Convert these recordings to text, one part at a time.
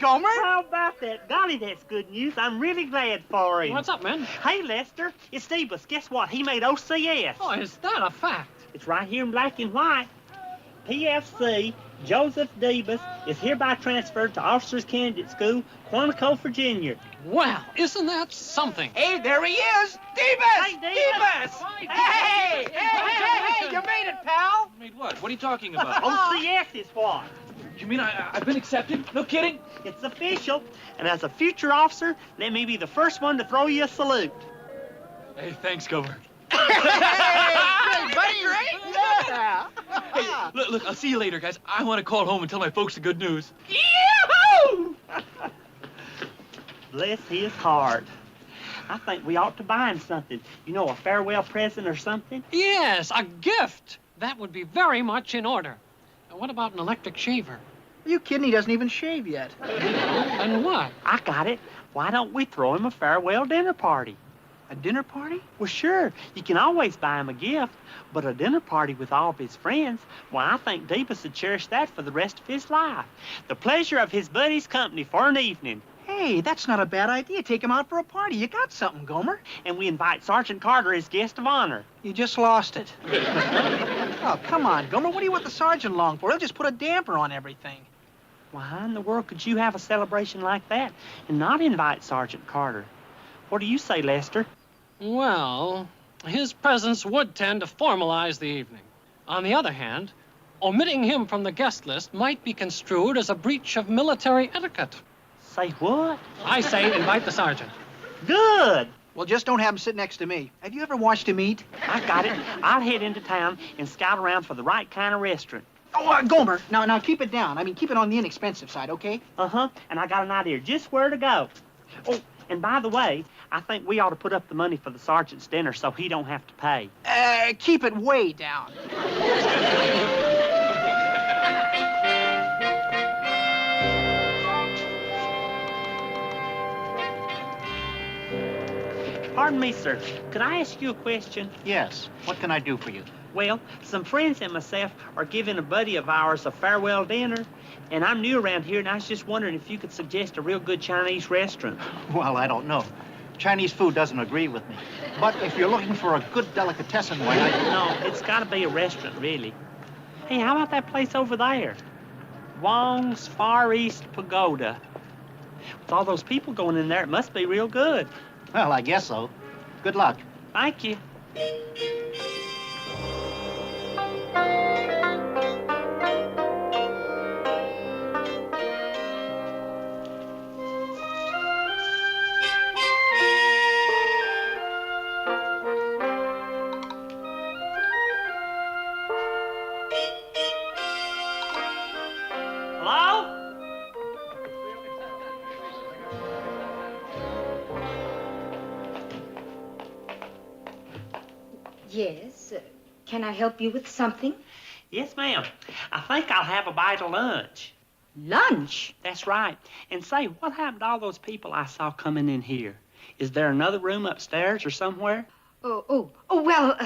Gomer. How about that? Golly, that's good news. I'm really glad for him. What's up, man? Hey, Lester, it's Debus. Guess what? He made OCS. Oh, is that a fact? It's right here in black and white. PFC Joseph Debus is hereby transferred to Officers Candidate School, Quantico, Virginia. Well, isn't that something? Hey, there he is. Debus! Hey, Debus! Hey, you made it, pal. Made what? What are you talking about? OCS is what? You mean I've been accepted? No kidding? It's official. And as a future officer, let me be the first one to throw you a salute. Hey, thanks, Gomer. Hey, buddy, right? Yeah. Hey, look, I'll see you later, guys. I want to call home and tell my folks the good news. Yoo-hoo! Bless his heart. I think we ought to buy him something. You know, a farewell present or something? Yes, a gift. That would be very much in order. And what about an electric shaver? Are you kidding? He doesn't even shave yet. And what? I got it. Why don't we throw him a farewell dinner party? A dinner party? Well, sure. You can always buy him a gift, but a dinner party with all of his friends, well, I think Debus would cherish that for the rest of his life. The pleasure of his buddy's company for an evening. Hey, that's not a bad idea. Take him out for a party. You got something, Gomer. And we invite Sergeant Carter as guest of honor. You just lost it. Oh, come on, Gomer. What do you want the sergeant along for? He'll just put a damper on everything. Why how in the world could you have a celebration like that and not invite Sergeant Carter? What do you say, Lester? Well, his presence would tend to formalize the evening. On the other hand, omitting him from the guest list might be construed as a breach of military etiquette. Say what? I say invite the sergeant. Good. Well, just don't have him sit next to me. Have you ever watched him eat? I got it. I'll head into town and scout around for the right kind of restaurant. Oh, Gomer, now keep it down. I mean, keep it on the inexpensive side, okay? Uh-huh. And I got an idea just where to go. Oh, and by the way, I think we ought to put up the money for the sergeant's dinner so he don't have to pay. Keep it way down. Pardon me, sir. Could I ask you a question? Yes. What can I do for you? Well, some friends and myself are giving a buddy of ours a farewell dinner, and I'm new around here, and I was just wondering if you could suggest a real good Chinese restaurant. Well, I don't know. Chinese food doesn't agree with me. But if you're looking for a good delicatessen, why, No, it's got to be a restaurant, really. Hey, how about that place over there? Wong's Far East Pagoda. With all those people going in there, it must be real good. Well, I guess so. Good luck. Thank you. Hello? Yes. Can I help you with something? Yes, ma'am. I think I'll have a bite of lunch. Lunch? That's right. And say, what happened to all those people I saw coming in here? Is there another room upstairs or somewhere? Well,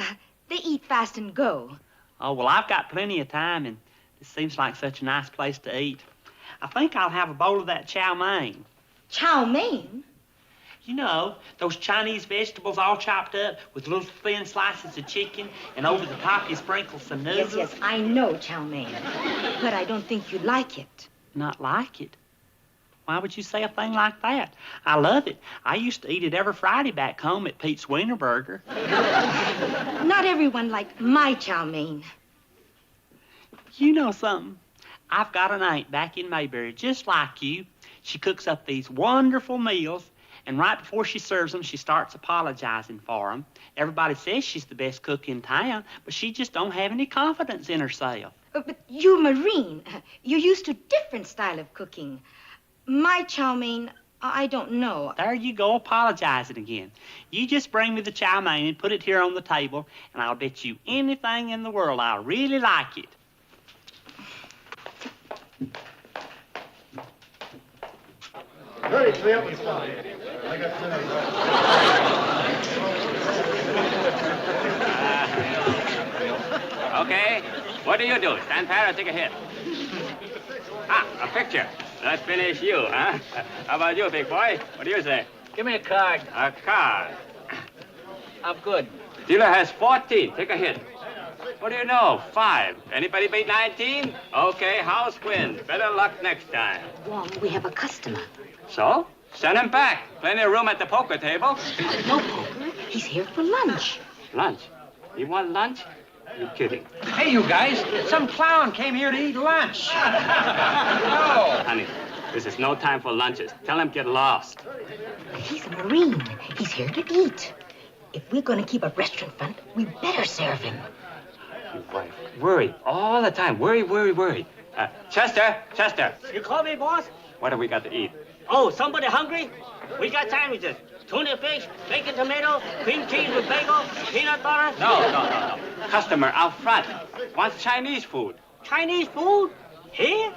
they eat fast and go. Oh, well, I've got plenty of time, and this seems like such a nice place to eat. I think I'll have a bowl of that chow mein. Chow mein? You know, those Chinese vegetables all chopped up with little thin slices of chicken, and over the top you sprinkle some noodles. Yes, I know chow mein. But I don't think you'd like it. Not like it? Why would you say a thing like that? I love it. I used to eat it every Friday back home at Pete's Wienerburger. Not everyone liked my chow mein. You know something? I've got an aunt back in Mayberry just like you. She cooks up these wonderful meals, and right before she serves them, she starts apologizing for them. Everybody says she's the best cook in town, but she just don't have any confidence in herself. But you, Marine, you're used to a different style of cooking. My chow mein, I don't know. There you go, apologizing again. You just bring me the chow mein and put it here on the table, and I'll bet you anything in the world I'll really like it. Hey, Clip. I got Okay, what do you do? Stand there or take a hit? Ah, a picture. Let's finish you, huh? How about you, big boy? What do you say? Give me a card. A card. I'm good. Dealer has 14. Take a hit. What do you know? 5. Anybody beat 19? Okay, house wins. Better luck next time. Wong, we have a customer. So? Send him back. Plenty of room at the poker table. No poker. He's here for lunch. Lunch? You want lunch? You're kidding. Hey, you guys, some clown came here to eat lunch. Oh. Honey, this is no time for lunches. Tell him get lost. He's a Marine. He's here to eat. If we're going to keep a restaurant front, we better serve him. Your wife. Worry all the time. Worry. Chester. You call me, boss? What have we got to eat? Oh, somebody hungry? We got sandwiches. Tuna fish, bacon tomato, cream cheese with bagel, peanut butter. No. Customer out front wants Chinese food. Chinese food? Here?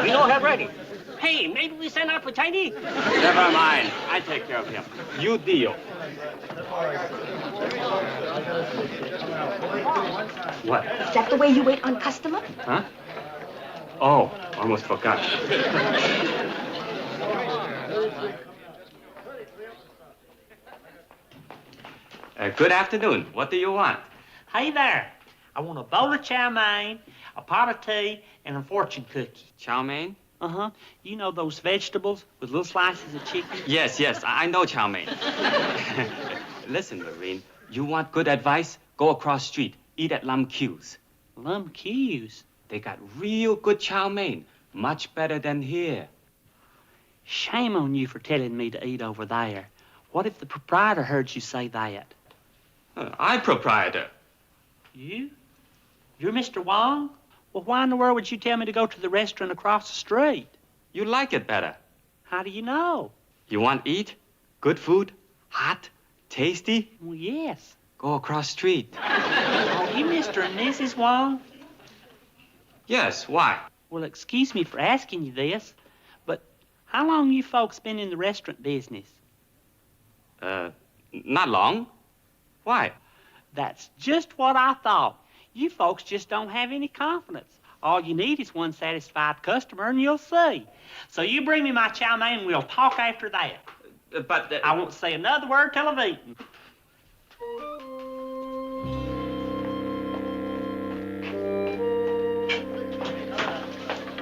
We don't have ready. Hey, maybe we send out for Chinese? Never mind. I take care of him. You deal. What? Is that the way you wait on customer? Huh? Oh, almost forgot. Good afternoon. What do you want? Hey there. I want a bowl of chow mein, a pot of tea, and a fortune cookie. Chow mein? Uh-huh. You know those vegetables with little slices of chicken? Yes, I know chow mein. Listen, Marine, you want good advice? Go across street. Eat at Lum Q's. Lum Q's? They got real good chow mein. Much better than here. Shame on you for telling me to eat over there. What if the proprietor heard you say that? I'm proprietor. You? You're Mr. Wong? Well, why in the world would you tell me to go to the restaurant across the street? You like it better. How do you know? You want eat? Good food? Hot? Tasty? Well, yes. Go across street. Oh, you Mr. and Mrs. Wong? Yes, why? Well, excuse me for asking you this, but how long you folks been in the restaurant business? Not long. Why? That's just what I thought. You folks just don't have any confidence. All you need is one satisfied customer, and you'll see. So you bring me my chow mein, and we'll talk after that. But... I won't say another word till I've eaten.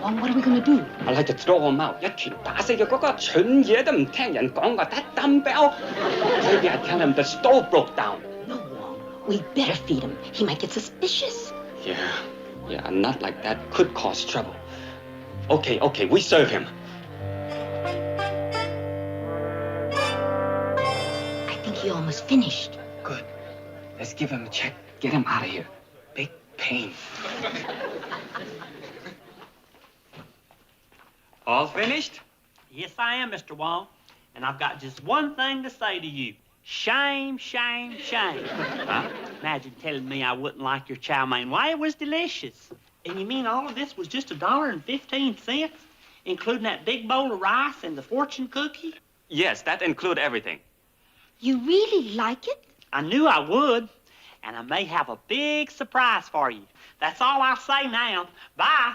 Wong, what are we going to do? I like to throw him out. 一拳打死佢嗰個蠢嘢都唔聽人講個 that dumb bell. Maybe I tell him the stove broke down. No, Wong. We better feed him. He might get suspicious. Yeah, a nut like that could cause trouble. Okay, we serve him. I think he almost finished. Good. Let's give him a check. Get him out of here. Big pain. All finished? Yes, I am, Mr. Wong. And I've got just one thing to say to you. Shame. Huh? Imagine telling me I wouldn't like your chow mein. Why, it was delicious. And you mean all of this was just $1.15, including that big bowl of rice and the fortune cookie? Yes, that includes everything. You really like it? I knew I would. And I may have a big surprise for you. That's all I'll say now. Bye.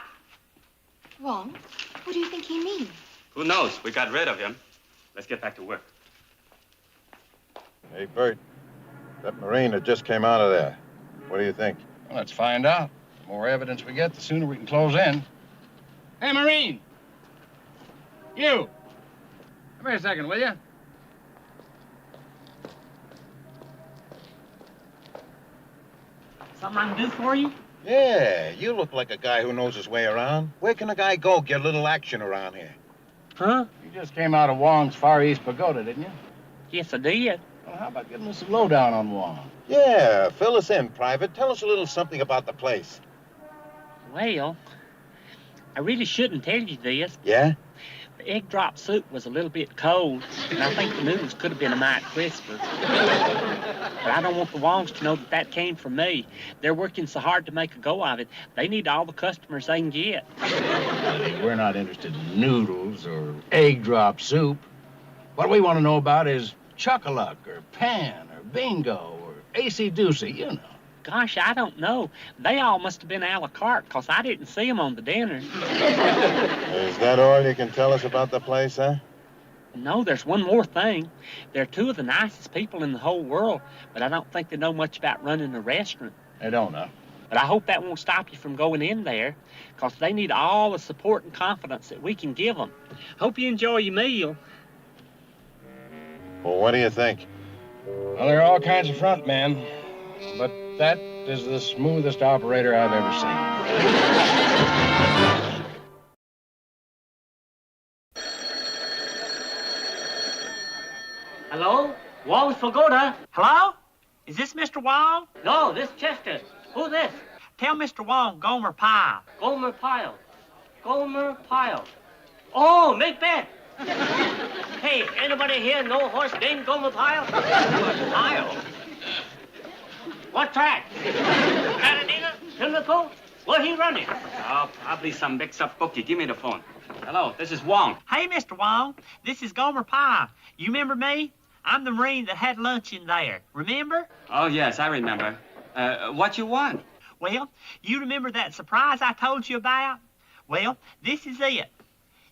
Wong, what do you think he means? Who knows? We got rid of him. Let's get back to work. Hey, Bert, that Marine that just came out of there, what do you think? Well, let's find out. The more evidence we get, the sooner we can close in. Hey, Marine! You! Come here a second, will you? Something I can do for you? Yeah, you look like a guy who knows his way around. Where can a guy go get a little action around here? Huh? You just came out of Wong's Far East Pagoda, didn't you? Yes, I did. Well, how about giving us a lowdown on Wong? Yeah, fill us in, Private. Tell us a little something about the place. Well, I really shouldn't tell you this. Yeah? The egg drop soup was a little bit cold, and I think the noodles could have been a mite crisper. But I don't want the Wongs to know that came from me. They're working so hard to make a go of it. They need all the customers they can get. We're not interested in noodles or egg drop soup. What we want to know about is Chuck-a-Luck or Pan or Bingo or AC-Doocy, you know. Gosh, I don't know. They all must have been a la carte, 'cause I didn't see them on the dinner. Is that all you can tell us about the place, huh? No, there's one more thing. They're two of the nicest people in the whole world, but I don't think they know much about running a restaurant. They don't know. But I hope that won't stop you from going in there, 'cause they need all the support and confidence that we can give them. Hope you enjoy your meal. Well, what do you think? Well, there are all kinds of front men, but that is the smoothest operator I've ever seen. Hello? Wong's Pagoda. Hello? Is this Mr. Wong? No, this Chester. Who's this? Tell Mr. Wong Gomer Pyle. Gomer Pyle. Gomer Pyle. Oh, make bet. Hey, anybody here know a horse named Gomer Pyle? Pyle? What track? Chattanooga? Pimlico? Where he running? Oh, probably some mix-up bookie. Give me the phone. Hello, this is Wong. Hey, Mr. Wong. This is Gomer Pyle. You remember me? I'm the Marine that had lunch in there. Remember? Oh, yes, I remember. What you want? Well, you remember that surprise I told you about? Well, this is it.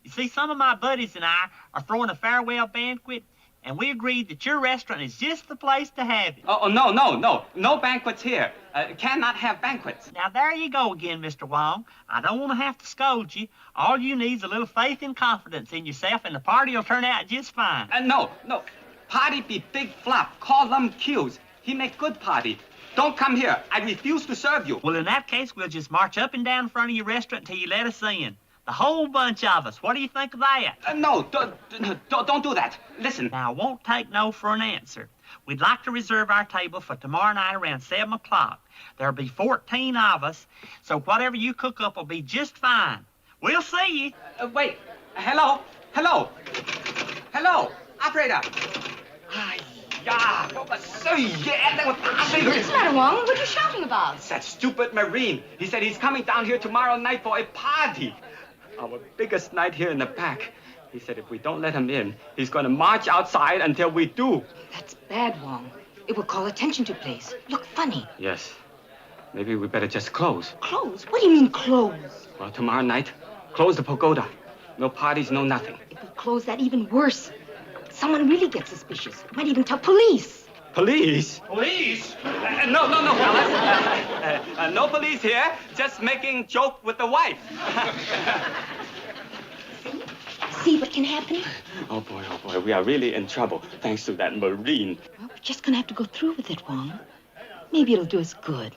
You see, some of my buddies and I are throwing a farewell banquet, and we agreed that your restaurant is just the place to have it. Oh, no, no, no. No banquets here. Cannot have banquets. Now, there you go again, Mr. Wong. I don't want to have to scold you. All you need is a little faith and confidence in yourself, and the party will turn out just fine. No, no. Party be big flop. Call them Q's. He make good party. Don't come here. I refuse to serve you. Well, in that case, we'll just march up and down in front of your restaurant until you let us in. The whole bunch of us. What do you think of that? No, don't do that. Listen. Now, I won't take no for an answer. We'd like to reserve our table for tomorrow night around 7 o'clock. There'll be 14 of us, so whatever you cook up will be just fine. We'll see you. Wait. Hello? Hello? Hello? Operator. Yeah. What's the matter, Wong? What are you shouting about? It's that stupid Marine. He said he's coming down here tomorrow night for a party. Our biggest night here in the back. He said if we don't let him in, he's going to march outside until we do. That's bad, Wong. It will call attention to the place. Look funny. Yes. Maybe we better just close. Close? What do you mean close? Well, tomorrow night, close the pagoda. No parties, no nothing. If we close that, even worse. Someone really gets suspicious. Might even tell police. Police? Police? No, fellas. No police here. Just making joke with the wife. See what can happen? Oh, boy. We are really in trouble, thanks to that Marine. Well, we're just gonna have to go through with it, Wong. Maybe it'll do us good.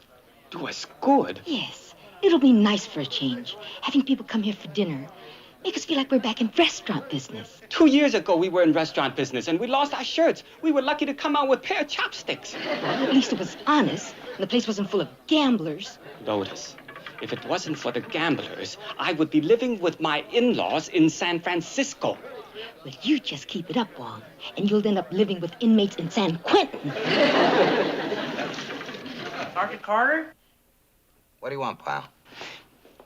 Do us good? Yes. It'll be nice for a change. Having people come here for dinner. Make us feel like we're back in restaurant business. 2 years ago, we were in restaurant business, and we lost our shirts. We were lucky to come out with a pair of chopsticks. Well, at least it was honest, and the place wasn't full of gamblers. Lotus, if it wasn't for the gamblers, I would be living with my in-laws in San Francisco. Well, you just keep it up, Wong, and you'll end up living with inmates in San Quentin. Sergeant Carter? What do you want, pal?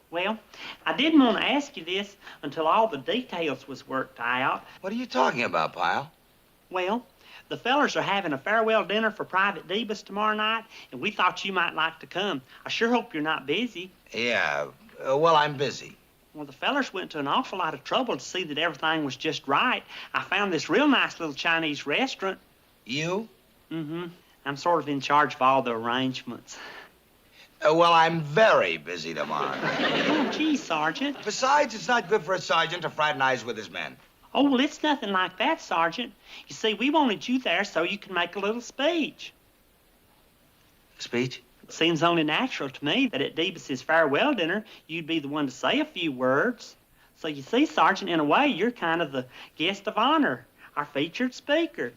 Well, I didn't want to ask you this until all the details was worked out. What are you talking about, Pyle? Well, the fellers are having a farewell dinner for Private Debus tomorrow night, and we thought you might like to come. I sure hope you're not busy. Yeah, well, I'm busy. Well, the fellers went to an awful lot of trouble to see that everything was just right. I found this real nice little Chinese restaurant. You? Mm-hmm. I'm sort of in charge of all the arrangements. Well, I'm very busy tomorrow. Oh, gee, Sergeant. Besides, it's not good for a sergeant to fraternize with his men. Oh, well, it's nothing like that, Sergeant. You see, we wanted you there so you can make a little speech. Speech? It seems only natural to me that at Debus's farewell dinner, you'd be the one to say a few words. So you see, Sergeant, in a way, you're kind of the guest of honor, our featured speaker.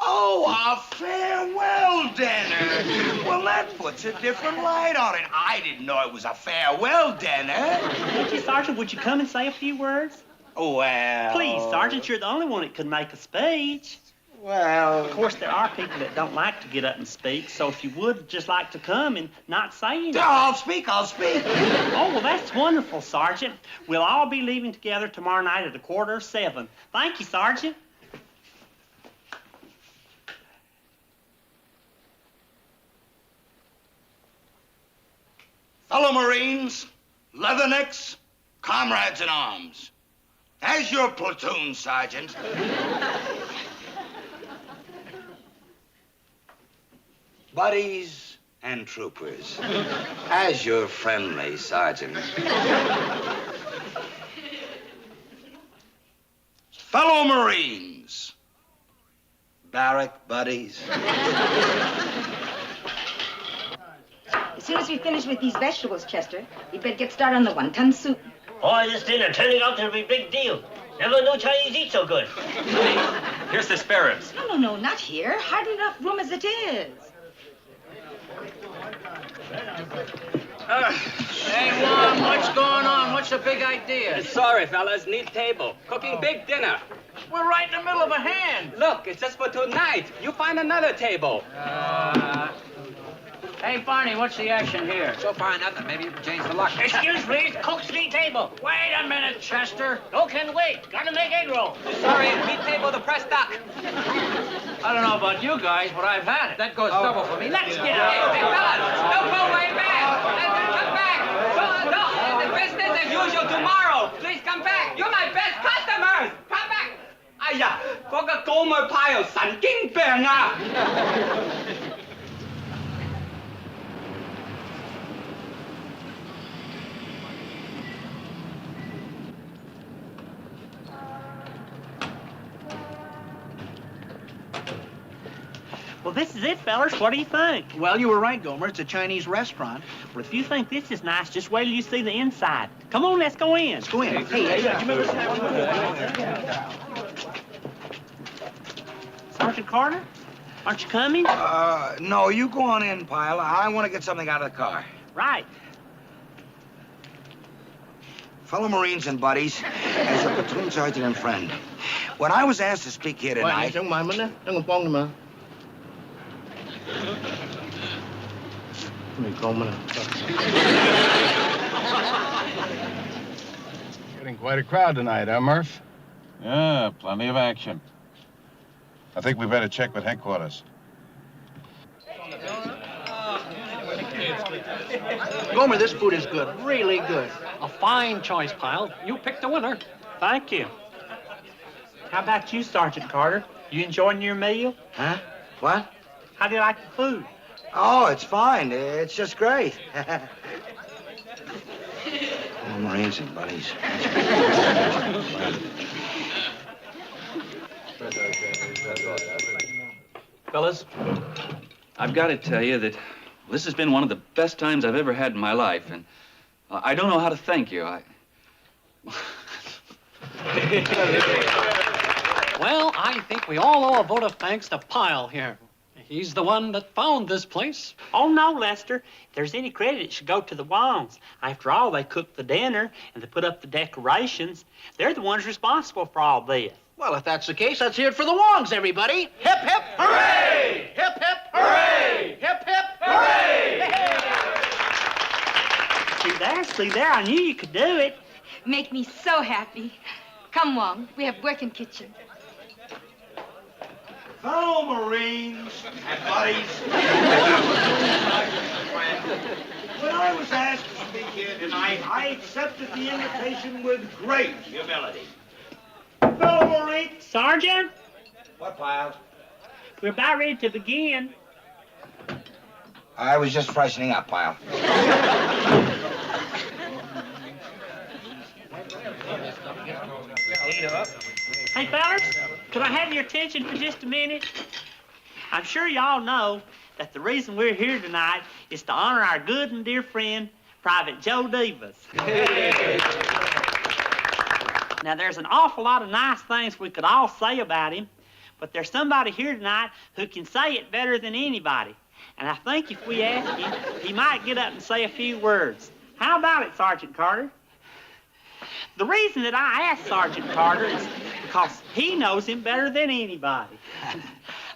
Oh, a farewell dinner. Well, that puts a different light on it. I didn't know it was a farewell dinner. Would you, Sergeant, would you come and say a few words? Well... Please, Sergeant, you're the only one that could make a speech. Well... Of course, there are people that don't like to get up and speak, so if you would just like to come and not say anything. I'll speak. Oh, well, that's wonderful, Sergeant. We'll all be leaving together tomorrow night at 7:15. Thank you, Sergeant. Fellow Marines, leathernecks, comrades in arms. As your platoon sergeant, buddies and troopers, as your friendly sergeant. Fellow Marines, barrack buddies. As soon as we finish with these vegetables, Chester, we'd better get started on the wonton soup. Boy, this dinner turning out to be a big deal. Never knew Chinese eat so good. Here's the spare ribs. No, not here. Hardly enough room as it is. Hey, Mom, what's going on? What's the big idea? Sorry, fellas. Need table. Cooking big dinner. We're right in the middle of a hand. Look, it's just for tonight. You find another table. Hey, Barney, what's the action here? So far, nothing. Maybe you can change the luck. Excuse me, cook's meat table. Wait a minute, Chester. No can wait. Gotta make egg roll. Sorry, meat table the pressed duck. I don't know about you guys, but I've had it. That goes double for me. Let's get out. Hey, fellas, don't go way back. Come back. No, the business as usual tomorrow. Please come back. You're my best customers. Come back. 哎呀，嗰個 Gomer Pyle 神經病啊！ Well, this is it, fellas. What do you think? Well, you were right, Gomer. It's a Chinese restaurant. Well, if you think this is nice, just wait till you see the inside. Come on, let's go in. Let's go in. Hey, you remember Sergeant Carter, aren't you coming? No, you go on in, Pyle. I want to get something out of the car. Right. Fellow Marines and buddies, as your platoon sergeant and friend, when I was asked to speak here tonight... Getting quite a crowd tonight, huh, Murph? Yeah, plenty of action. I think we better check with headquarters. Gomer, this food is good. Really good. A fine choice, Pyle. You picked a winner. Thank you. How about you, Sergeant Carter? You enjoying your meal? Huh? What? How do you like the food? Oh, it's fine. It's just great. Fellow Marines and buddies. Fellas, I've got to tell you that this has been one of the best times I've ever had in my life, and I don't know how to thank you. Well, I think we all owe a vote of thanks to Pyle here. He's the one that found this place. Oh, no, Lester. If there's any credit, it should go to the Wongs. After all, they cooked the dinner and they put up the decorations. They're the ones responsible for all this. Well, if that's the case, let's hear it for the Wongs, everybody. Hip, hip, hooray! Hip, hip, hooray! Hip, hip, hooray! See there, I knew you could do it. Make me so happy. Come, Wong, we have work in kitchen. Fellow Marines and buddies. When I was asked to speak here tonight, I accepted the invitation with great humility. Fellow Marines. Sergeant, What, Pyle? we're about ready to begin. I was just freshening up, Pyle. Hey, fellas, could I have your attention for just a minute? I'm sure y'all know that the reason we're here tonight is to honor our good and dear friend, Private Joe Davis. Now, there's an awful lot of nice things we could all say about him, but there's somebody here tonight who can say it better than anybody. And I think if we ask him, he might get up and say a few words. How about it, Sergeant Carter? The reason that I asked Sergeant Carter is because he knows him better than anybody.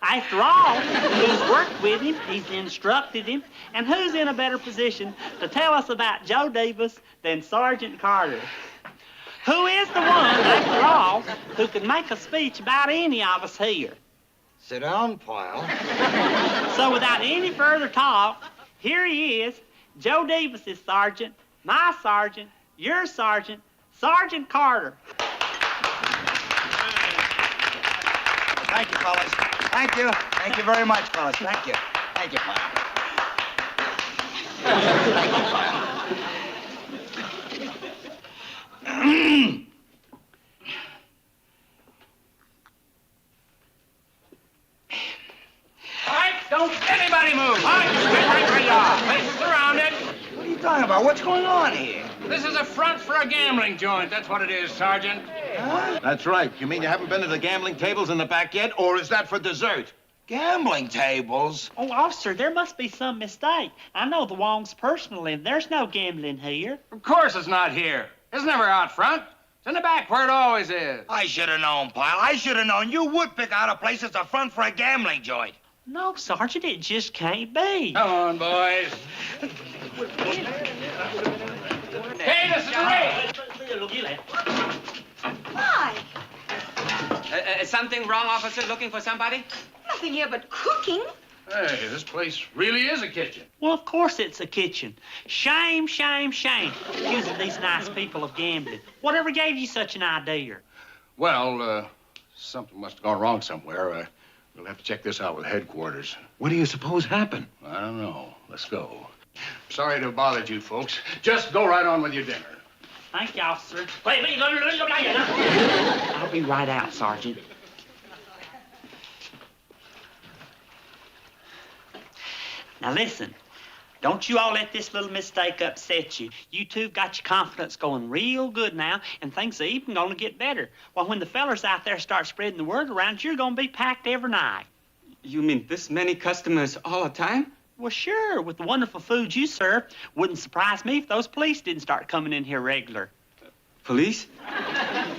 After all, he's worked with him, he's instructed him, and who's in a better position to tell us about Joe Davis than Sergeant Carter? Who is the one, after all, who can make a speech about any of us here? Sit down, Pyle. So without any further talk, here he is, Joe Davis is sergeant, my sergeant, your sergeant, Sergeant Carter. Thank you, fellas. Thank you. Thank you very much, fellas. Thank you. Thank you, Pyle. Thank you, Pyle. All right, don't anybody move. All right, stay right where you are. Place is surrounded. What are you talking about? What's going on here? This is a front for a gambling joint. That's what it is, Sergeant. Huh? That's right. You mean you haven't been to the gambling tables in the back yet, or is that for dessert? Gambling tables? Oh, officer, there must be some mistake. I know the Wongs personally. There's no gambling here. Of course it's not here. It's never out front. It's in the back where it always is. I should have known, Pyle. I should have known. You would pick out a place that's a front for a gambling joint. No, Sergeant, it just can't be. Come on, boys. Hey, this is Ray. Why? Something wrong, officer? Looking for somebody? Nothing here but cooking. Hey, this place really is a kitchen. Well, of course it's a kitchen. Shame, shame, shame. Accusing these nice people of gambling. Whatever gave you such an idea? Well, something must have gone wrong somewhere. We'll have to check this out with headquarters. What do you suppose happened? I don't know. Let's go. Sorry to have bothered you folks. Just go right on with your dinner. Thank you, officer. I'll be right out, Sergeant. Now listen, don't you all let this little mistake upset you. You two've got your confidence going real good now, and things are even gonna get better. Well, when the fellers out there start spreading the word around, you're gonna be packed every night. You mean this many customers all the time? Well, sure, with the wonderful food you serve. Wouldn't surprise me if those police didn't start coming in here regular. Police?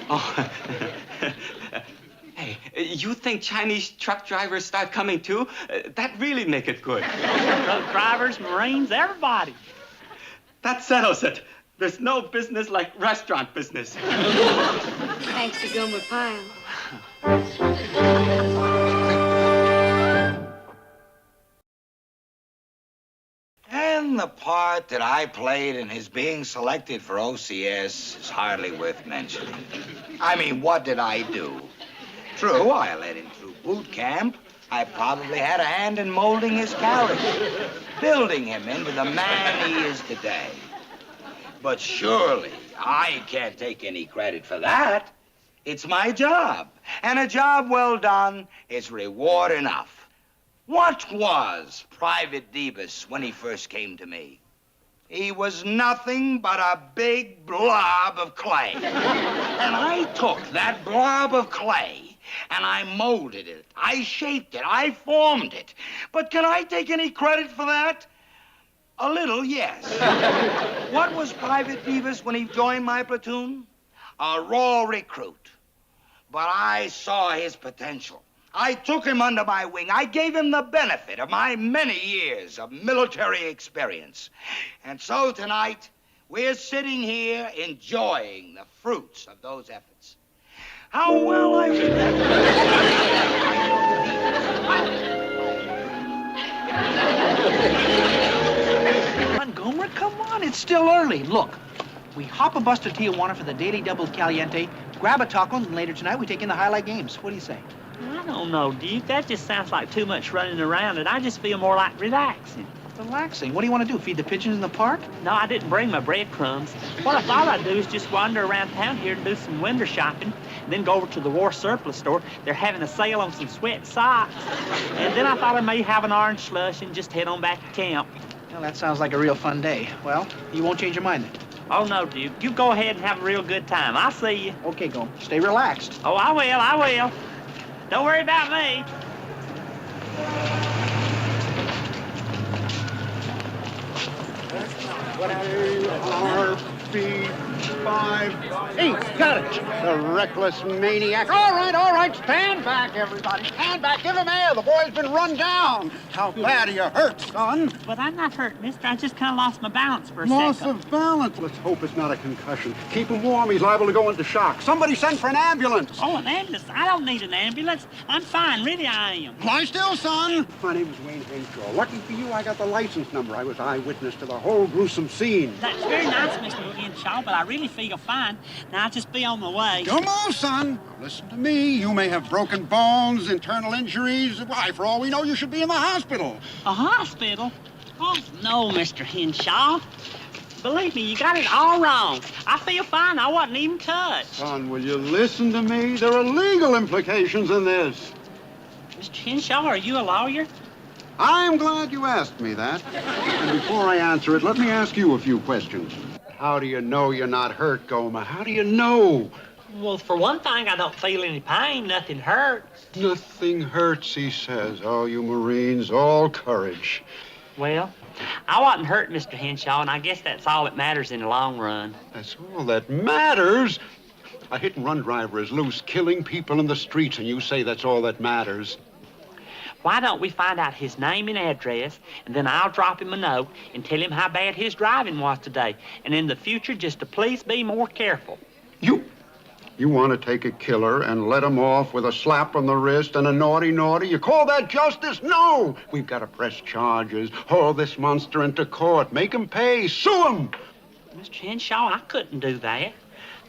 Oh. Hey, you think Chinese truck drivers start coming too? That really make it good. Truck drivers, Marines, everybody. That settles it. There's no business like restaurant business. Thanks to Gomer Pyle. And the part that I played in his being selected for OCS is hardly worth mentioning. I mean, what did I do? True, I led him through boot camp. I probably had a hand in molding his character, building him into the man he is today. But surely I can't take any credit for that. It's my job, and a job well done is reward enough. What was Private Davis when he first came to me? He was nothing but a big blob of clay. And I took that blob of clay and I molded it. I shaped it. I formed it. But can I take any credit for that? A little, yes. What was Private Davis when he joined my platoon? A raw recruit. But I saw his potential. I took him under my wing. I gave him the benefit of my many years of military experience. And so tonight, we're sitting here enjoying the fruits of those efforts. How well I Gomer, come on, it's still early. Look, we hop a bus to Tijuana for the daily double caliente, grab a taco, and later tonight we take in the highlight games. What do you say? I don't know, Duke. That just sounds like too much running around, and I just feel more like relaxing. Relaxing? What do you want to do, feed the pigeons in the park? No, I didn't bring my breadcrumbs. What I thought I'd do is just wander around town here and do some window shopping, and then go over to the war surplus store. They're having a sale on some sweat socks. And then I thought I may have an orange slush and just head on back to camp. Well, that sounds like a real fun day. Well, you won't change your mind then? Oh, no, Duke. You go ahead and have a real good time. I'll see you. Okay, Gomer. Stay relaxed. Oh, I will. I will. Don't worry about me. R.P. 5, 8. Got it. The reckless maniac. All right. Stand back, everybody. Stand back. Give him air. The boy's been run down. How bad are you hurt, son? But I'm not hurt, mister. I just kind of lost my balance for a Loss second. of balance. Let's hope it's not a concussion. Keep him warm. He's liable to go into shock. Somebody send for an ambulance. Oh, an ambulance? I don't need an ambulance. I'm fine. Really, I am. Lie still, son. My name is Wayne Henshaw. Lucky for you, I got the license number. I was eyewitness to the whole gruesome scene. That's very nice, Mr. Henshaw, but I really feel fine. Now, I'll just be on my way. Don't move, son. Listen to me. You may have broken bones, internal injuries. Why, for all we know, you should be in the hospital. A hospital? Oh, no, Mr. Henshaw. Believe me, you got it all wrong. I feel fine. I wasn't even touched. Son, will you listen to me? There are legal implications in this. Mr. Henshaw, are you a lawyer? I'm glad you asked me that. And before I answer it, let me ask you a few questions. How do you know you're not hurt, Gomer? How do you know? Well, for one thing, I don't feel any pain. Nothing hurts. Nothing hurts, he says. Oh, you Marines, all courage. Well, I wasn't hurt, Mr. Henshaw, and I guess that's all that matters in the long run. That's all that matters? A hit-and-run driver is loose, killing people in the streets, and you say that's all that matters. Why don't we find out his name and address, and then I'll drop him a note and tell him how bad his driving was today, and in the future, just to please be more careful. You want to take a killer and let him off with a slap on the wrist and a naughty? You call that justice? No! We've got to press charges, haul this monster into court, make him pay, sue him! Mr. Henshaw, I couldn't do that.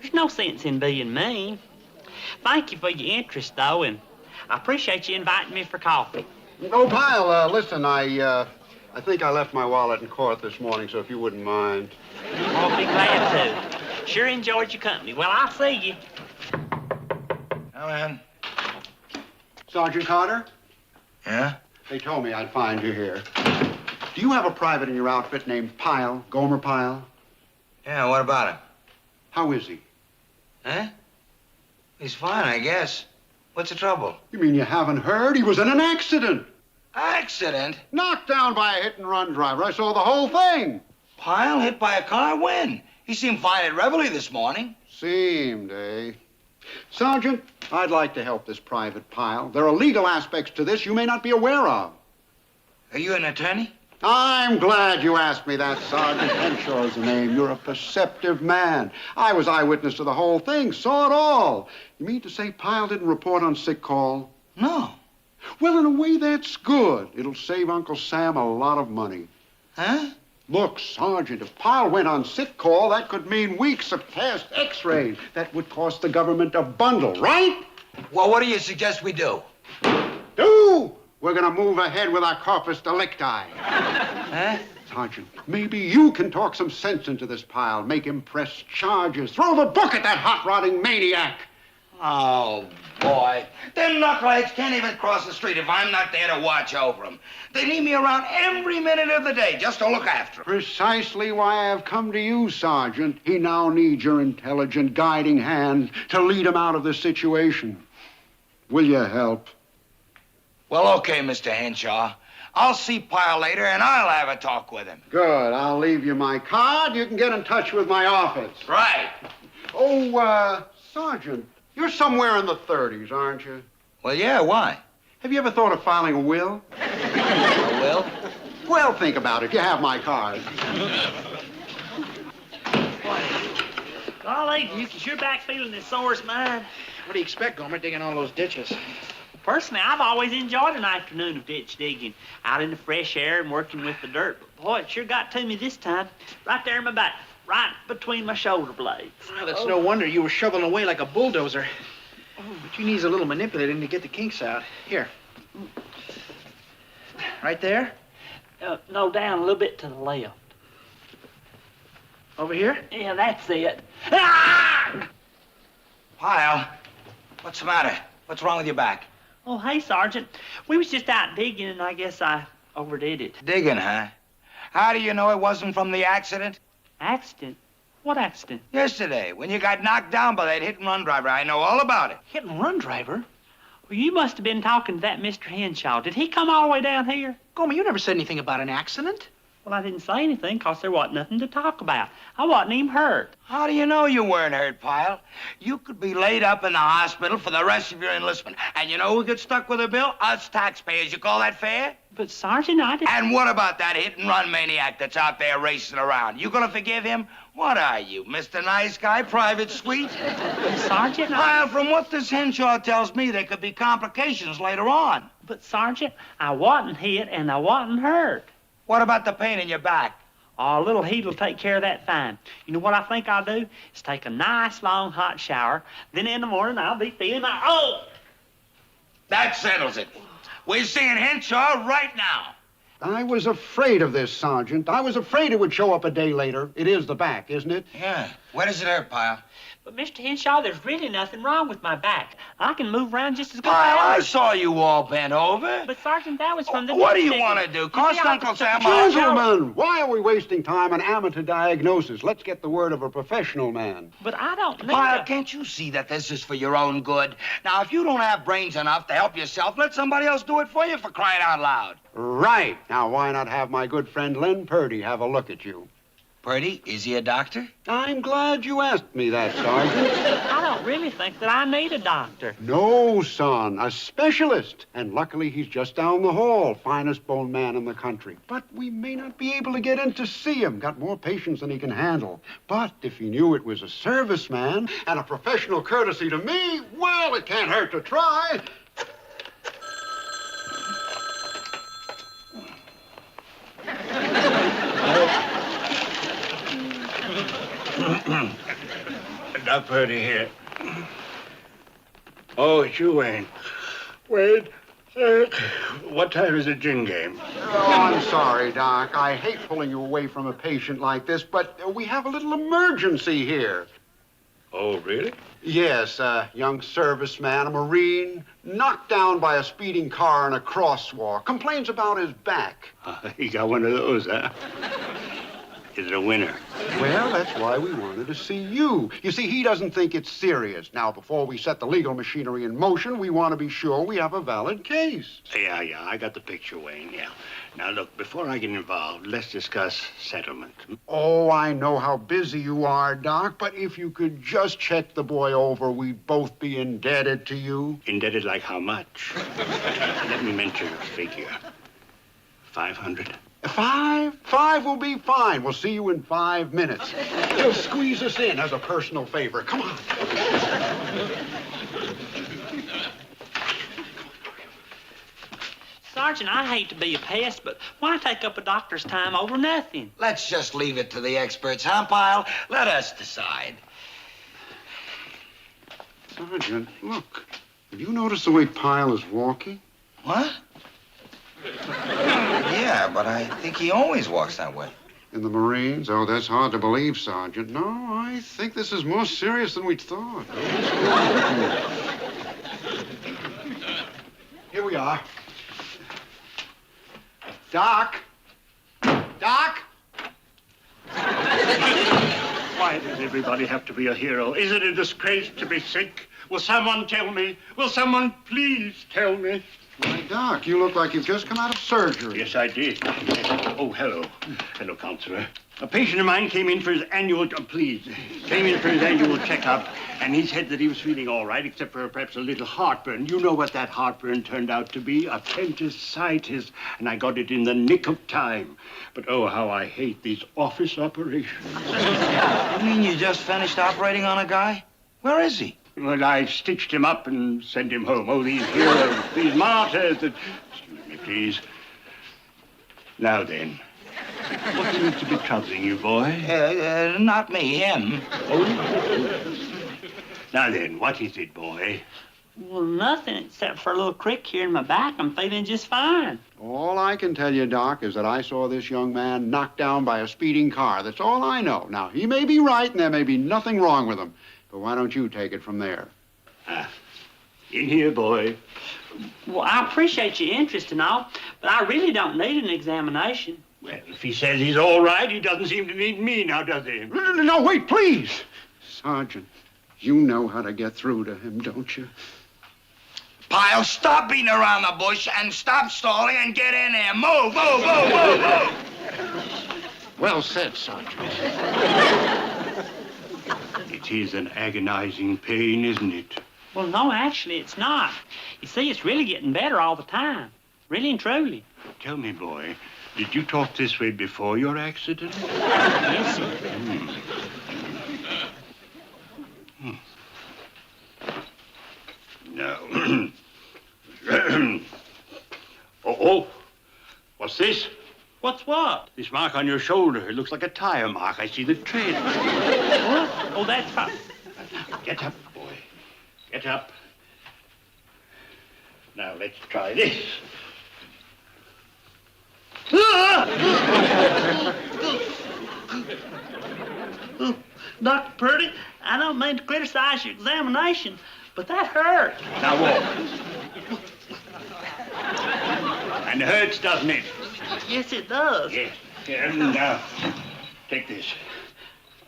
There's no sense in being mean. Thank you for your interest, though, and I appreciate you inviting me for coffee. Oh, Pyle, listen, I think I left my wallet in court this morning, so if you wouldn't mind. I'll be glad to. Sure enjoyed your company. Well, I'll see you. Come in. Sergeant Carter? Yeah? They told me I'd find you here. Do you have a private in your outfit named Pyle, Gomer Pyle? Yeah, what about him? How is he? Huh? He's fine, I guess. What's the trouble? You mean you haven't heard? He was in an accident. Accident? Knocked down by a hit-and-run driver. I saw the whole thing. Pyle hit by a car? When? He seemed fine at Reveille this morning. Seemed, eh? Sergeant, I'd like to help this private Pyle. There are legal aspects to this you may not be aware of. Are you an attorney? I'm glad you asked me that, Sergeant. Henshaw's the name. You're a perceptive man. I was eyewitness to the whole thing, saw it all. You mean to say Pyle didn't report on sick call? No. Well, in a way, that's good. It'll save Uncle Sam a lot of money. Huh? Look, Sergeant, if Pyle went on sick call, that could mean weeks of test x-rays. That would cost the government a bundle, right? Well, what do you suggest we do? Do? We're gonna move ahead with our corpus delicti. Huh? Sergeant, maybe you can talk some sense into this Pyle, make him press charges, throw the book at that hot-rodding maniac. Oh, boy. Them knuckleheads can't even cross the street if I'm not there to watch over them. They need me around every minute of the day just to look after them. Precisely why I have come to you, Sergeant. He now needs your intelligent guiding hand to lead him out of this situation. Will you help? Well, okay, Mr. Henshaw. I'll see Pyle later, and I'll have a talk with him. Good. I'll leave you my card. You can get in touch with my office. Right. Oh, Sergeant, you're somewhere in the 30s, aren't you? Well, yeah, why? Have you ever thought of filing a will? A will? Well, think about it. You have my card. Golly, you can sure back feeling as sore as mine. What do you expect, Gomer, digging all those ditches? Personally, I've always enjoyed an afternoon of ditch digging, out in the fresh air and working with the dirt. But boy, it sure got to me this time, right there in my back, right between my shoulder blades. Well, that's no wonder you were shoveling away like a bulldozer. But your knee's a little manipulating to get the kinks out. Here. Right there? No, down a little bit to the left. Over here? Yeah, that's it. Ah! Pyle, what's the matter? What's wrong with your back? Oh, hey, Sergeant. We was just out digging, and I guess I overdid it. Digging, huh? How do you know it wasn't from the accident? Accident? What accident? Yesterday, when you got knocked down by that hit-and-run driver. I know all about it. Hit-and-run driver? Well, you must have been talking to that Mr. Henshaw. Did he come all the way down here? Gomer, you never said anything about an accident. Well, I didn't say anything because there wasn't nothing to talk about. I wasn't even hurt. How do you know you weren't hurt, Pyle? You could be laid up in the hospital for the rest of your enlistment. And you know who gets stuck with a bill? Us taxpayers. You call that fair? But, Sergeant, I didn't... And what about that hit-and-run maniac that's out there racing around? You gonna forgive him? What are you, Mr. Nice Guy, private suite? But, Sergeant, Pyle, from what this Henshaw tells me, there could be complications later on. But, Sergeant, I wasn't hit and I wasn't hurt. What about the pain in your back? Oh, little heat will take care of that fine. You know what I think I'll do? Is take a nice, long, hot shower. Then in the morning, I'll be feeling my... Oh! That settles it. We're seeing Henshaw right now. I was afraid of this, Sergeant. I was afraid it would show up a day later. It is the back, isn't it? Yeah. Where does it hurt, Pyle? But, Mr. Henshaw, there's really nothing wrong with my back. I can move around just as good Pyle, I as... saw you all bent over. But, Sergeant, that was from the... What do you want to do? Cost Uncle Sam... Gentlemen, why are we wasting time on amateur diagnosis? Let's get the word of a professional man. But I don't know... Pyle, can't you see that this is for your own good? Now, if you don't have brains enough to help yourself, let somebody else do it for you, for crying out loud. Right. Now, why not have my good friend Len Purdy have a look at you? Purdy, is he a doctor? I'm glad you asked me that, Sergeant. I don't really think that I need a doctor. No, son, a specialist. And luckily, he's just down the hall, finest bone man in the country. But we may not be able to get in to see him. Got more patients than he can handle. But if he knew it was a serviceman and a professional courtesy to me, well, it can't hurt to try. Doc Purdy here. Oh, it's you, Wayne. Wayne, what time is the gin game? Oh, I'm sorry, Doc. I hate pulling you away from a patient like this, but we have a little emergency here. Oh, really? Yes, a young serviceman, a Marine, knocked down by a speeding car in a crosswalk. Complains about his back. He got one of those, huh? Is it a winner? Well, that's why we wanted to see you. You see, he doesn't think it's serious. Now, before we set the legal machinery in motion, we want to be sure we have a valid case. Yeah, I got the picture, Wayne, yeah. Now, look, before I get involved, let's discuss settlement. Oh, I know how busy you are, Doc, but if you could just check the boy over, we'd both be indebted to you. Indebted like how much? Let me mention a figure. 500. Five will be fine. We'll see you in 5 minutes. He'll squeeze us in as a personal favor. Come on. Sergeant, I hate to be a pest, but why take up a doctor's time over nothing? Let's just leave it to the experts, huh, Pyle? Let us decide. Sergeant, look. Have you noticed the way Pyle is walking? What? Yeah, but I think he always walks that way. In the Marines? Oh, that's hard to believe, Sergeant. No, I think this is more serious than we thought. Here we are. Doc? Doc? Why does everybody have to be a hero? Is it a disgrace to be sick? Will someone tell me? Will someone please tell me? Why, Doc, you look like you've just come out of surgery. Yes, I did. Oh, hello. Hello, Counselor. A patient of mine came in for his annual... came in for his annual checkup, and he said that he was feeling all right, except for perhaps a little heartburn. You know what that heartburn turned out to be? Appendicitis, and I got it in the nick of time. But, oh, how I hate these office operations. You mean you just finished operating on a guy? Where is he? Well, I stitched him up and sent him home. Oh, these heroes, these martyrs that... Excuse me, please. Now then, what seems to be troubling you, boy? Not me, him. Oh. Now then, what is it, boy? Well, nothing except for a little crick here in my back. I'm feeling just fine. All I can tell you, Doc, is that I saw this young man knocked down by a speeding car. That's all I know. Now, he may be right, and there may be nothing wrong with him. But why don't you take it from there? In here, boy. Well, I appreciate your interest and all, but I really don't need an examination. Well, if he says he's all right, he doesn't seem to need me now, does he? No, wait, please. Sergeant, you know how to get through to him, don't you? Pyle, stop beating around the bush and stop stalling and get in there. Move, move, move, move, move. Well said, Sergeant. It is an agonizing pain, isn't it? Well, no, actually, it's not. You see, it's really getting better all the time. Really and truly. Tell me, boy, did you talk this way before your accident? Yes, sir. No. Oh, what's this? What's what? This mark on your shoulder. It looks like a tire mark. I see the tread. What? Oh, that's fine. Get up, boy. Get up. Now, let's try this. Dr. Purdy, I don't mean to criticize your examination, but that hurt. Now walk. And it hurts, doesn't it? Yes, it does. Yes. Here, now, take this.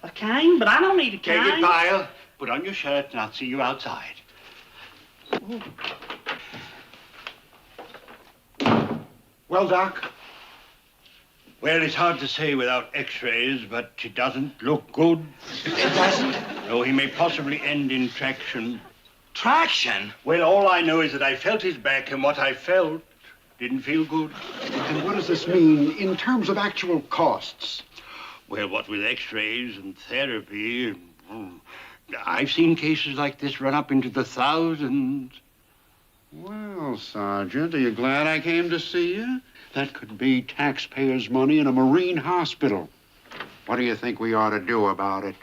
A cane? But I don't need a cane. Take it, Pyle. Put on your shirt, and I'll see you outside. Ooh. Well, Doc? Well, it's hard to say without x-rays, but it doesn't look good. It doesn't? No, he may possibly end in traction. Traction? Well, all I know is that I felt his back, and what I felt didn't feel good. And what does this mean in terms of actual costs? Well, what with x-rays and therapy, I've seen cases like this run up into the thousands. Well, Sergeant, are you glad I came to see you? That could be taxpayers' money in a marine hospital. What do you think we ought to do about it?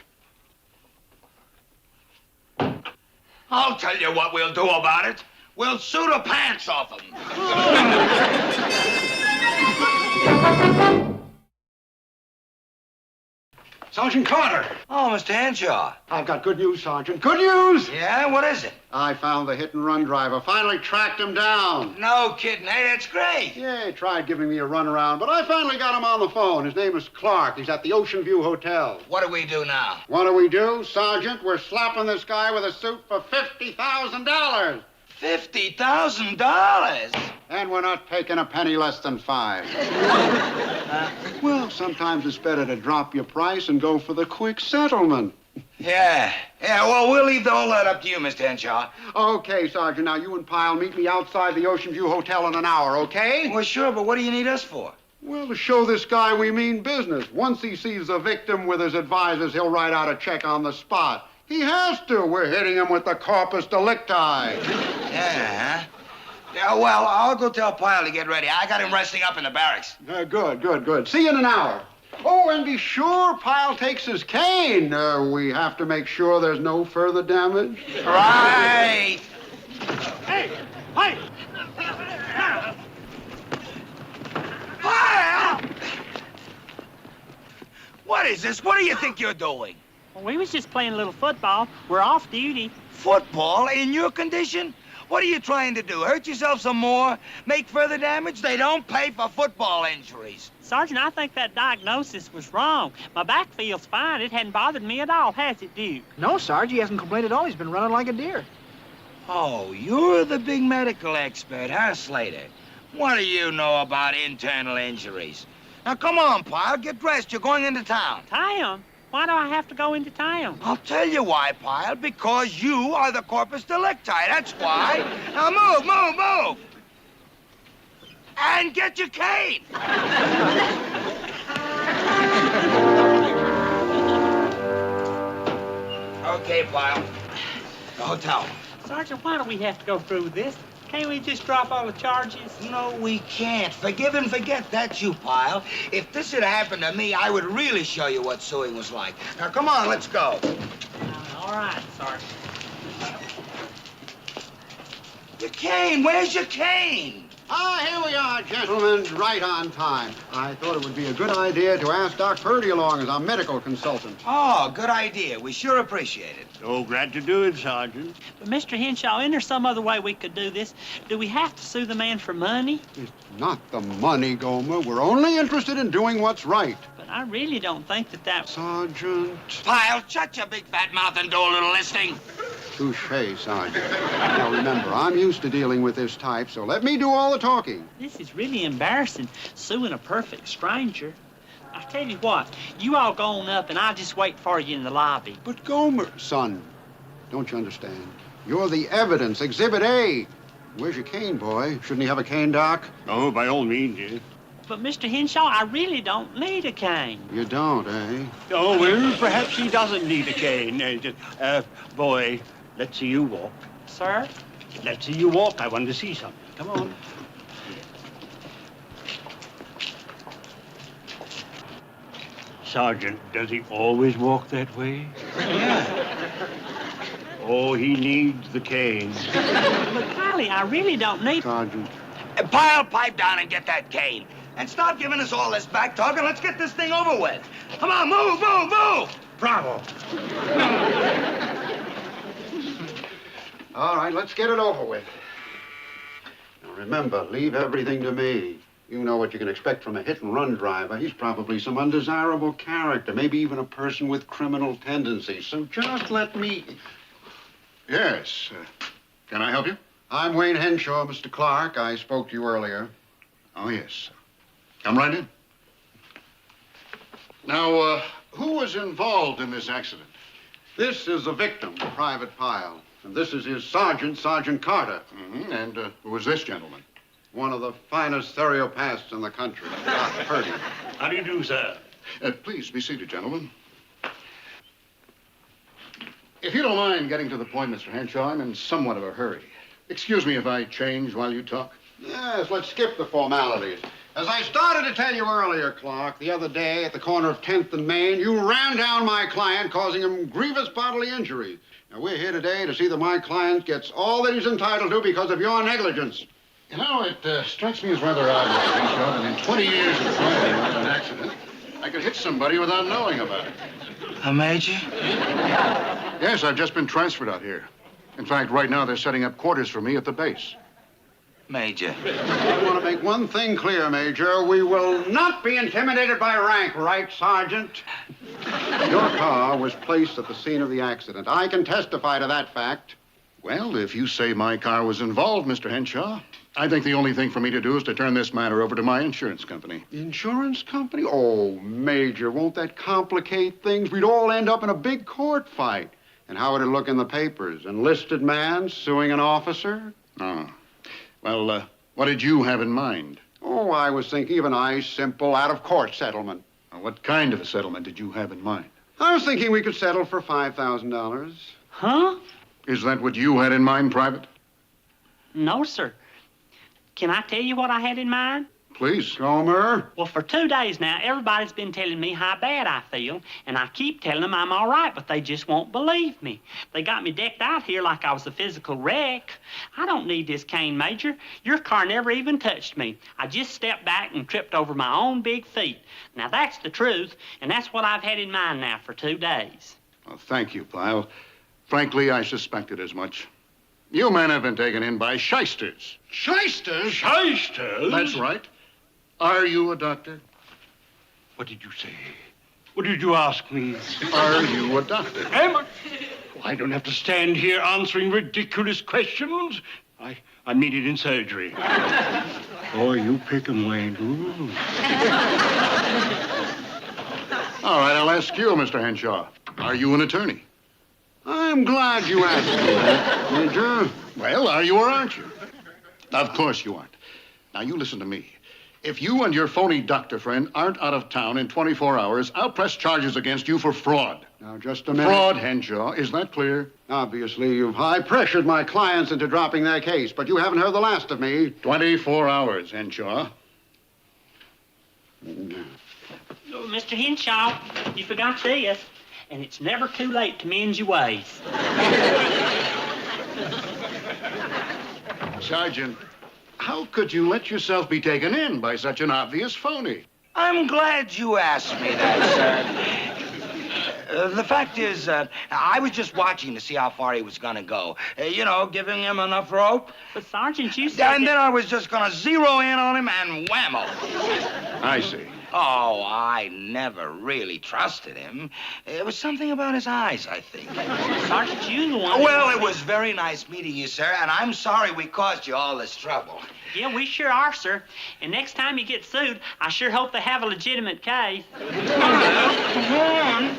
I'll tell you what we'll do about it. We'll sue the pants off them. Sergeant Carter! Oh, Mr. Henshaw. I've got good news, Sergeant. Good news! Yeah? What is it? I found the hit-and-run driver. Finally tracked him down. No kidding. Hey, that's great. Yeah, he tried giving me a runaround, but I finally got him on the phone. His name is Clark. He's at the Ocean View Hotel. What do we do now? What do we do, Sergeant? We're slapping this guy with a suit for $50,000. $50,000? And we're not taking a penny less than $5. Well, sometimes it's better to drop your price and go for the quick settlement. Yeah, well, we'll leave all that up to you, Mr. Henshaw. Okay, Sergeant. Now, you and Pyle meet me outside the Ocean View Hotel in an hour, okay? Well, sure, but what do you need us for? Well, to show this guy we mean business. Once he sees the victim with his advisors, he'll write out a check on the spot. He has to. We're hitting him with the corpus delicti. Yeah, well, I'll go tell Pyle to get ready. I got him resting up in the barracks. Good. See you in an hour. Oh, and be sure Pyle takes his cane. We have to make sure there's no further damage. Right. Hey! Pyle! What is this? What do you think you're doing? Well, we was just playing a little football. We're off duty. Football? In your condition? What are you trying to do? Hurt yourself some more? Make further damage? They don't pay for football injuries. Sergeant, I think that diagnosis was wrong. My back feels fine. It hadn't bothered me at all, has it, Duke? No, Sarge, he hasn't complained at all. He's been running like a deer. Oh, you're the big medical expert, huh, Slater? What do you know about internal injuries? Now, come on, Pyle. Get dressed. You're going into town. Town? Why do I have to go into town? I'll tell you why, Pyle. Because you are the corpus delicti. That's why. Now, move. And get your cane. Okay, Pyle. The hotel. Sergeant, why do we have to go through with this? Can't we just drop all the charges? No, we can't. Forgive and forget. That's you, Pyle. If this had happened to me, I would really show you what suing was like. Now, come on, let's go. All right, Sergeant. Your cane. Where's your cane? Here we are, gentlemen, right on time. I thought it would be a good idea to ask Doc Purdy along as our medical consultant. Oh, good idea. We sure appreciate it. Oh, glad to do it, Sergeant. But, Mr. Henshaw, isn't there some other way we could do this? Do we have to sue the man for money? It's not the money, Gomer. We're only interested in doing what's right. But I really don't think that... Sergeant. Pyle, shut your big fat mouth and do a little listening. Touché, Sergeant. Now, remember, I'm used to dealing with this type, so let me do all the talking. This is really embarrassing, suing a perfect stranger. I'll tell you what, you all go on up and I'll just wait for you in the lobby. But Gomer, son, don't you understand? You're the evidence, Exhibit A. Where's your cane, boy? Shouldn't he have a cane, Doc? Oh, by all means, yes. But, Mr. Henshaw, I really don't need a cane. You don't, eh? Oh, well, perhaps he doesn't need a cane. Boy, let's see you walk. Sir? Let's see you walk. I want to see something. Come on. Sergeant, does he always walk that way? Yeah. Oh, he needs the cane. But, Kylie, I really don't need... Sergeant. Pyle, pipe down and get that cane. And stop giving us all this back talk and let's get this thing over with. Come on, move, move, move! Bravo. All right, let's get it over with. Now, remember, leave everything to me. You know what you can expect from a hit-and-run driver. He's probably some undesirable character, maybe even a person with criminal tendencies. So just let me... Yes. Can I help you? I'm Wayne Henshaw, Mr. Clark. I spoke to you earlier. Oh, yes. Come right in. Now, who was involved in this accident? This is the victim, Private Pyle. And this is his sergeant, Sergeant Carter. Mm-hmm. And who was this gentleman? One of the finest theriopaths in the country, Doc Purdy. How do you do, sir? Please be seated, gentlemen. If you don't mind getting to the point, Mr. Henshaw, I'm in somewhat of a hurry. Excuse me if I change while you talk. Yes, let's skip the formalities. As I started to tell you earlier, Clark, the other day at the corner of 10th and Main, you ran down my client, causing him grievous bodily injury. Now, we're here today to see that my client gets all that he's entitled to because of your negligence. You know, it strikes me as rather odd, Mr. Henshaw, that in 20 years of driving without an accident, I could hit somebody without knowing about it. A major? Yes, I've just been transferred out here. In fact, right now they're setting up quarters for me at the base. Major. I want to make one thing clear, Major. We will not be intimidated by rank, right, Sergeant? Your car was placed at the scene of the accident. I can testify to that fact. Well, if you say my car was involved, Mr. Henshaw, I think the only thing for me to do is to turn this matter over to my insurance company. Insurance company? Oh, Major, won't that complicate things? We'd all end up in a big court fight. And how would it look in the papers? Enlisted man suing an officer? Oh. Well, what did you have in mind? Oh, I was thinking of a nice, simple, out-of-court settlement. Now, what kind of a settlement did you have in mind? I was thinking we could settle for $5,000. Huh? Is that what you had in mind, Private? No, sir. Can I tell you what I had in mind? Please. Gomer? Well, for 2 days now, everybody's been telling me how bad I feel, and I keep telling them I'm all right, but they just won't believe me. They got me decked out here like I was a physical wreck. I don't need this cane, Major. Your car never even touched me. I just stepped back and tripped over my own big feet. Now, that's the truth, and that's what I've had in mind now for 2 days. Well, thank you, Pyle. Frankly, I suspected as much. You men have been taken in by shysters. Shysters? Shysters? That's right. Are you a doctor? What did you say? What did you ask me? Are you a doctor? Am I? I don't have to stand here answering ridiculous questions. I'm needed in surgery. Oh, you pick 'em, Wayne. Ooh. All right, I'll ask you, Mr. Henshaw. Are you an attorney? I'm glad you asked me that, Major. Well, are you or aren't you? Of course you aren't. Now, you listen to me. If you and your phony doctor friend aren't out of town in 24 hours, I'll press charges against you for fraud. Now, just a minute. Fraud, Henshaw. Is that clear? Obviously, you've high-pressured my clients into dropping their case, but you haven't heard the last of me. 24 hours, Henshaw. Oh, Mr. Henshaw, you forgot this, and it's never too late to mend your ways. Sergeant, how could you let yourself be taken in by such an obvious phony? I'm glad you asked me that, sir. The fact is, I was just watching to see how far he was going to go. You know, giving him enough rope. But, Sergeant, you said And then I was just going to zero in on him and whammo. I see. Oh, I never really trusted him. It was something about his eyes, I think. Sergeant, you the one... Well, it was very nice meeting you, sir, and I'm sorry we caused you all this trouble. Yeah, we sure are, sir. And next time you get sued, I sure hope they have a legitimate case. Come on.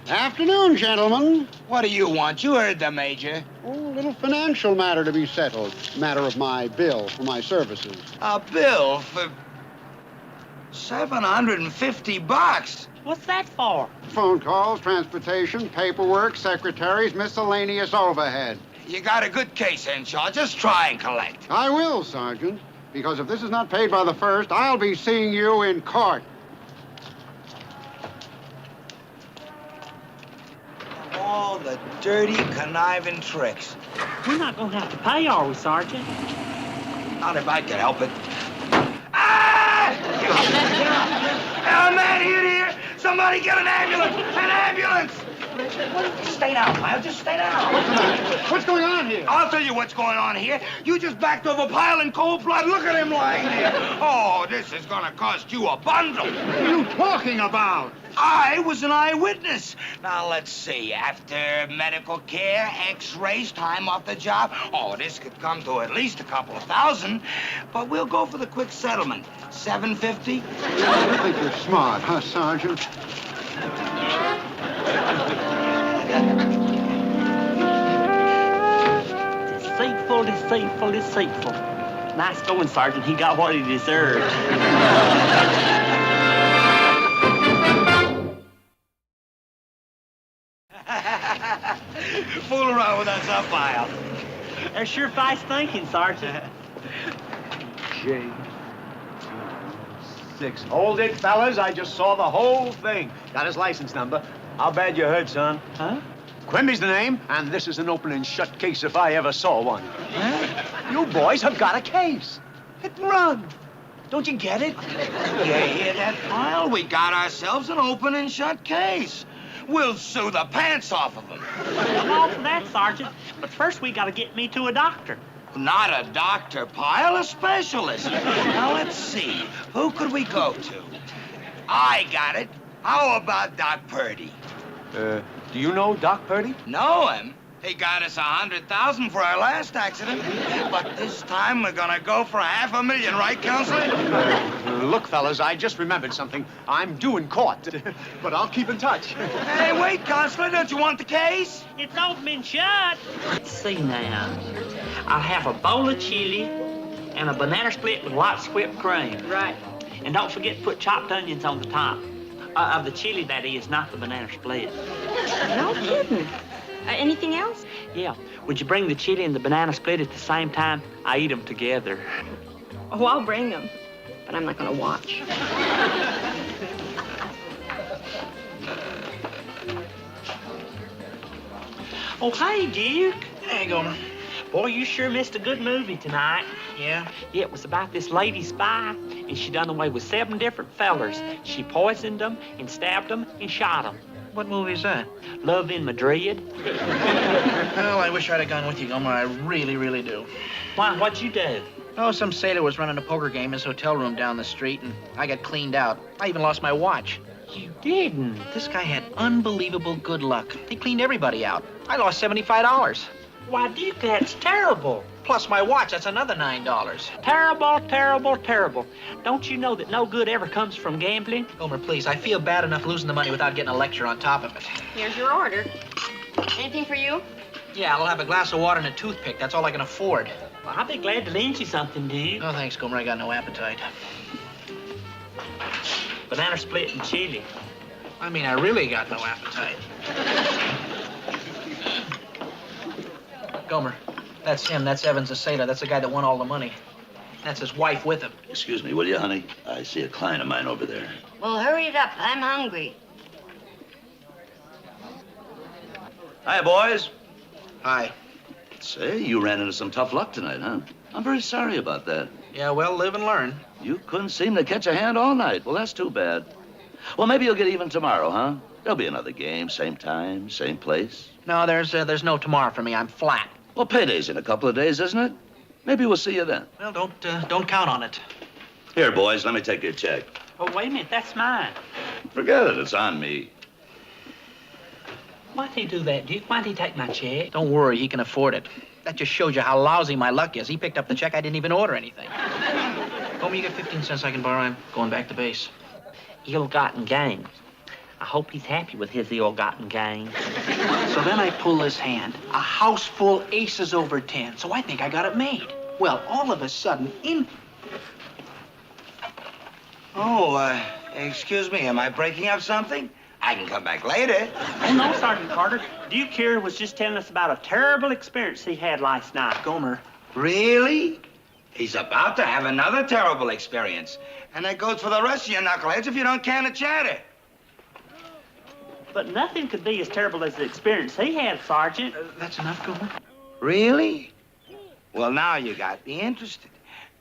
Afternoon, gentlemen. What do you want? You heard the Major. Oh, a little financial matter to be settled. Matter of my bill for my services. A bill for $750. What's that for? Phone calls, transportation, paperwork, secretaries, miscellaneous overhead. You got a good case, Henshaw. Just try and collect. I will, Sergeant, because if this is not paid by the 1st, I'll be seeing you in court. All the dirty, conniving tricks. We're not going to have to pay, are we, Sergeant? Not if I can help it. Ah! Oh, man, here! Somebody get an ambulance! An ambulance! Stay down, Pyle. Just stay down. What's going on here? I'll tell you what's going on here. You just backed over Pyle in cold blood. Look at him lying there. Oh, this is gonna cost you a bundle. What are you talking about? I was an eyewitness. Now, let's see. After medical care, x-rays, time off the job, oh, this could come to at least a couple of thousand. But we'll go for the quick settlement. $750? You think you're smart, huh, Sergeant? Deceitful, deceitful, deceitful. Nice going, Sergeant. He got what he deserved. Fool around with us, up, Pyle. That's sure fast thinking, Sergeant. J6. Hold it, fellas. I just saw the whole thing. Got his license number. How bad you hurt, son? Huh? Quimby's the name, and this is an open and shut case if I ever saw one. Huh? You boys have got a case. Hit and run. Don't you get it? You hear that, Pyle? We got ourselves an open and shut case. We'll sue the pants off of them. I'm all for that, Sergeant. But first we got to get me to a doctor. Not a doctor, Pyle, a specialist. Now, let's see. Who could we go to? I got it. How about Doc Purdy? Do you know Doc Purdy? Know him? He got us $100,000 for our last accident. But this time we're gonna go for $500,000, right, Counselor? Look, fellas, I just remembered something. I'm due in court, but I'll keep in touch. Hey, wait, Counselor, don't you want the case? It's open and shut. Let's see now. I'll have a bowl of chili and a banana split with lots of whipped cream. Right. And don't forget to put chopped onions on the top. Of the chili, that is, not the banana split. No kidding. Anything else? Yeah. Would you bring the chili and the banana split at the same time? I eat them together. Oh, I'll bring them. But I'm not going to watch. Oh, hey, Duke. Hey, Gomer. Boy, you sure missed a good movie tonight. Yeah? Yeah, it was about this lady spy, and she done away with 7 different fellers. She poisoned them and stabbed them and shot them. What movie is that? Love in Madrid. Well, I wish I'd have gone with you, Gomer. I really, really do. Why, what'd you do? Oh, some sailor was running a poker game in his hotel room down the street, and I got cleaned out. I even lost my watch. You didn't? This guy had unbelievable good luck. He cleaned everybody out. I lost $75. Why, Duke, that's terrible. Plus my watch, that's another $9. Terrible, terrible, terrible. Don't you know that no good ever comes from gambling? Gomer, please, I feel bad enough losing the money without getting a lecture on top of it. Here's your order. Anything for you? Yeah, I'll have a glass of water and a toothpick. That's all I can afford. Well, I'll be glad to lend you something, Duke. Oh, thanks, Gomer. I got no appetite. Banana split and chili. I mean, I really got no appetite. Gomer, that's him. That's Evans, the sailor. That's the guy that won all the money. That's his wife with him. Excuse me, will you, honey? I see a client of mine over there. Well, hurry it up. I'm hungry. Hi, boys. Hi. Say, you ran into some tough luck tonight, huh? I'm very sorry about that. Yeah, well, live and learn. You couldn't seem to catch a hand all night. Well, that's too bad. Well, maybe you'll get even tomorrow, huh? There'll be another game, same time, same place. No, there's no tomorrow for me. I'm flat. Well, payday's in a couple of days, isn't it? Maybe we'll see you then. Well, don't count on it. Here, boys, let me take your check. Oh, wait a minute, that's mine. Forget it, it's on me. Why'd he do that, Duke? Why'd he take my check? Don't worry, he can afford it. That just shows you how lousy my luck is. He picked up the check. I didn't even order anything. Gomer, you got 15 cents I can borrow. I'm going back to base. Ill-gotten gains. I hope he's happy with his ill-gotten gains. So then I pull this hand. A house full aces over 10. So I think I got it made. Well, all of a sudden, Oh, excuse me, am I breaking up something? I can come back later. Oh, no, Sergeant Carter. Duke here was just telling us about a terrible experience he had last night. Gomer. Really? He's about to have another terrible experience. And that goes for the rest of you knuckleheads if you don't can a chatter. But nothing could be as terrible as the experience he had, Sergeant. That's enough, Gomer? Really? Well, now you got me interested.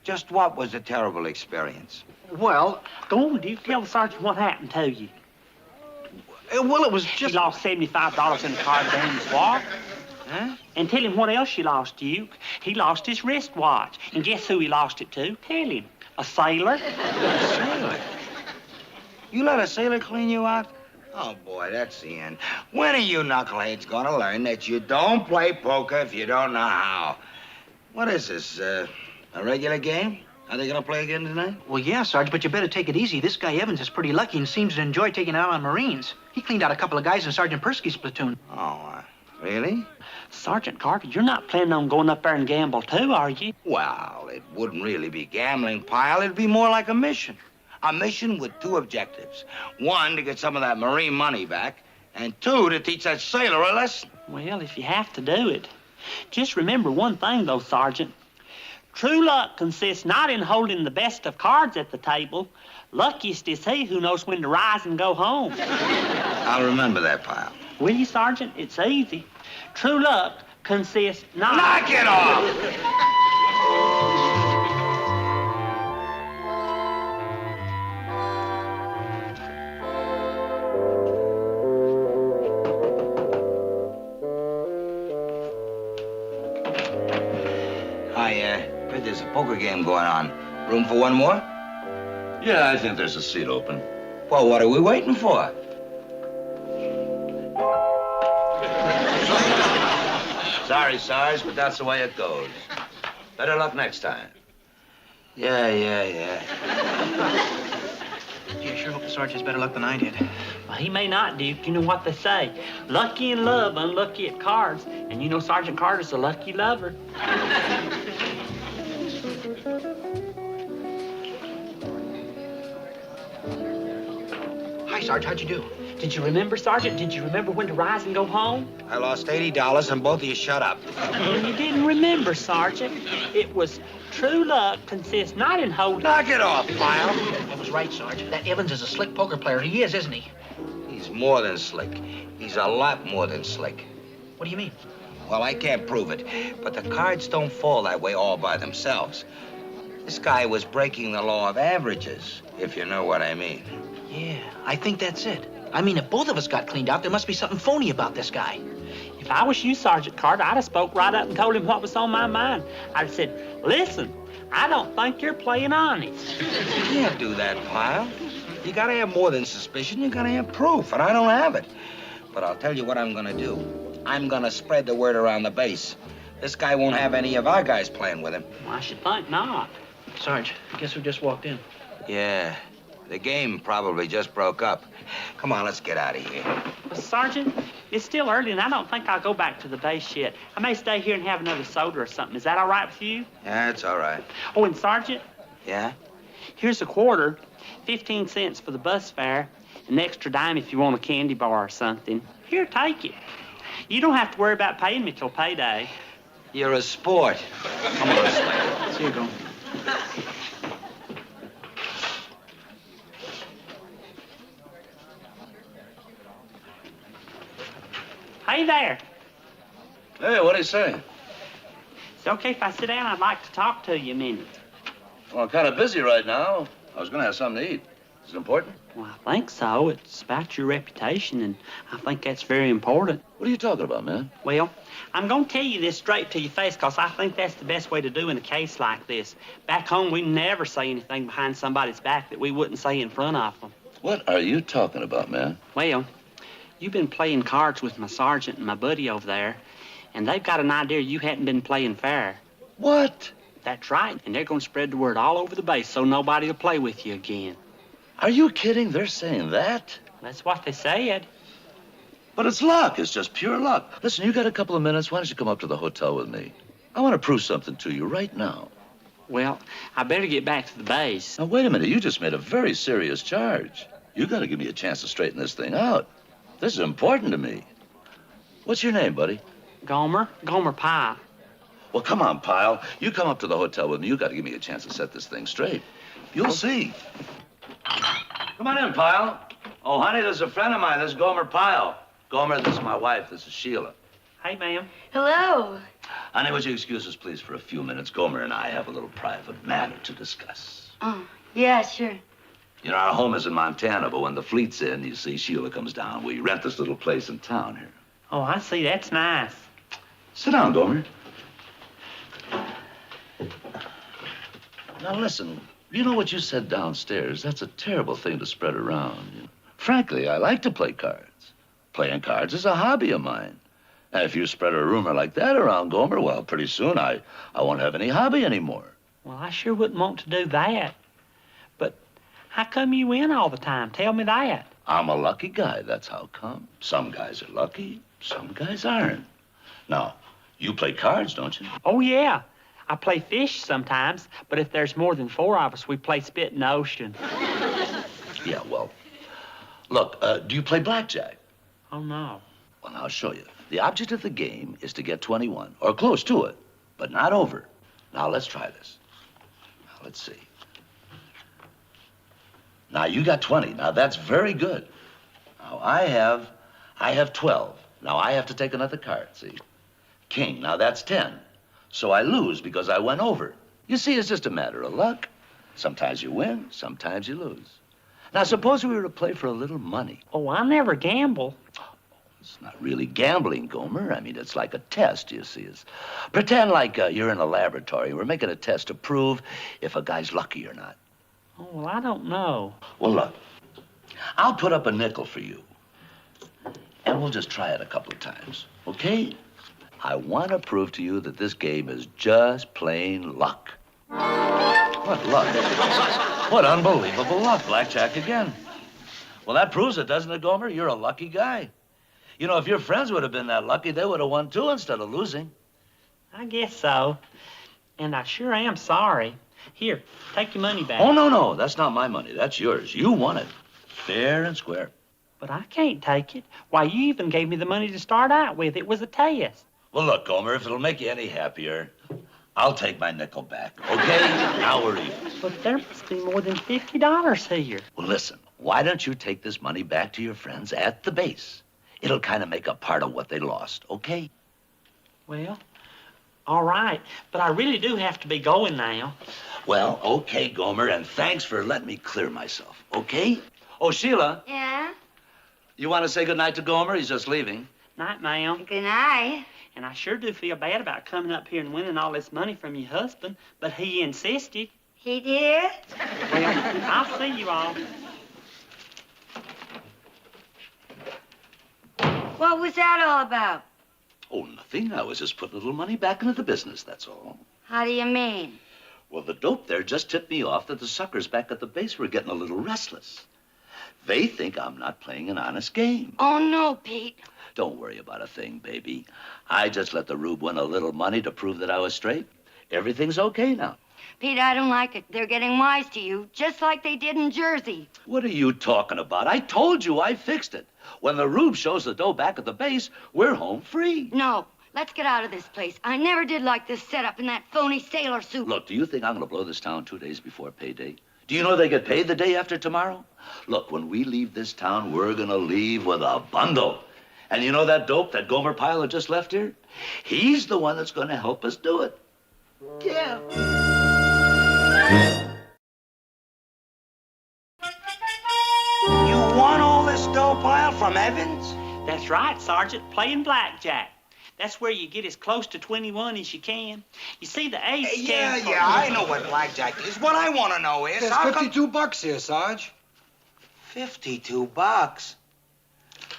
Just what was the terrible experience? Well, go on, Duke. Tell the sergeant what happened to you. Well, it was just... He lost $75 in a card game swap. Huh? And tell him what else you lost, Duke. He lost his wristwatch. And guess who he lost it to? Tell him. A sailor. A sailor? You let a sailor clean you out? Oh, boy, that's the end. When are you knuckleheads gonna learn that you don't play poker if you don't know how? What is this, a regular game? Are they gonna play again tonight? Well, yeah, Sarge, but you better take it easy. This guy Evans is pretty lucky and seems to enjoy taking out on Marines. He cleaned out a couple of guys in Sergeant Persky's platoon. Oh, really? Sergeant Carter, you're not planning on going up there and gamble too, are you? Well, it wouldn't really be gambling, Pyle. It'd be more like a mission. A mission with two objectives. One, to get some of that Marine money back. And two, to teach that sailor a lesson. Well, if you have to do it. Just remember one thing, though, Sergeant. True luck consists not in holding the best of cards at the table. Luckiest is he who knows when to rise and go home. I'll remember that, Pyle. Will you, Sergeant? It's easy. True luck consists not... Knock it off! There's a poker game going on. Room for one more? Yeah, I think there's a seat open. Well, what are we waiting for? Sorry, Sarge, but that's the way it goes. Better luck next time. Yeah. Gee, I sure hope the Sarge has better luck than I did. Well, he may not, Duke. You know what they say. Lucky in love, unlucky at cards. And you know Sergeant Carter's a lucky lover. Hi, Sarge. How'd you do? Did you remember, Sergeant? Did you remember when to rise and go home? I lost $80 and both of you shut up. And you didn't remember, Sergeant. It was true luck consists not in holding... Knock it off, Pyle. I was right, Sarge. That Evans is a slick poker player. He is, isn't he? He's more than slick. He's a lot more than slick. What do you mean? Well, I can't prove it, but the cards don't fall that way all by themselves. This guy was breaking the law of averages, if you know what I mean. Yeah, I think that's it. I mean, if both of us got cleaned out, there must be something phony about this guy. If I was you, Sergeant Carter, I'd have spoke right up and told him what was on my mind. I'd have said, listen, I don't think you're playing honest. You can't do that, Pyle. You gotta have more than suspicion. You gotta have proof, and I don't have it. But I'll tell you what I'm gonna do. I'm gonna spread the word around the base. This guy won't have any of our guys playing with him. Well, I should think not. Sarge, guess who just walked in? Yeah, the game probably just broke up. Come on, let's get out of here. Well, Sergeant, it's still early, and I don't think I'll go back to the base yet. I may stay here and have another soda or something. Is that all right with you? Yeah, it's all right. Oh, and Sergeant? Yeah? Here's a quarter, 15 cents for the bus fare, an extra dime if you want a candy bar or something. Here, take it. You don't have to worry about paying me till payday. You're a sport. Come on, Slade. Here you go. Hey there. Hey, what do you say? It's okay if I sit down. I'd like to talk to you a minute. Well, I'm kind of busy right now. I was going to have something to eat. Is it important? Well, I think so. It's about your reputation, and I think that's very important. What are you talking about, man? Well, I'm going to tell you this straight to your face because I think that's the best way to do in a case like this. Back home, we never say anything behind somebody's back that we wouldn't say in front of them. What are you talking about, man? Well, You've been playing cards with my sergeant and my buddy over there, and they've got an idea you hadn't been playing fair. What? That's right, and they're going to spread the word all over the base so nobody will play with you again. Are you kidding? They're saying that? That's what they said. But it's luck. It's just pure luck. Listen, you got a couple of minutes. Why don't you come up to the hotel with me? I want to prove something to you right now. Well, I better get back to the base. Now, wait a minute. You just made a very serious charge. You got to give me a chance to straighten this thing out. This is important to me. What's your name, buddy? Gomer Pyle. Well, come on, Pyle. You come up to the hotel with me. You got to give me a chance to set this thing straight. You'll see. Come on in, Pyle. Oh, honey, there's a friend of mine. This is Gomer Pyle. Gomer, this is my wife. This is Sheila. Hey, ma'am. Hello. Honey, would you excuse us, please, for a few minutes? Gomer and I have a little private matter to discuss. Oh, yeah, sure. You know, our home is in Montana, but when the fleet's in, you see, Sheila comes down. We rent this little place in town here. Oh, I see. That's nice. Sit down, Gomer. Now, listen, you know what you said downstairs? That's a terrible thing to spread around. You know? Frankly, I like to play cards. Playing cards is a hobby of mine. And if you spread a rumor like that around, Gomer, well, pretty soon I won't have any hobby anymore. Well, I sure wouldn't want to do that. But how come you win all the time? Tell me that. I'm a lucky guy, that's how come. Some guys are lucky, some guys aren't. Now, you play cards, don't you? Oh, yeah. I play fish sometimes, but if there's more than 4 of us, we play spit in the ocean. Yeah, well, look, do you play blackjack? Oh, no. Well, now, I'll show you. The object of the game is to get 21, or close to it, but not over. Now, let's try this. Now, let's see. Now, you got 20. Now, that's very good. Now, I have 12. Now, I have to take another card, see? King. Now, that's 10. So I lose because I went over. You see, it's just a matter of luck. Sometimes you win, sometimes you lose. Now, suppose we were to play for a little money. Oh, I never gamble. It's not really gambling, Gomer. I mean, it's like a test, you see. Pretend like you're in a laboratory. We're making a test to prove if a guy's lucky or not. Oh, well, I don't know. Well, look, I'll put up a nickel for you. And we'll just try it a couple of times, okay? I want to prove to you that this game is just plain luck. What luck? What unbelievable luck. Blackjack again. Well, that proves it, doesn't it, Gomer? You're a lucky guy. You know, if your friends would have been that lucky, they would have won, too, instead of losing. I guess so. And I sure am sorry. Here, take your money back. Oh, no. That's not my money. That's yours. You won it. Fair and square. But I can't take it. Why, you even gave me the money to start out with. It was a test. Well, look, Gomer, if it'll make you any happier, I'll take my nickel back, okay? Now we're even. But there must be more than $50 here. Well, listen, why don't you take this money back to your friends at the base? It'll kind of make up part of what they lost, okay? Well, all right. But I really do have to be going now. Well, okay, Gomer, and thanks for letting me clear myself, okay? Oh, Sheila. Yeah? You want to say goodnight to Gomer? He's just leaving. Night, ma'am. Good night. And I sure do feel bad about coming up here and winning all this money from your husband, but he insisted. He did? Well, I'll see you all. What was that all about? Oh, nothing. I was just putting a little money back into the business, that's all. How do you mean? Well, the dope there just tipped me off that the suckers back at the base were getting a little restless. They think I'm not playing an honest game. Oh, no, Pete. Don't worry about a thing, baby. I just let the rube win a little money to prove that I was straight. Everything's okay now. Pete, I don't like it. They're getting wise to you, just like they did in Jersey. What are you talking about? I told you I fixed it. When the rube shows the dough back at the base, we're home free. No, let's get out of this place. I never did like this setup in that phony sailor suit. Look, do you think I'm going to blow this town 2 days before payday? Do you know they get paid the day after tomorrow? Look, when we leave this town, we're going to leave with a bundle. And you know that dope that Gomer Pyle had just left here? He's the one that's going to help us do it. Yeah. You won all this dough, Pyle, from Evans? That's right, Sergeant, playing blackjack. That's where you get as close to 21 as you can. You see, the ace stands for... Yeah, I know what blackjack is. What I want to know is... There's $52 here, Sarge. $52?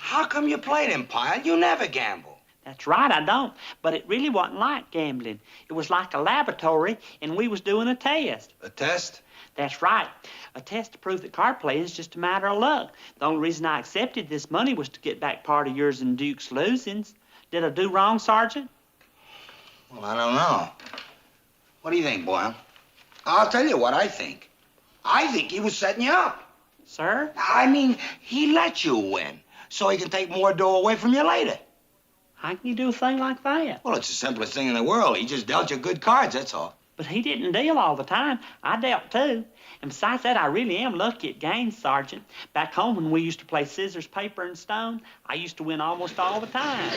How come you played him, Pyle? You never gamble. That's right, I don't. But it really wasn't like gambling. It was like a laboratory, and we was doing a test. A test? That's right. A test to prove that card playing is just a matter of luck. The only reason I accepted this money was to get back part of yours and Duke's losings. Did I do wrong, Sergeant? Well, I don't know. What do you think, Boyle? I'll tell you what I think. I think he was setting you up. Sir? I mean, he let you win so he can take more dough away from you later. How can you do a thing like that? Well, it's the simplest thing in the world. He just dealt you good cards, that's all. But he didn't deal all the time. I dealt too. And besides that, I really am lucky at games, Sergeant. Back home when we used to play scissors, paper, and stone, I used to win almost all the time.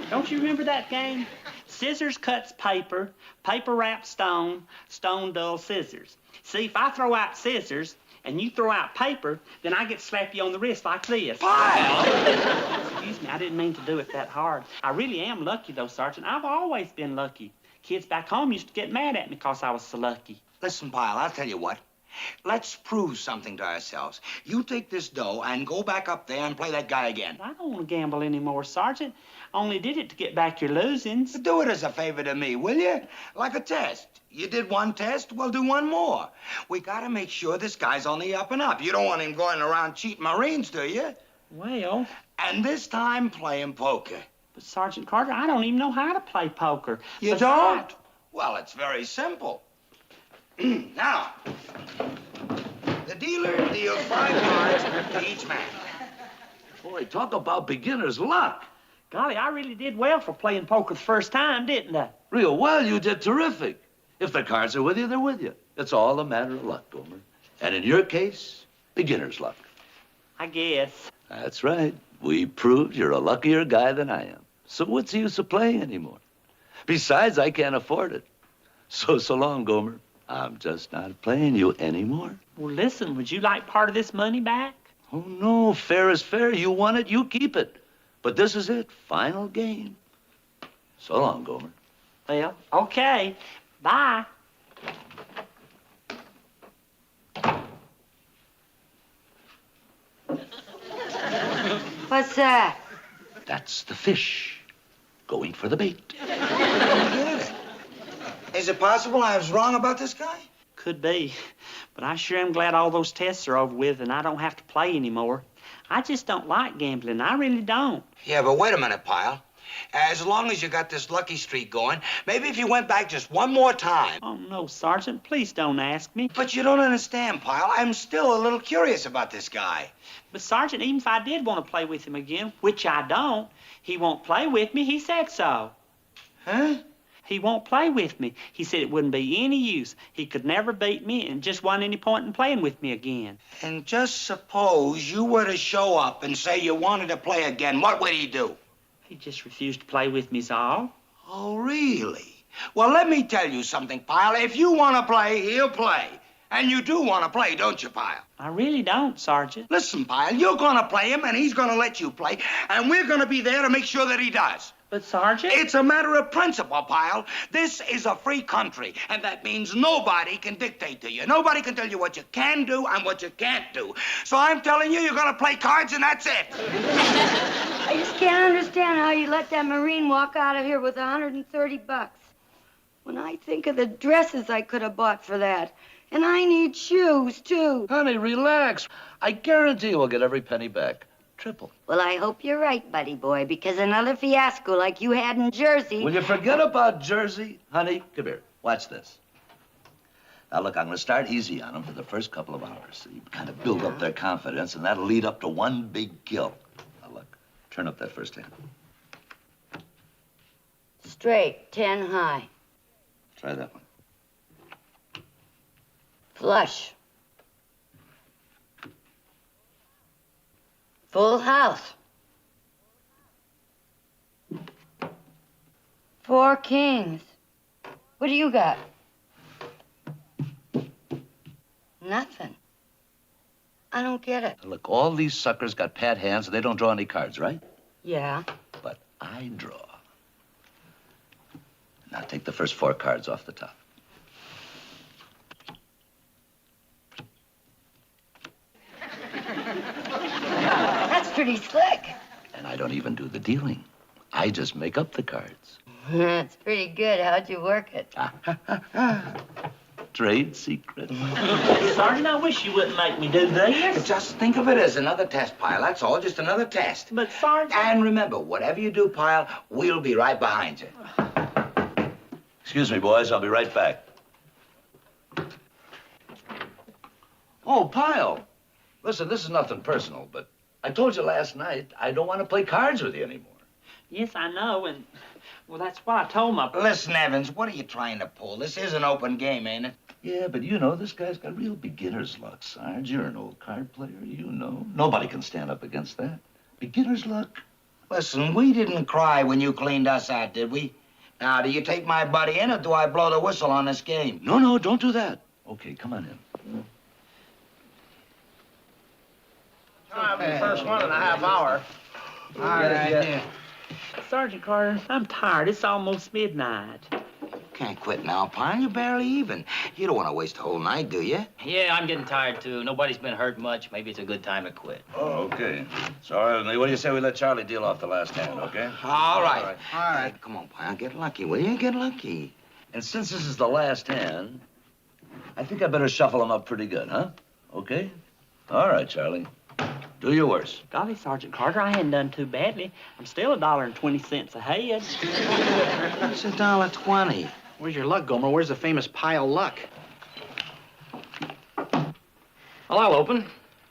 Don't you remember that game? Scissors cuts paper, paper wraps stone, stone dulls scissors. See, if I throw out scissors and you throw out paper, then I get to slap you on the wrist like this. Pyle! Excuse me, I didn't mean to do it that hard. I really am lucky, though, Sergeant. I've always been lucky. Kids back home used to get mad at me because I was so lucky. Listen, Pyle, I'll tell you what. Let's prove something to ourselves. You take this dough and go back up there and play that guy again. I don't want to gamble anymore, Sergeant. I only did it to get back your losings. Do it as a favor to me, will you? Like a test. You did one test, we'll do one more. We gotta make sure this guy's on the up and up. You don't want him going around cheating Marines, do you? Well... And this time, playing poker. But, Sergeant Carter, I don't even know how to play poker. You don't? Well, it's very simple. Now, the dealer deals 5 cards to each man. Boy, talk about beginner's luck. Golly, I really did well for playing poker the first time, didn't I? Real well, you did terrific. If the cards are with you, they're with you. It's all a matter of luck, Gomer. And in your case, beginner's luck. I guess. That's right. We proved you're a luckier guy than I am. So what's the use of playing anymore? Besides, I can't afford it. So long, Gomer. I'm just not playing you anymore. Well, listen, would you like part of this money back? Oh, no. Fair is fair. You want it, you keep it. But this is it. Final game. So long, Gomer. Well, okay. Bye. What's that? That's the fish going for the bait. Is it possible I was wrong about this guy? Could be. But I sure am glad all those tests are over with and I don't have to play anymore. I just don't like gambling. I really don't. Yeah, but wait a minute, Pyle. As long as you got this lucky streak going, maybe if you went back just one more time. Oh, no, Sergeant. Please don't ask me. But you don't understand, Pyle. I'm still a little curious about this guy. But, Sergeant, even if I did want to play with him again, which I don't, he won't play with me. He said so. Huh? He won't play with me. He said it wouldn't be any use. He could never beat me and just wasn't any point in playing with me again. And just suppose you were to show up and say you wanted to play again, what would he do? He just refused to play with me's all. Oh, really? Well, let me tell you something, Pyle. If you want to play, he'll play. And you do want to play, don't you, Pyle? I really don't, Sergeant. Listen, Pyle, you're going to play him, and he's going to let you play, and we're going to be there to make sure that he does. But, Sergeant... It's a matter of principle, Pyle. This is a free country, and that means nobody can dictate to you. Nobody can tell you what you can do and what you can't do. So I'm telling you, you're going to play cards, and that's it. I just can't understand how you let that Marine walk out of here with $130. When I think of the dresses I could have bought for that. And I need shoes, too. Honey, relax. I guarantee we'll get every penny back. Triple. Well, I hope you're right, buddy boy, because another fiasco like you had in Jersey... Will you forget about Jersey? Honey, come here. Watch this. Now, look, I'm going to start easy on them for the first couple of hours. So you kind of build up their confidence, and that'll lead up to one big kill. Now, look, turn up that first hand. Straight, 10 high. Try that one. Flush. Full house. 4 kings. What do you got? Nothing. I don't get it. Look, all these suckers got pat hands and they don't draw any cards, right? Yeah. But I draw. Now take the first 4 cards off the top. pretty slick. And I don't even do the dealing. I just make up the cards. That's pretty good. How'd you work it? Trade secret. Sergeant, I wish you wouldn't make me do this. Just think of it as another test, Pyle. That's all, just another test. But, Sergeant... And remember, whatever you do, Pyle, we'll be right behind you. Excuse me, boys. I'll be right back. Oh, Pyle. Listen, this is nothing personal, but I told you last night I don't want to play cards with you anymore. Yes, I know, and, well, that's what I told my... Listen, Evans, what are you trying to pull? This is an open game, ain't it? Yeah, but you know, this guy's got real beginner's luck, Sarge. You're an old card player, you know. Nobody can stand up against that. Beginner's luck. Listen, we didn't cry when you cleaned us out, did we? Now, do you take my buddy in, or do I blow the whistle on this game? No, don't do that. Okay, come on in. Time for the first 1.5 hours. All right. Sergeant Carter, I'm tired. It's almost midnight. Can't quit now, Pyle. You're barely even. You don't want to waste the whole night, do you? Yeah, I'm getting tired, too. Nobody's been hurt much. Maybe it's a good time to quit. Oh, okay. Sorry, what do you say we let Charlie deal off the last hand, okay? All right. All right. Hey, come on, Pyle. Get lucky, will you? Get lucky. And since this is the last hand, I think I better shuffle him up pretty good, huh? Okay? All right, Charlie. Do your worst. Golly, Sergeant Carter, I hadn't done too badly. I'm still $1.20 ahead. It's $1.20. Where's your luck, Gomer? Where's the famous Pyle luck? Well, I'll open.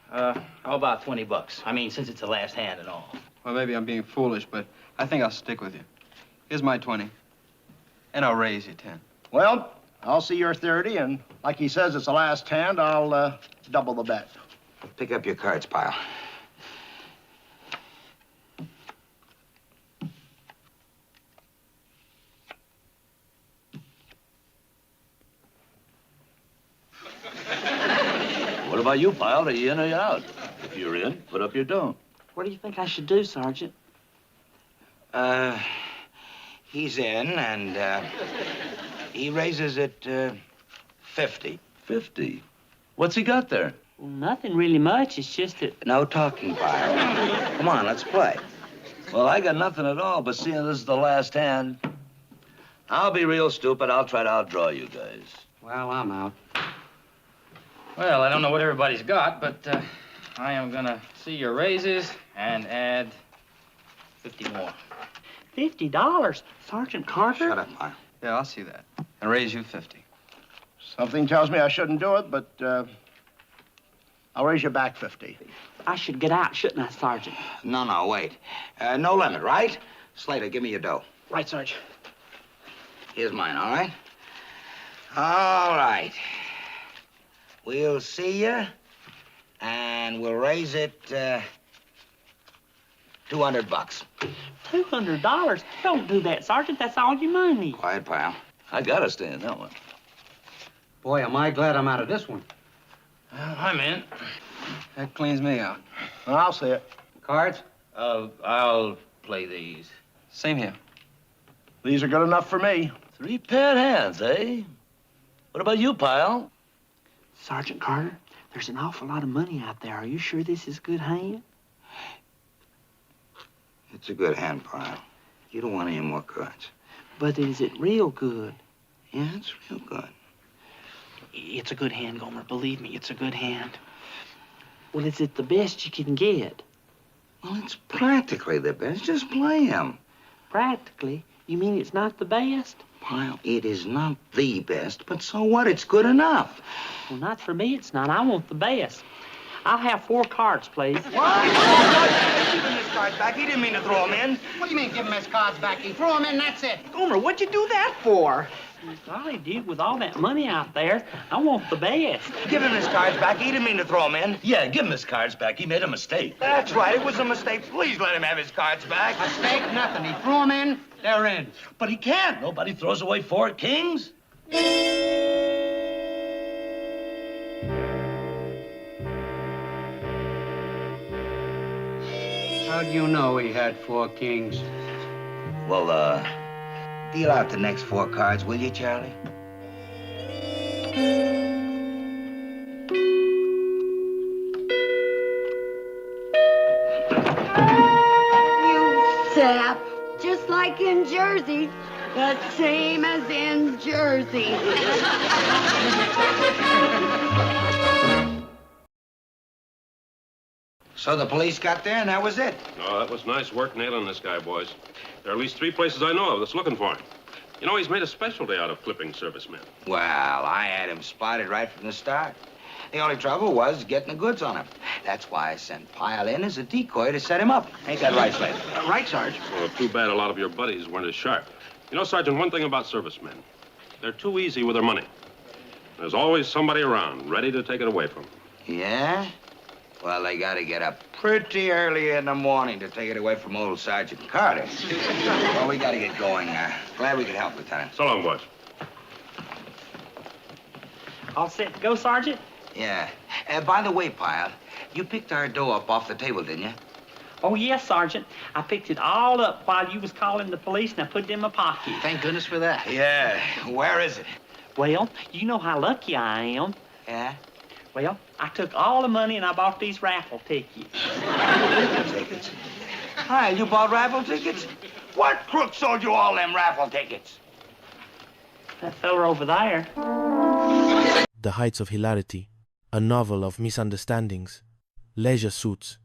How about 20 bucks? I mean, since it's the last hand and all. Well, maybe I'm being foolish, but I think I'll stick with you. Here's my 20. And I'll raise you 10. Well, I'll see your 30, and like he says, it's the last hand. I'll double the bet. Pick up your cards, Pyle. What about you, Pyle? Are you in or you out? If you're in, put up your dough. What do you think I should do, Sergeant? He's in, and he raises it 50. 50? What's he got there? Well, nothing really much. It's just that... No talking, Pyle. Come on, let's play. Well, I got nothing at all, but seeing this is the last hand, I'll be real stupid. I'll try to outdraw you guys. Well, I'm out. Well, I don't know what everybody's got, but I am gonna see your raises and add 50 more. $50? Sergeant Carter? Shut up, Pyle. Yeah, I'll see that. And raise you 50. Something tells me I shouldn't do it, but I'll raise you back 50. I should get out, shouldn't I, Sergeant? No, wait. No limit, right? Slater, give me your dough. Right, Sarge. Here's mine, all right? All right. We'll see you, and we'll raise it 200 bucks. $200? Don't do that, Sergeant. That's all your money. Quiet, Pyle. I gotta stay in that one. Boy, am I glad I'm out of this one. I'm in. That cleans me out. Well, I'll see it. Cards? I'll play these. Same here. These are good enough for me. 3 paired hands, eh? What about you, Pyle? Sergeant Carter, there's an awful lot of money out there. Are you sure this is a good hand? It's a good hand, Pyle. You don't want any more cards. But is it real good? Yeah, it's real good. It's a good hand, Gomer. Believe me, it's a good hand. Well, is it the best you can get? Well, it's practically the best. Just play him. Practically? You mean it's not the best? Pyle, it is not the best, but so what? It's good enough. Well, not for me, it's not. I want the best. I'll have 4 cards, please. What? Give him his cards back. He didn't mean to throw them in. What do you mean, give him his cards back? He threw them in, that's it. Gomer, what'd you do that for? Golly, dude, with all that money out there, I want the best. Give him his cards back. He didn't mean to throw them in. Yeah, give him his cards back. He made a mistake. That's right. It was a mistake. Please let him have his cards back. Mistake, nothing. He threw them in, they're in. But he can't. Nobody throws away 4 kings. How do you know he had 4 kings? Well, deal out the next 4 cards, will you, Charlie? sap, just like in Jersey. The same as in Jersey. So the police got there and that was it? Oh, that was nice work nailing this guy, boys. There are at least 3 places I know of that's looking for him. You know, he's made a specialty out of clipping servicemen. Well, I had him spotted right from the start. The only trouble was getting the goods on him. That's why I sent Pyle in as a decoy to set him up. Ain't that right, Slade? Right, Sarge. Well, too bad a lot of your buddies weren't as sharp. You know, Sergeant, one thing about servicemen, they're too easy with their money. There's always somebody around ready to take it away from them. Yeah? Well, they gotta get up pretty early in the morning to take it away from old Sergeant Carter. Well, we gotta get going. Glad we could help, Lieutenant. So long, boys. All set to go, Sergeant? Yeah. By the way, Pyle, you picked our dough up off the table, didn't you? Oh, yes, Sergeant. I picked it all up while you was calling the police, and I put it in my pocket. Thank goodness for that. Yeah. Where is it? Well, you know how lucky I am. Yeah? Well, I took all the money and I bought these raffle tickets. Tickets? Hi, you bought raffle tickets? What crook sold you all them raffle tickets? That fella over there. The Heights of Hilarity, a novel of misunderstandings, leisure suits,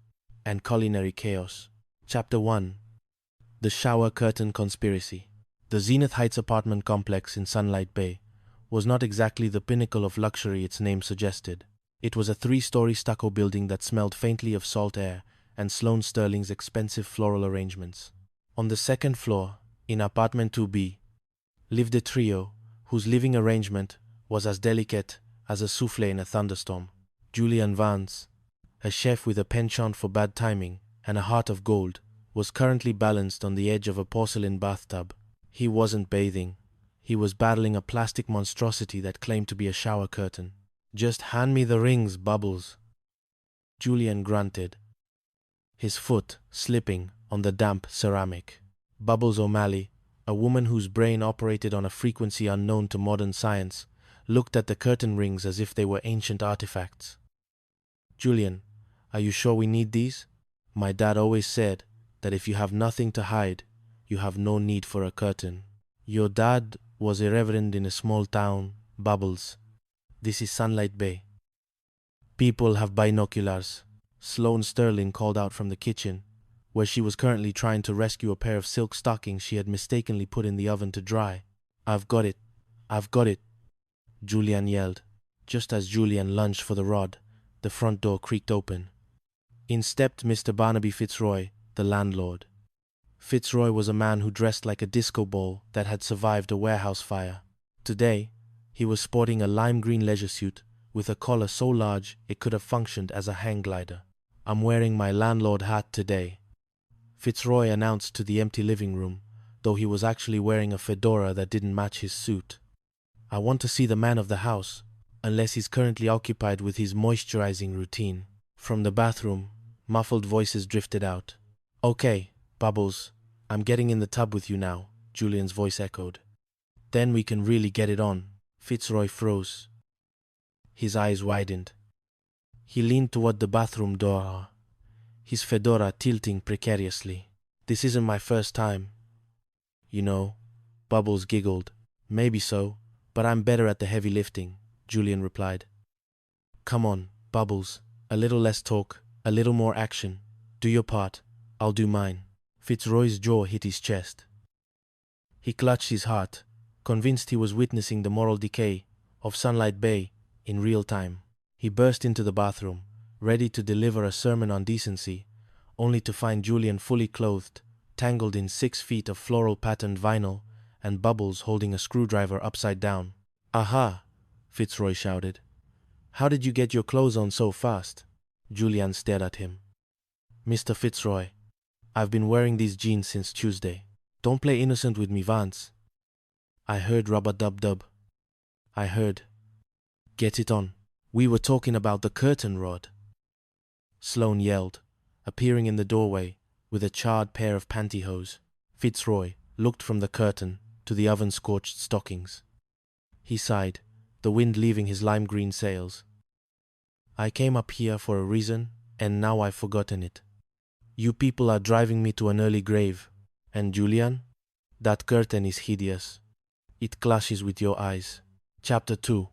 and culinary chaos. Chapter 1. The Shower Curtain Conspiracy. The Zenith Heights apartment complex in Sunlight Bay was not exactly the pinnacle of luxury its name suggested. It was a 3-story stucco building that smelled faintly of salt air and Sloane Sterling's expensive floral arrangements. On the 2nd floor, in apartment 2B, lived a trio whose living arrangement was as delicate as a souffle in a thunderstorm. Julian Vance, a chef with a penchant for bad timing and a heart of gold, was currently balanced on the edge of a porcelain bathtub. He wasn't bathing. He was battling a plastic monstrosity that claimed to be a shower curtain. "Just hand me the rings, Bubbles." Julian grunted, his foot slipping on the damp ceramic. Bubbles O'Malley, a woman whose brain operated on a frequency unknown to modern science, looked at the curtain rings as if they were ancient artifacts. "Julian, are you sure we need these? My dad always said that if you have nothing to hide, you have no need for a curtain." "Your dad was a reverend in a small town, Bubbles. This is Sunlight Bay. People have binoculars." Sloane Sterling called out from the kitchen, where she was currently trying to rescue a pair of silk stockings she had mistakenly put in the oven to dry. "I've got it. I've got it," Julian yelled. Just as Julian lunged for the rod, the front door creaked open. In stepped Mr. Barnaby Fitzroy, the landlord. Fitzroy was a man who dressed like a disco ball that had survived a warehouse fire. Today, he was sporting a lime green leisure suit with a collar so large it could have functioned as a hang glider. "I'm wearing my landlord hat today," Fitzroy announced to the empty living room, though he was actually wearing a fedora that didn't match his suit. "I want to see the man of the house, unless he's currently occupied with his moisturizing routine." From the bathroom, muffled voices drifted out. "Okay, Bubbles, I'm getting in the tub with you now," Julian's voice echoed. "Then we can really get it on." Fitzroy froze. His eyes widened. He leaned toward the bathroom door, his fedora tilting precariously. "This isn't my first time. You know," Bubbles giggled. "Maybe so, but I'm better at the heavy lifting," Julian replied. "Come on, Bubbles, a little less talk, a little more action. Do your part, I'll do mine." Fitzroy's jaw hit his chest. He clutched his heart, convinced he was witnessing the moral decay of Sunlight Bay in real time. He burst into the bathroom, ready to deliver a sermon on decency, only to find Julian fully clothed, tangled in 6 feet of floral-patterned vinyl, and Bubbles holding a screwdriver upside down. "Aha!" Fitzroy shouted. "How did you get your clothes on so fast?" Julian stared at him. "Mr. Fitzroy, I've been wearing these jeans since Tuesday. Don't play innocent with me, Vance." "I heard, rub-a-dub-dub. I heard. Get it on. We were talking about the curtain rod." Sloane yelled, appearing in the doorway with a charred pair of pantyhose. Fitzroy looked from the curtain to the oven-scorched stockings. He sighed, the wind leaving his lime green sails. "I came up here for a reason, and now I've forgotten it. You people are driving me to an early grave. And Julian? That curtain is hideous. It clashes with your eyes. Chapter 2.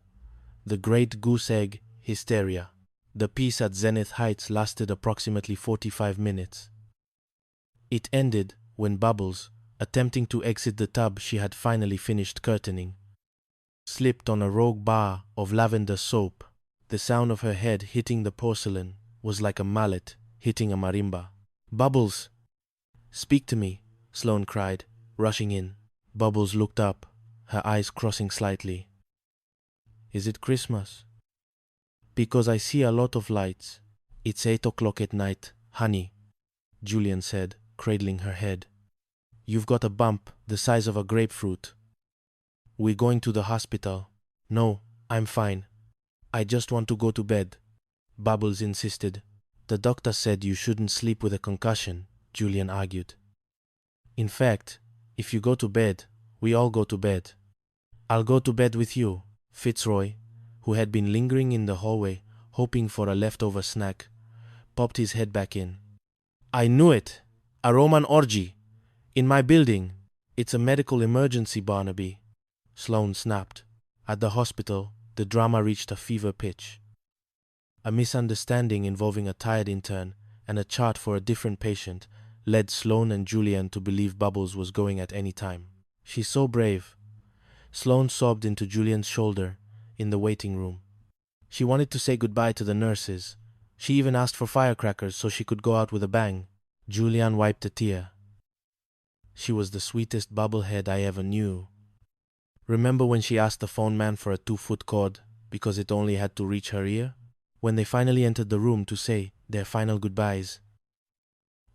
The Great Goose Egg Hysteria. The piece at Zenith Heights lasted approximately 45 minutes. It ended when Bubbles, attempting to exit the tub she had finally finished curtaining, slipped on a rogue bar of lavender soap. The sound of her head hitting the porcelain was like a mallet hitting a marimba. "Bubbles! Speak to me," Sloane cried, rushing in. Bubbles looked up, her eyes crossing slightly. "Is it Christmas?" "Because I see a lot of lights. It's 8 o'clock at night, honey," Julian said, cradling her head. "You've got a bump the size of a grapefruit. We're going to the hospital." "No, I'm fine. I just want to go to bed," Bubbles insisted. "The doctor said you shouldn't sleep with a concussion," Julian argued. "In fact, if you go to bed, we all go to bed." "I'll go to bed with you," Fitzroy, who had been lingering in the hallway hoping for a leftover snack, popped his head back in. "I knew it! A Roman orgy! In my building! It's a medical emergency, Barnaby," Sloane snapped. At the hospital, the drama reached a fever pitch. A misunderstanding involving a tired intern and a chart for a different patient led Sloane and Julian to believe Bubbles was going at any time. "She's so brave," Sloane sobbed into Julian's shoulder in the waiting room. "She wanted to say goodbye to the nurses. She even asked for firecrackers so she could go out with a bang." Julian wiped a tear. "She was the sweetest bubblehead I ever knew. Remember when she asked the phone man for a 2-foot cord because it only had to reach her ear? When they finally entered the room to say their final goodbyes,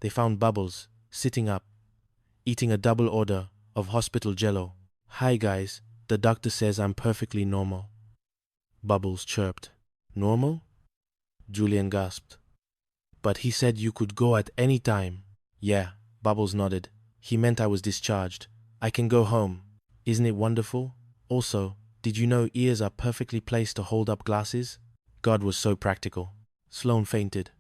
they found Bubbles sitting up, eating a double order of hospital jello. "Hi guys, the doctor says I'm perfectly normal," Bubbles chirped. "Normal?" Julian gasped. "But he said you could go at any time." "Yeah," Bubbles nodded. "He meant I was discharged. I can go home. Isn't it wonderful? Also, did you know ears are perfectly placed to hold up glasses?" God was so practical. Sloane fainted.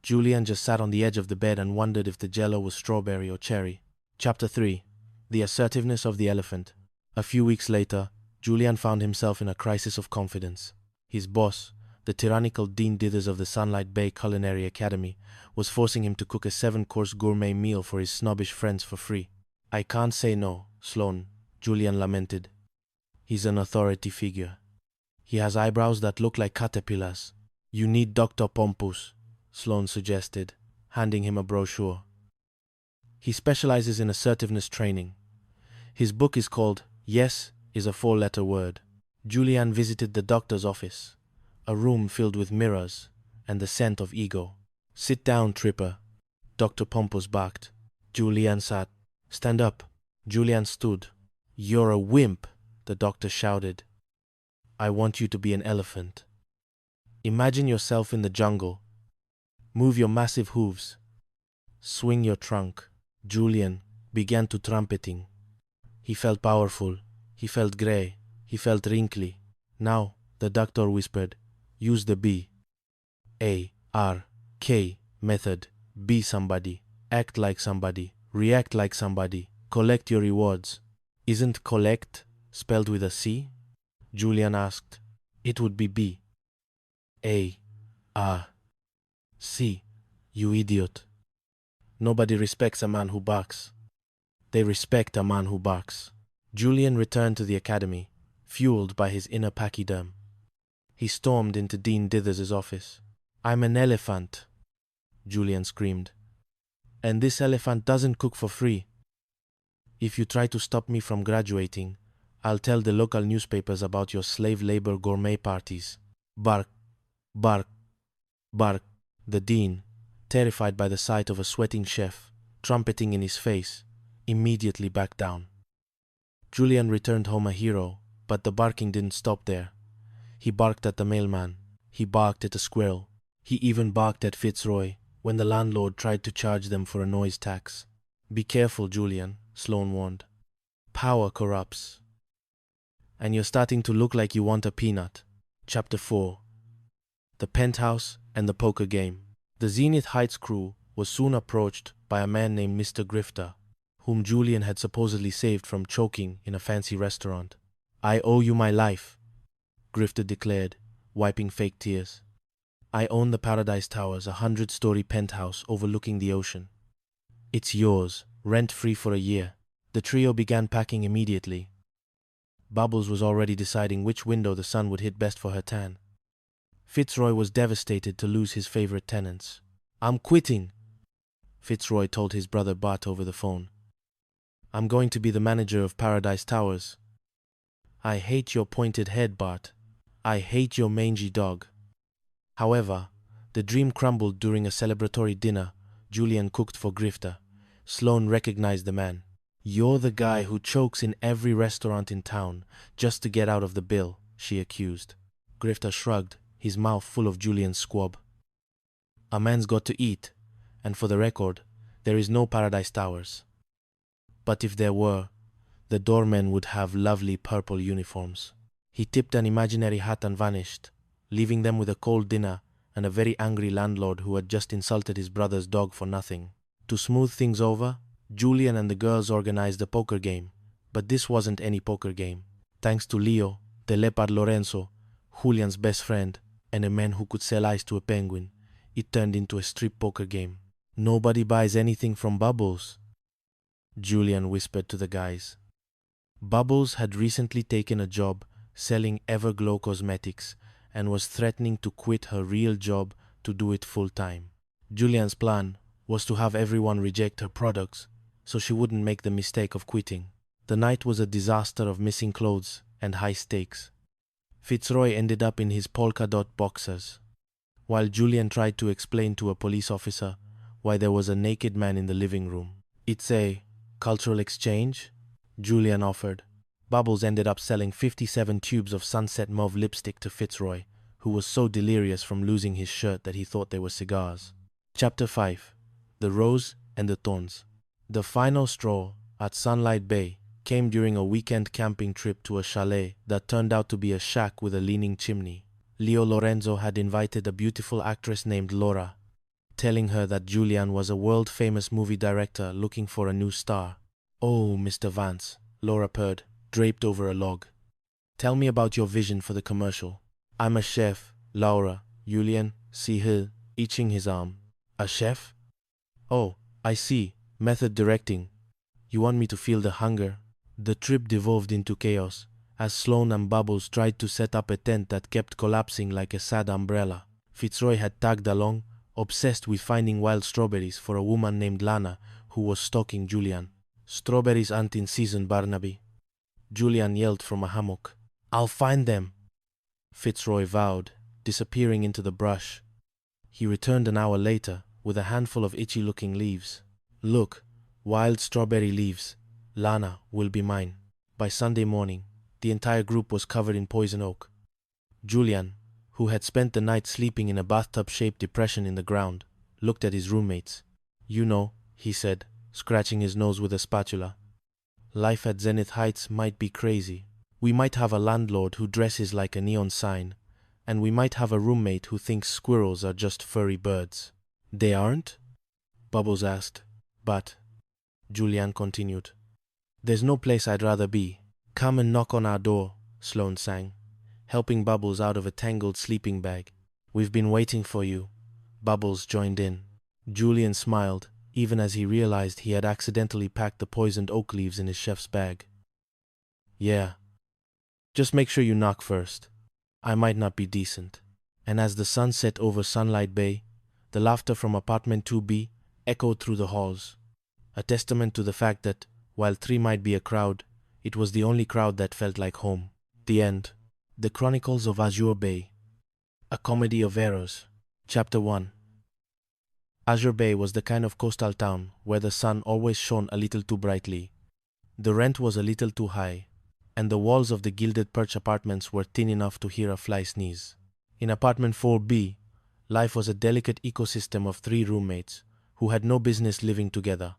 Julian just sat on the edge of the bed and wondered if the jello was strawberry or cherry. Chapter 3. The Assertiveness of the Elephant. A few weeks later, Julian found himself in a crisis of confidence. His boss, the tyrannical Dean Dithers of the Sunlight Bay Culinary Academy, was forcing him to cook a 7-course gourmet meal for his snobbish friends for free. "I can't say no, Sloane," Julian lamented. "He's an authority figure. He has eyebrows that look like caterpillars." "You need Dr. Pompous," Sloane suggested, handing him a brochure. "He specializes in assertiveness training. His book is called Yes is a 4-letter word." Julian visited the doctor's office, a room filled with mirrors and the scent of ego. "Sit down, Tripper," Dr. Pompous barked. Julian sat. "Stand up." Julian stood. "You're a wimp," the doctor shouted. "I want you to be an elephant. Imagine yourself in the jungle. Move your massive hooves. Swing your trunk." Julian began to trumpeting. He felt powerful. He felt grey. He felt wrinkly. "Now," the doctor whispered, "use the B-A-R-K method. Be somebody. Act like somebody. React like somebody. Collect your rewards." "Isn't collect spelled with a C?" Julian asked. "It would be B-A-R-C, you idiot. Nobody respects a man who barks. They respect a man who barks." Julian returned to the academy, fueled by his inner pachyderm. He stormed into Dean Dithers' office. "I'm an elephant," Julian screamed. "And this elephant doesn't cook for free. If you try to stop me from graduating, I'll tell the local newspapers about your slave labor gourmet parties." "Bark, bark, bark." The dean, terrified by the sight of a sweating chef trumpeting in his face, immediately backed down. Julian returned home a hero, but the barking didn't stop there. He barked at the mailman. He barked at a squirrel. He even barked at Fitzroy when the landlord tried to charge them for a noise tax. "Be careful, Julian," Sloane warned. "Power corrupts. And you're starting to look like you want a peanut." Chapter 4. The Penthouse and the Poker Game. The Zenith Heights crew was soon approached by a man named Mr. Grifter, whom Julian had supposedly saved from choking in a fancy restaurant. "I owe you my life," Griffith declared, wiping fake tears. "I own the Paradise Towers, a 100-story penthouse overlooking the ocean. It's yours, rent-free for a year." The trio began packing immediately. Bubbles was already deciding which window the sun would hit best for her tan. Fitzroy was devastated to lose his favorite tenants. "I'm quitting," Fitzroy told his brother Bart over the phone. "I'm going to be the manager of Paradise Towers." "I hate your pointed head, Bart. I hate your mangy dog." However, the dream crumbled during a celebratory dinner Julian cooked for Grifter. Sloane recognized the man. "You're the guy who chokes in every restaurant in town just to get out of the bill," she accused. Grifter shrugged, his mouth full of Julian's squab. "A man's got to eat, and for the record, there is no Paradise Towers. But if there were, the doormen would have lovely purple uniforms." He tipped an imaginary hat and vanished, leaving them with a cold dinner and a very angry landlord who had just insulted his brother's dog for nothing. To smooth things over, Julian and the girls organized a poker game, but this wasn't any poker game. Thanks to Leo, the leopard Lorenzo, Julian's best friend, and a man who could sell ice to a penguin, it turned into a strip poker game. "Nobody buys anything from Bubbles," Julian whispered to the guys. Bubbles had recently taken a job selling Everglow cosmetics and was threatening to quit her real job to do it full-time. Julian's plan was to have everyone reject her products so she wouldn't make the mistake of quitting. The night was a disaster of missing clothes and high stakes. Fitzroy ended up in his polka dot boxers, while Julian tried to explain to a police officer why there was a naked man in the living room. "It's a cultural exchange," Julian offered. Bubbles ended up selling 57 tubes of Sunset Mauve lipstick to Fitzroy, who was so delirious from losing his shirt that he thought they were cigars. Chapter 5. The Rose and the Thorns. The final straw at Sunlight Bay came during a weekend camping trip to a chalet that turned out to be a shack with a leaning chimney. Leo Lorenzo had invited a beautiful actress named Laura, telling her that Julian was a world-famous movie director looking for a new star. "Oh, Mr. Vance," Laura purred, draped over a log. "Tell me about your vision for the commercial." "I'm a chef, Laura," Julian, see her, itching his arm. "A chef? Oh, I see. Method directing. You want me to feel the hunger." The trip devolved into chaos as Sloane and Bubbles tried to set up a tent that kept collapsing like a sad umbrella. Fitzroy had tagged along, obsessed with finding wild strawberries for a woman named Lana who was stalking Julian. "Strawberries aren't in season, Barnaby," Julian yelled from a hammock. "I'll find them," Fitzroy vowed, disappearing into the brush. He returned an hour later with a handful of itchy-looking leaves. "Look, wild strawberry leaves. Lana will be mine." By Sunday morning, the entire group was covered in poison oak. Julian, who had spent the night sleeping in a bathtub-shaped depression in the ground, looked at his roommates. "You know," he said, scratching his nose with a spatula, "life at Zenith Heights might be crazy. We might have a landlord who dresses like a neon sign, and we might have a roommate who thinks squirrels are just furry birds." "They aren't?" Bubbles asked. "But," Julian continued, "there's no place I'd rather be." "Come and knock on our door," Sloane sang, helping Bubbles out of a tangled sleeping bag. "We've been waiting for you." Bubbles joined in. Julian smiled, even as he realized he had accidentally packed the poisoned oak leaves in his chef's bag. "Yeah. Just make sure you knock first. I might not be decent." And as the sun set over Sunlight Bay, the laughter from apartment 2B echoed through the halls, a testament to the fact that, while 3 might be a crowd, it was the only crowd that felt like home. The end. The Chronicles of Azure Bay. A Comedy of Errors. Chapter 1. Azure Bay was the kind of coastal town where the sun always shone a little too brightly. The rent was a little too high, and the walls of the gilded perch apartments were thin enough to hear a fly sneeze. In apartment 4B, life was a delicate ecosystem of 3 roommates who had no business living together,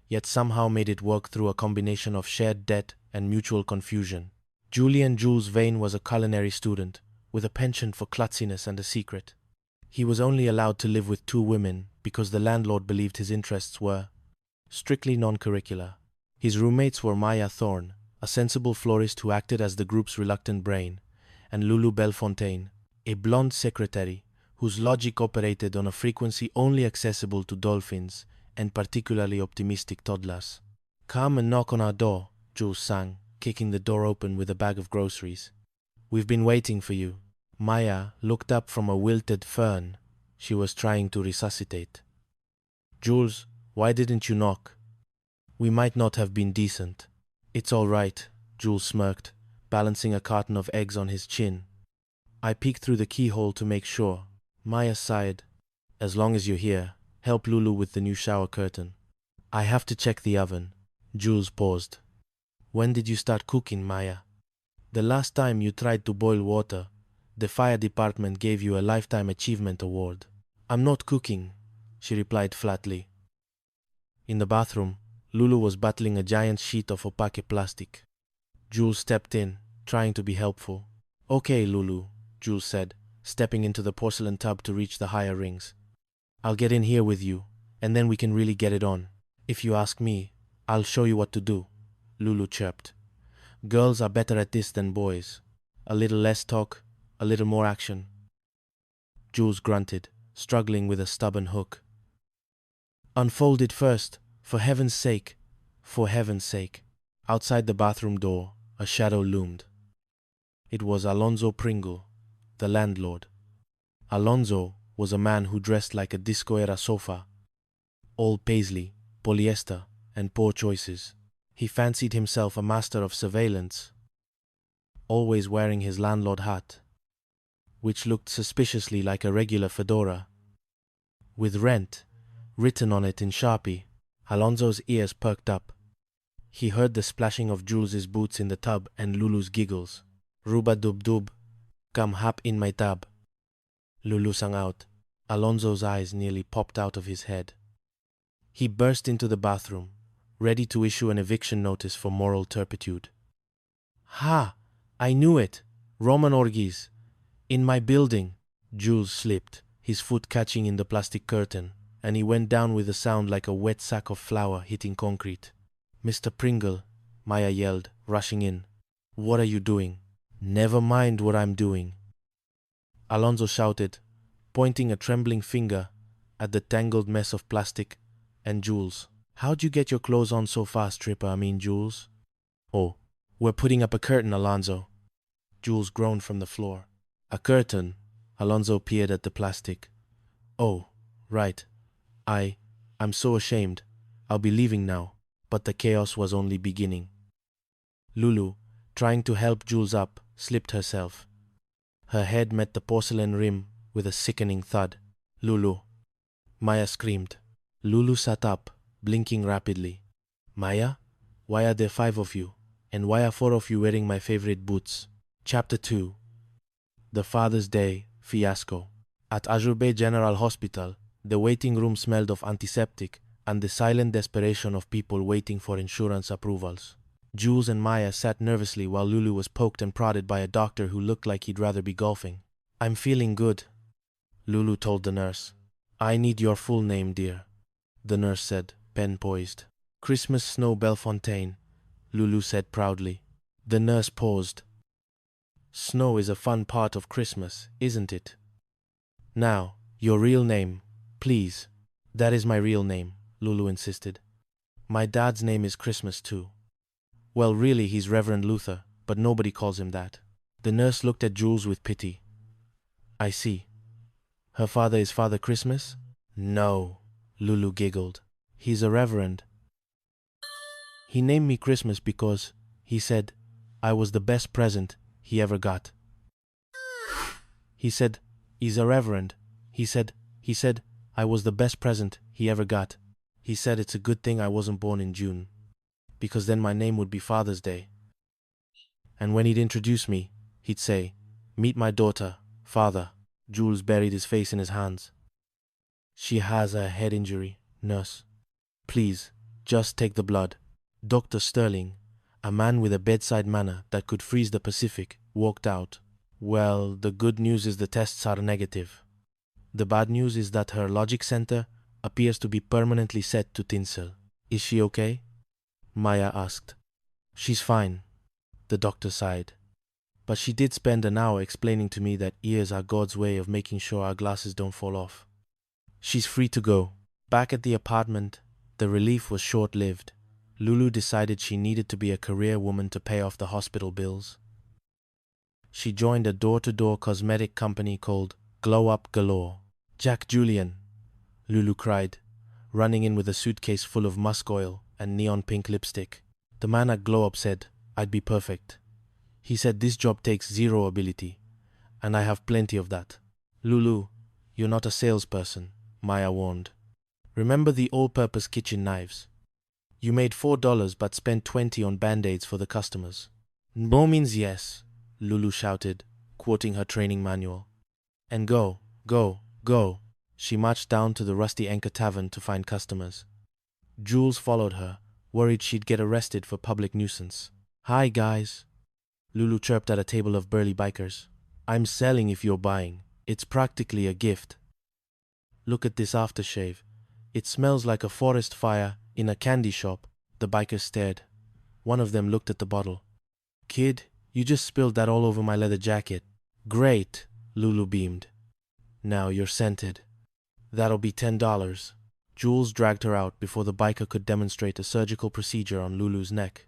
yet somehow made it work through a combination of shared debt and mutual confusion. Julian Jules Vane was a culinary student with a penchant for klutziness and a secret. He was only allowed to live with 2 women because the landlord believed his interests were strictly non-curricular. His roommates were Maya Thorne, a sensible florist who acted as the group's reluctant brain, and Lulu Bellefontaine, a blonde secretary whose logic operated on a frequency only accessible to dolphins and particularly optimistic toddlers. "Come and knock on our door," Jules sang, kicking the door open with a bag of groceries. "We've been waiting for you." Maya looked up from a wilted fern she was trying to resuscitate. "Jules, why didn't you knock? We might not have been decent." "It's all right," Jules smirked, balancing a carton of eggs on his chin. "I peeked through the keyhole to make sure." Maya sighed. "As long as you're here, help Lulu with the new shower curtain." "I have to check the oven." Jules paused. "When did you start cooking, Maya?" "The last time you tried to boil water, the fire department gave you a Lifetime Achievement Award." "I'm not cooking," she replied flatly. In the bathroom, Lulu was battling a giant sheet of opaque plastic. Jules stepped in, trying to be helpful. "Okay, Lulu," Jules said, stepping into the porcelain tub to reach the higher rings. "I'll get in here with you, and then we can really get it on. If you ask me, I'll show you what to do," Lulu chirped. "Girls are better at this than boys. A little less talk, a little more action." Jules grunted, struggling with a stubborn hook. "Unfold it first, for heaven's sake, for heaven's sake." Outside the bathroom door, a shadow loomed. It was Alonzo Pringle, the landlord. Alonzo was a man who dressed like a disco-era sofa, all paisley, polyester, and poor choices. He fancied himself a master of surveillance, always wearing his landlord hat, which looked suspiciously like a regular fedora. With rent written on it in Sharpie, Alonzo's ears perked up. He heard the splashing of Jules's boots in the tub and Lulu's giggles. "Ruba-dub-dub, come hop in my tub," Lulu sang out. Alonzo's eyes nearly popped out of his head. He burst into the bathroom, ready to issue an eviction notice for moral turpitude. "Ha! I knew it! Roman orgies! In my building!" Jules slipped, his foot catching in the plastic curtain, and he went down with a sound like a wet sack of flour hitting concrete. "Mr. Pringle," Maya yelled, rushing in. "What are you doing?" "Never mind what I'm doing," Alonzo shouted, pointing a trembling finger at the tangled mess of plastic and Jules. "How'd you get your clothes on so fast, Jules?" "Oh, we're putting up a curtain, Alonzo." Jules groaned from the floor. "A curtain?" Alonzo peered at the plastic. "Oh, right. I'm so ashamed. I'll be leaving now." But the chaos was only beginning. Lulu, trying to help Jules up, slipped herself. Her head met the porcelain rim with a sickening thud. "Lulu!" Maya screamed. Lulu sat up, blinking rapidly. "Maya, why are there 5 of you? And why are 4 of you wearing my favorite boots?" Chapter 2. The Father's Day Fiasco. At Azure Bay General Hospital, the waiting room smelled of antiseptic and the silent desperation of people waiting for insurance approvals. Jules and Maya sat nervously while Lulu was poked and prodded by a doctor who looked like he'd rather be golfing. "I'm feeling good," Lulu told the nurse. "I need your full name, dear," the nurse said, pen poised. "Christmas Snow Bellefontaine," Lulu said proudly. The nurse paused. "Snow is a fun part of Christmas, isn't it? Now, your real name, please." "That is my real name," Lulu insisted. "My dad's name is Christmas too. Well, really he's Reverend Luther, but nobody calls him that." The nurse looked at Jules with pity. "I see. Her father is Father Christmas?" "No," Lulu giggled. "He's a reverend. He named me Christmas because, he said, I was the best present he ever got. He said, he's a reverend. He said, I was the best present he ever got. He said it's a good thing I wasn't born in June, because then my name would be Father's Day. And when he'd introduce me, he'd say, 'Meet my daughter, Father.'" Jules buried his face in his hands. "She has a head injury, nurse. Please, just take the blood." Dr. Sterling, a man with a bedside manner that could freeze the Pacific, walked out. "Well, the good news is the tests are negative. The bad news is that her logic center appears to be permanently set to tinsel. Is she okay?" Maya asked. She's fine, the doctor sighed. But she did spend an hour explaining to me that ears are God's way of making sure our glasses don't fall off. She's free to go. Back at the apartment, the relief was short-lived. Lulu decided she needed to be a career woman to pay off the hospital bills. She joined a door-to-door cosmetic company called Glow Up Galore. Jack Julian, Lulu cried, running in with a suitcase full of musk oil and neon pink lipstick. The man at Glow Up said I'd be perfect. He said this job takes zero ability, and I have plenty of that. Lulu, you're not a salesperson, Maya warned. Remember the all-purpose kitchen knives. You made $4 but spent $20 on band-aids for the customers. No means yes, Lulu shouted, quoting her training manual. And go, go, go. She marched down to the Rusty Anchor Tavern to find customers. Jules followed her, worried she'd get arrested for public nuisance. Hi, guys, Lulu chirped at a table of burly bikers. I'm selling if you're buying. It's practically a gift. Look at this aftershave. It smells like a forest fire in a candy shop. The bikers stared. One of them looked at the bottle. Kid, you just spilled that all over my leather jacket. Great, Lulu beamed. Now you're scented. That'll be $10. Jules dragged her out before the biker could demonstrate a surgical procedure on Lulu's neck.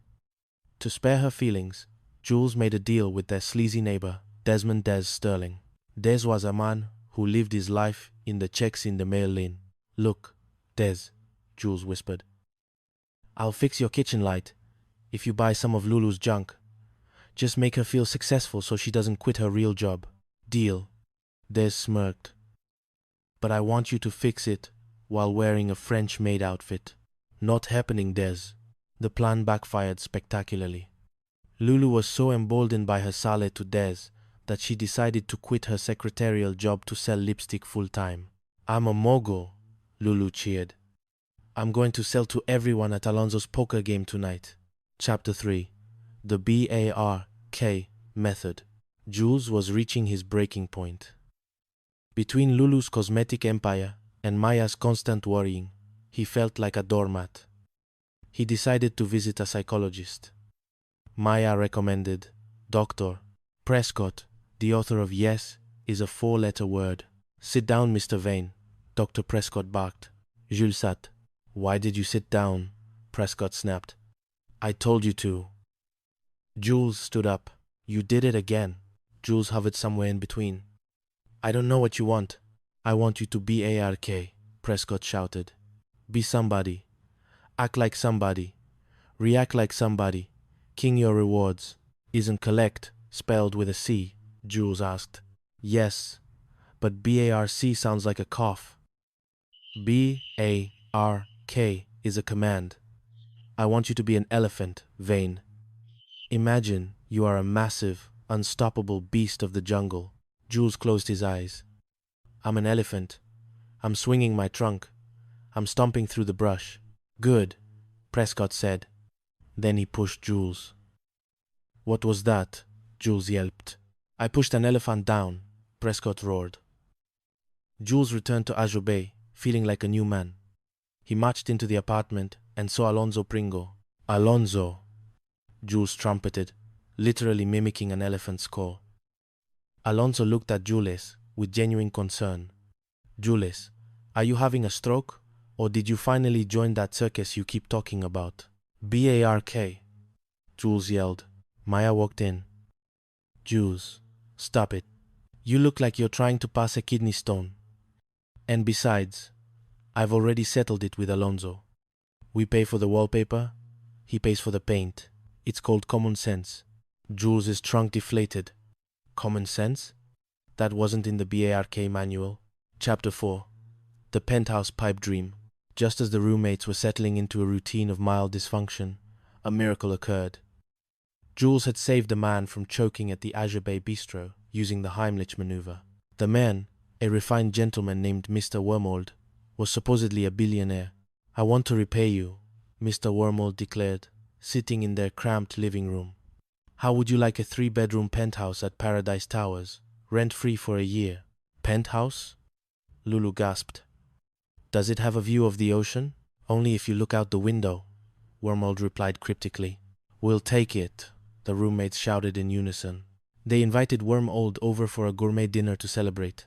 To spare her feelings, Jules made a deal with their sleazy neighbor, Desmond Des Sterling. Des was a man who lived his life in the checks in the mail lane. Look, Des, Jules whispered. I'll fix your kitchen light if you buy some of Lulu's junk. Just make her feel successful so she doesn't quit her real job. Deal. Des smirked. But I want you to fix it while wearing a French-made outfit. Not happening, Des. The plan backfired spectacularly. Lulu was so emboldened by her sale to Des that she decided to quit her secretarial job to sell lipstick full-time. I'm a mogul, Lulu cheered. I'm going to sell to everyone at Alonzo's poker game tonight. Chapter 3. The BARK Method. Jules was reaching his breaking point. Between Lulu's cosmetic empire and Maya's constant worrying, he felt like a doormat. He decided to visit a psychologist. Maya recommended Dr. Prescott, the author of Yes is a 4-letter word. Sit down, Mr. Vane, Dr. Prescott barked. Jules sat. Why did you sit down? Prescott snapped. I told you to. Jules stood up. You did it again. Jules hovered somewhere in between. I don't know what you want. I want you to be ARK, Prescott shouted. Be somebody. Act like somebody. React like somebody. King your rewards. Isn't collect spelled with a C? Jules asked. Yes, but BARC sounds like a cough. BARK is a command. I want you to be an elephant, Vane. Imagine you are a massive, unstoppable beast of the jungle. Jules closed his eyes. I'm an elephant. I'm swinging my trunk. I'm stomping through the brush. Good, Prescott said. Then he pushed Jules. What was that? Jules yelped. I pushed an elephant down, Prescott roared. Jules returned to Azure Bay, feeling like a new man. He marched into the apartment and saw Alonzo Pringo. Alonzo, Jules trumpeted, literally mimicking an elephant's call. Alonzo looked at Jules with genuine concern. Jules, are you having a stroke? Or did you finally join that circus you keep talking about? BARK, Jules yelled. Maya walked in. Jules, stop it. You look like you're trying to pass a kidney stone. And besides, I've already settled it with Alonzo. We pay for the wallpaper, he pays for the paint. It's called common sense. Jules' trunk deflated. Common sense? That wasn't in the BARK manual. Chapter 4. The Penthouse Pipe Dream. Just as the roommates were settling into a routine of mild dysfunction, a miracle occurred. Jules had saved a man from choking at the Azure Bay Bistro using the Heimlich maneuver. The man, a refined gentleman named Mr. Wormold, was supposedly a billionaire. I want to repay you, Mr. Wormold declared, sitting in their cramped living room. How would you like a 3-bedroom penthouse at Paradise Towers, rent-free for a year? Penthouse? Lulu gasped. Does it have a view of the ocean? Only if you look out the window, Wormold replied cryptically. We'll take it, the roommates shouted in unison. They invited Wormold over for a gourmet dinner to celebrate.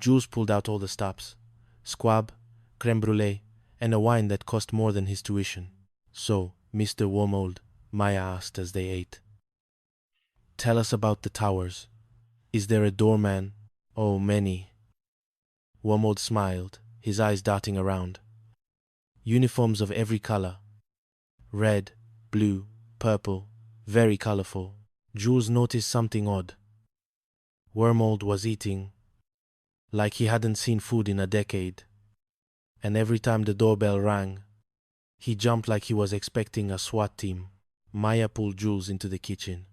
Jules pulled out all the stops. Squab, creme brulee, and a wine that cost more than his tuition. So, Mr. Wormold, Maya asked as they ate. Tell us about the towers. Is there a doorman? Oh, many. Wormold smiled, his eyes darting around. Uniforms of every color. Red, blue, purple, very colorful. Jules noticed something odd. Wormold was eating like he hadn't seen food in a decade. And every time the doorbell rang, he jumped like he was expecting a SWAT team. Maya pulled Jules into the kitchen.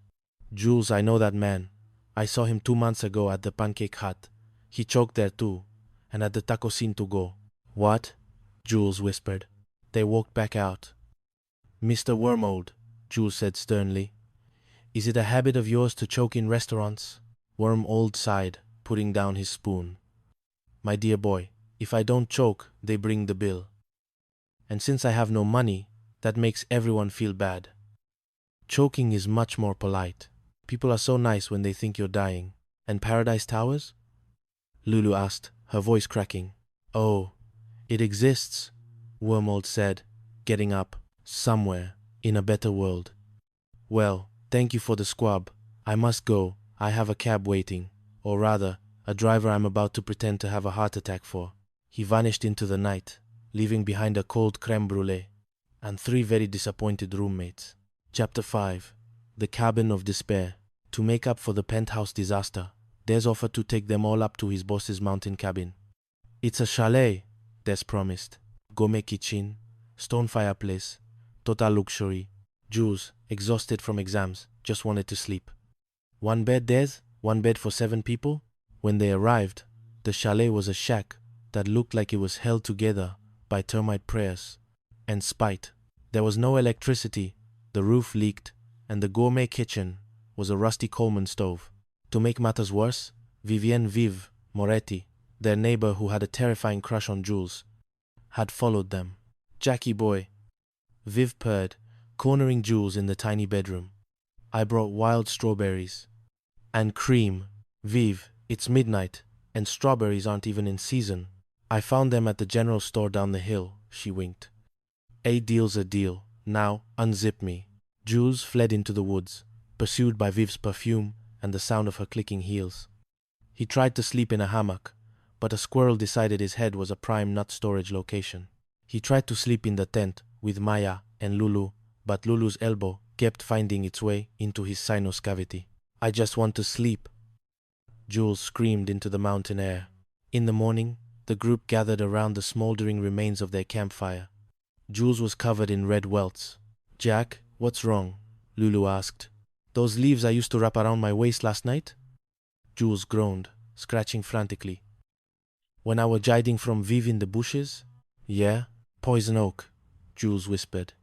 Jules, I know that man. I saw him 2 months ago at the Pancake Hut. He choked there too, and at the taco scene to go. What? Jules whispered. They walked back out. Mr. Wormold, Jules said sternly. Is it a habit of yours to choke in restaurants? Wormold sighed, putting down his spoon. My dear boy, if I don't choke, they bring the bill. And since I have no money, that makes everyone feel bad. Choking is much more polite. People are so nice when they think you're dying. And Paradise Towers? Lulu asked, her voice cracking. Oh, it exists, Wormold said, getting up, somewhere, in a better world. Well, thank you for the squab. I must go. I have a cab waiting. Or rather, a driver I'm about to pretend to have a heart attack for. He vanished into the night, leaving behind a cold creme brulee and 3 very disappointed roommates. Chapter 5. The Cabin of Despair. To make up for the penthouse disaster, Des offered to take them all up to his boss's mountain cabin. It's a chalet, Des promised. Gourmet kitchen, stone fireplace, total luxury. Jules, exhausted from exams, just wanted to sleep. 1 bed, Des? 1 bed for 7 people? When they arrived, the chalet was a shack that looked like it was held together by termite prayers and spite. There was no electricity, the roof leaked, and the gourmet kitchen was a rusty Coleman stove. To make matters worse, Vivienne Vive Moretti, their neighbor who had a terrifying crush on Jules, had followed them. Jackie boy, Viv purred, cornering Jules in the tiny bedroom. I brought wild strawberries. And cream. Viv, it's midnight, and strawberries aren't even in season. I found them at the general store down the hill, she winked. A deal's a deal. Now, unzip me. Jules fled into the woods, pursued by Viv's perfume and the sound of her clicking heels. He tried to sleep in a hammock, but a squirrel decided his head was a prime nut storage location. He tried to sleep in the tent with Maya and Lulu, but Lulu's elbow kept finding its way into his sinus cavity. I just want to sleep, Jules screamed into the mountain air. In the morning, the group gathered around the smoldering remains of their campfire. Jules was covered in red welts. Jack, what's wrong? Lulu asked. Those leaves I used to wrap around my waist last night? Jules groaned, scratching frantically. When I was hiding from Viv in the bushes? Yeah, poison oak, Jules whispered.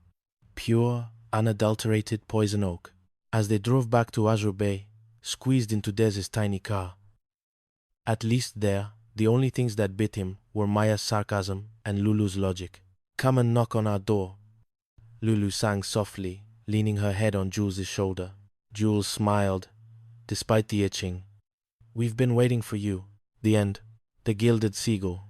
Pure, unadulterated poison oak. As they drove back to Azure Bay, squeezed into Dez's tiny car. At least there, the only things that bit him were Maya's sarcasm and Lulu's logic. Come and knock on our door, Lulu sang softly, leaning her head on Jules' shoulder. Jules smiled, despite the itching. We've been waiting for you. The end. The Gilded Seagull.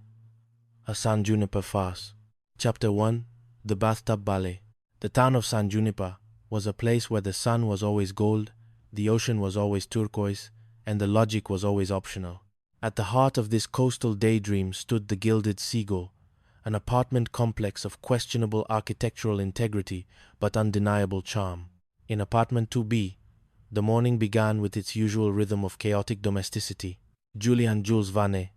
A San Juniper Farce. Chapter 1. The Bathtub Ballet. The town of San Juniper was a place where the sun was always gold, the ocean was always turquoise, and the logic was always optional. At the heart of this coastal daydream stood the Gilded Seagull, an apartment complex of questionable architectural integrity but undeniable charm. In apartment 2B, the morning began with its usual rhythm of chaotic domesticity. Julian Jules Vanet,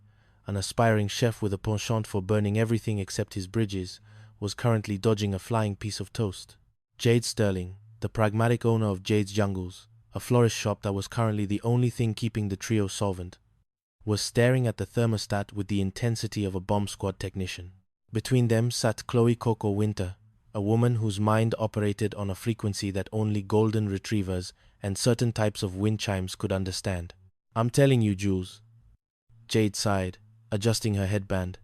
an aspiring chef with a penchant for burning everything except his bridges, was currently dodging a flying piece of toast. Jade Sterling, the pragmatic owner of Jade's Jungles, a florist shop that was currently the only thing keeping the trio solvent, was staring at the thermostat with the intensity of a bomb squad technician. Between them sat Chloe Coco Winter, a woman whose mind operated on a frequency that only golden retrievers and certain types of wind chimes could understand. I'm telling you, Jules. Jade sighed, adjusting her headband.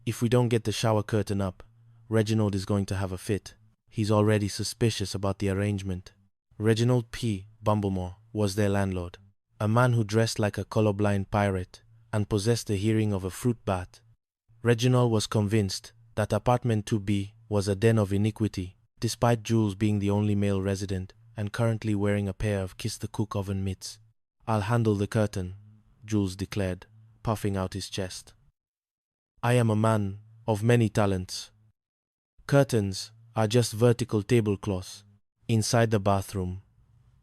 If we don't get the shower curtain up, Reginald is going to have a fit. He's already suspicious about the arrangement. Reginald P. Bumblemore was their landlord, a man who dressed like a colorblind pirate and possessed the hearing of a fruit bat. Reginald was convinced that apartment 2B was a den of iniquity, despite Jules being the only male resident and currently wearing a pair of kiss-the-cook oven mitts. "I'll handle the curtain," Jules declared, puffing out his chest. "I am a man of many talents. Curtains are just vertical tablecloths." Inside the bathroom,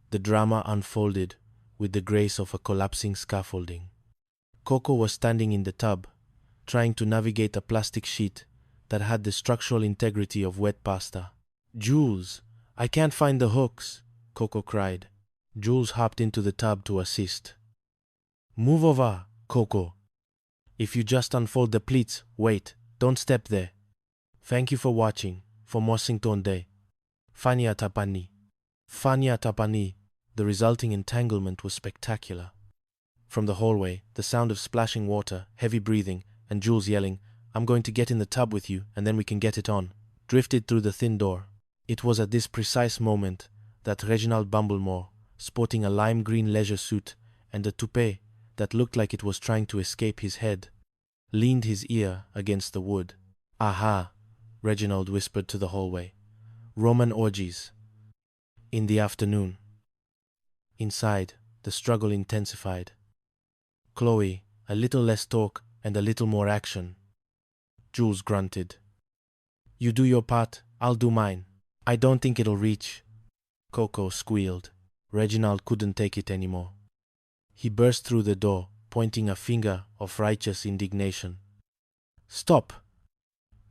the drama unfolded with the grace of a collapsing scaffolding. Coco was standing in the tub, trying to navigate a plastic sheet that had the structural integrity of wet pasta. "Jules, I can't find the hooks," Coco cried. Jules hopped into the tub to assist. "Move over, Coco. If you just unfold the pleats, wait, don't step there. Thank you for watching. For Washington Day. Fania Tapani." Fania Tapani. The resulting entanglement was spectacular. From the hallway, the sound of splashing water, heavy breathing, and Jules yelling, "I'm going to get in the tub with you, and then we can get it on," drifted through the thin door. It was at this precise moment that Reginald Bumblemore, sporting a lime green leisure suit and a toupee that looked like it was trying to escape his head, leaned his ear against the wood. "Aha," Reginald whispered to the hallway. "Roman orgies. In the afternoon." Inside, the struggle intensified. "Chloe, a little less talk and a little more action." Jules grunted. "You do your part, I'll do mine. I don't think it'll reach." Coco squealed. Reginald couldn't take it anymore. He burst through the door, pointing a finger of righteous indignation. "Stop!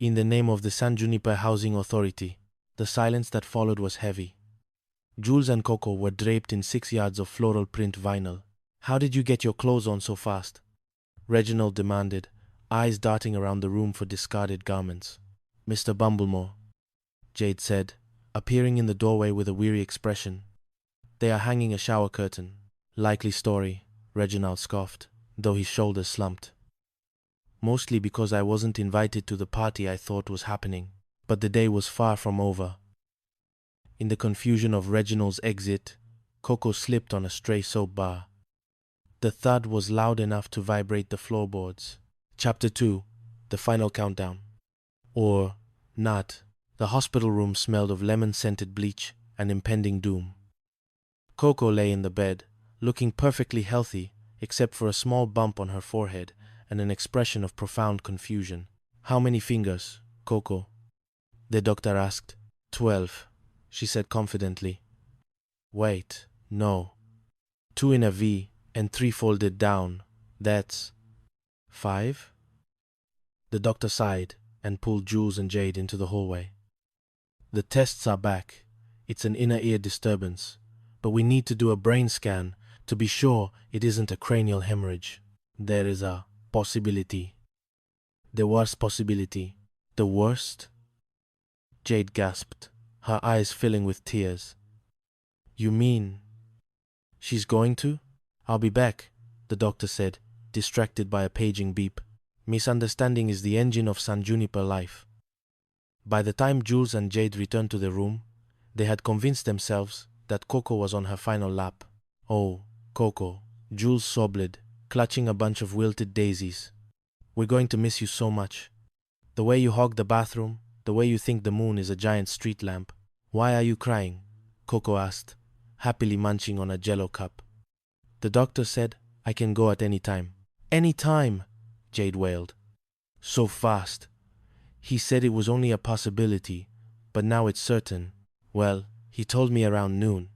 In the name of the San Juniper Housing Authority." The silence that followed was heavy. Jules and Coco were draped in 6 yards of floral print vinyl. "How did you get your clothes on so fast?" Reginald demanded, eyes darting around the room for discarded garments. "Mr. Bumblemore," Jade said, appearing in the doorway with a weary expression. "They are hanging a shower curtain." "Likely story," Reginald scoffed, though his shoulders slumped. "Mostly because I wasn't invited to the party I thought was happening. But the day was far from over." In the confusion of Reginald's exit, Coco slipped on a stray soap bar. The thud was loud enough to vibrate the floorboards. Chapter 2. The Final Countdown. Or not. The hospital room smelled of lemon-scented bleach and impending doom. Coco lay in the bed, looking perfectly healthy except for a small bump on her forehead and an expression of profound confusion. "How many fingers, Coco?" the doctor asked. 12, she said confidently. "Wait, no. 2 in a V and 3 folded down. That's 5? The doctor sighed and pulled Jules and Jade into the hallway. "The tests are back. It's an inner ear disturbance, but we need to do a brain scan to be sure it isn't a cranial hemorrhage. There is a possibility." "The worst possibility." "The worst?" Jade gasped, her eyes filling with tears. "You mean she's going to?" "I'll be back," the doctor said, distracted by a paging beep. Misunderstanding is the engine of San Juniper life. By the time Jules and Jade returned to the room, they had convinced themselves that Coco was on her final lap. "Oh, Coco," Jules sobbed, clutching a bunch of wilted daisies. "We're going to miss you so much. The way you hog the bathroom, the way you think the moon is a giant street lamp." "Why are you crying?" Coco asked, happily munching on a Jell-O cup. "The doctor said I can go at any time." "Any time!" Jade wailed. "So fast. He said it was only a possibility, but now it's certain. Well, he told me around noon."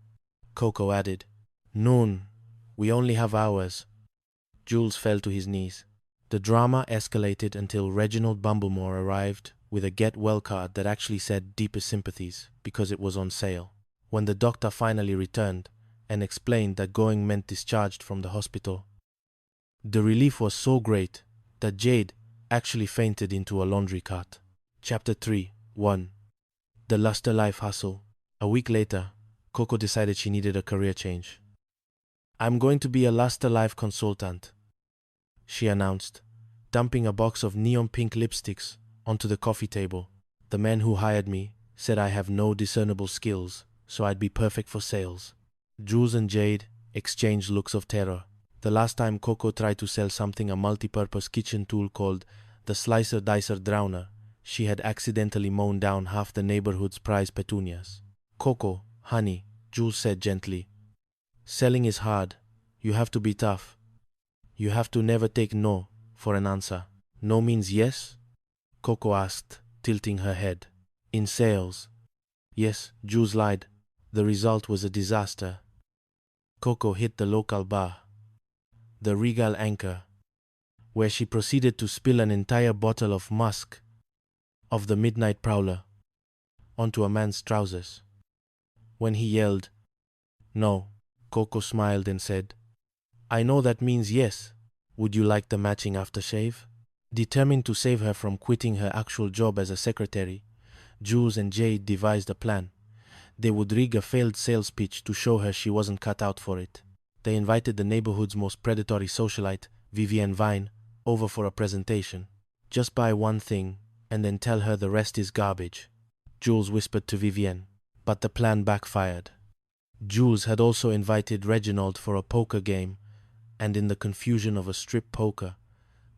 Coco added, "Noon. We only have hours." Jules fell to his knees. The drama escalated until Reginald Bumblemore arrived with a get-well card that actually said deepest sympathies because it was on sale. When the doctor finally returned and explained that going meant discharged from the hospital, the relief was so great that Jade actually fainted into a laundry cart. Chapter 3. 1. The Luster Life Hustle. A week later, Coco decided she needed a career change. "I'm going to be a Luster Life consultant," she announced, dumping a box of neon pink lipsticks onto the coffee table. "The man who hired me said I have no discernible skills, so I'd be perfect for sales. Jules and Jade exchanged looks of terror. The last time Coco tried to sell something, a multi-purpose kitchen tool called the Slicer Dicer Drowner, she had accidentally mown down half the neighborhood's prize petunias. Coco, honey, Jules said gently. Selling is hard. You have to be tough. You have to never take no for an answer. No means yes? Coco asked, tilting her head. In sales. Yes, Jules lied. The result was a disaster. Coco hit the local bar, the Regal Anchor, where she proceeded to spill an entire bottle of musk of the Midnight Prowler onto a man's trousers. When he yelled, "No," Coco smiled and said, "I know that means yes. Would you like the matching aftershave?" Determined to save her from quitting her actual job as a secretary, Jules and Jade devised a plan. They would rig a failed sales pitch to show her she wasn't cut out for it. They invited the neighborhood's most predatory socialite, Vivienne Vine, over for a presentation. Just buy one thing, and then tell her the rest is garbage, Jules whispered to Vivienne. But the plan backfired. Jules had also invited Reginald for a poker game, and in the confusion of a strip poker,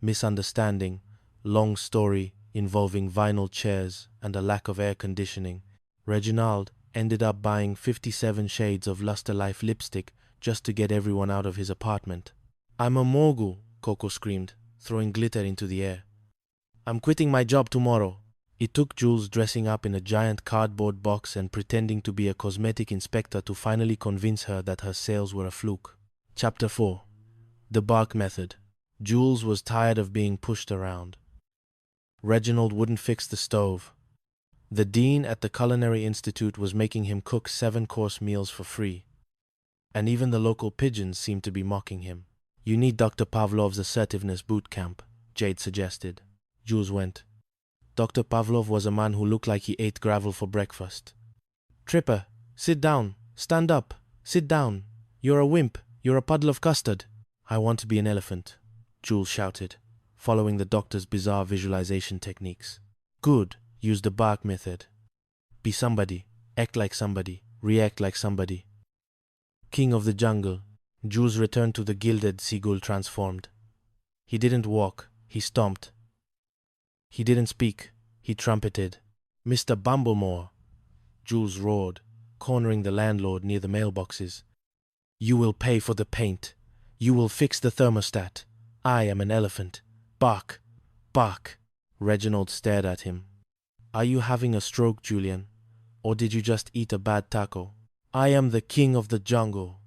misunderstanding, long story involving vinyl chairs and a lack of air conditioning, Reginald ended up buying 57 shades of Luster Life lipstick just to get everyone out of his apartment. "I'm a mogul," Coco screamed, throwing glitter into the air. "I'm quitting my job tomorrow." It took Jules dressing up in a giant cardboard box and pretending to be a cosmetic inspector to finally convince her that her sales were a fluke. Chapter 4. The Bark Method. Jules was tired of being pushed around. Reginald wouldn't fix the stove. The dean at the Culinary Institute was making him cook 7-course meals for free. And even the local pigeons seemed to be mocking him. "You need Dr. Pavlov's assertiveness boot camp," Jade suggested. Jules went. Dr. Pavlov was a man who looked like he ate gravel for breakfast. "Tripper, sit down. Stand up. Sit down. You're a wimp. You're a puddle of custard." "I want to be an elephant," Jules shouted, following the doctor's bizarre visualization techniques. "Good. Use the bark method. Be somebody. Act like somebody. React like somebody." King of the jungle, Jules returned to the gilded seagull transformed. He didn't walk. He stomped. He didn't speak. He trumpeted. "Mr. Bumblemore," Jules roared, cornering the landlord near the mailboxes. "You will pay for the paint. You will fix the thermostat. I am an elephant. Bark. Bark." Reginald stared at him. "Are you having a stroke, Julian? Or did you just eat a bad taco?" "I am the king of the jungle,"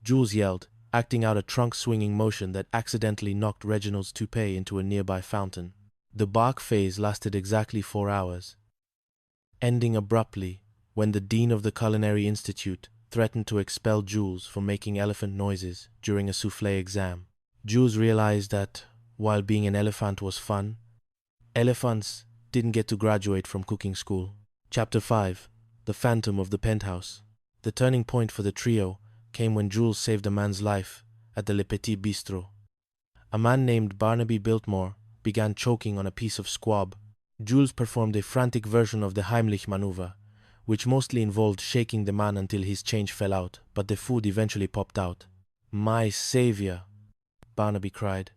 Jules yelled, acting out a trunk-swinging motion that accidentally knocked Reginald's toupee into a nearby fountain. The bark phase lasted exactly 4 hours, ending abruptly when the dean of the Culinary Institute threatened to expel Jules for making elephant noises during a souffle exam. Jules realized that, while being an elephant was fun, elephants didn't get to graduate from cooking school. Chapter 5. The Phantom of the Penthouse. The turning point for the trio came when Jules saved a man's life at the Le Petit Bistro. A man named Barnaby Biltmore began choking on a piece of squab. Jules performed a frantic version of the Heimlich maneuver, which mostly involved shaking the man until his change fell out, but the food eventually popped out. "My savior," Barnaby cried.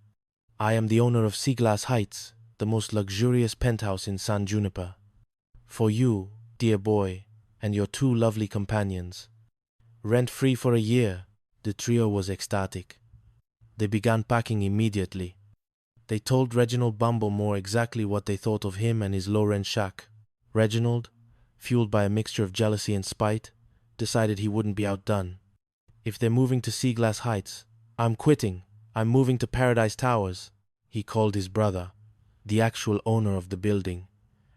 "I am the owner of Seaglass Heights, the most luxurious penthouse in San Juniper. For you, dear boy, and your 2 lovely companions. Rent-free for a year." The trio was ecstatic. They began packing immediately. They told Reginald Bumblemore exactly what they thought of him and his low-rent shack. Reginald, fueled by a mixture of jealousy and spite, decided he wouldn't be outdone. "If they're moving to Seaglass Heights, I'm quitting. I'm moving to Paradise Towers," he called his brother, the actual owner of the building,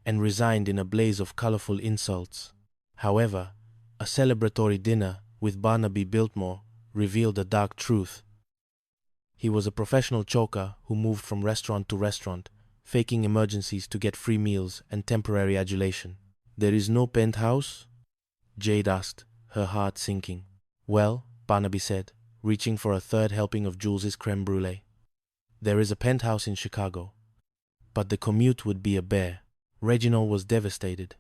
and resigned in a blaze of colorful insults. However, a celebratory dinner with Barnaby Biltmore revealed a dark truth. He was a professional choker who moved from restaurant to restaurant, faking emergencies to get free meals and temporary adulation. "There is no penthouse?" Jade asked, her heart sinking. "Well," Barnaby said, reaching for a third helping of Jules's creme brulee, "there is a penthouse in Chicago, but the commute would be a bear." Reginald was devastated.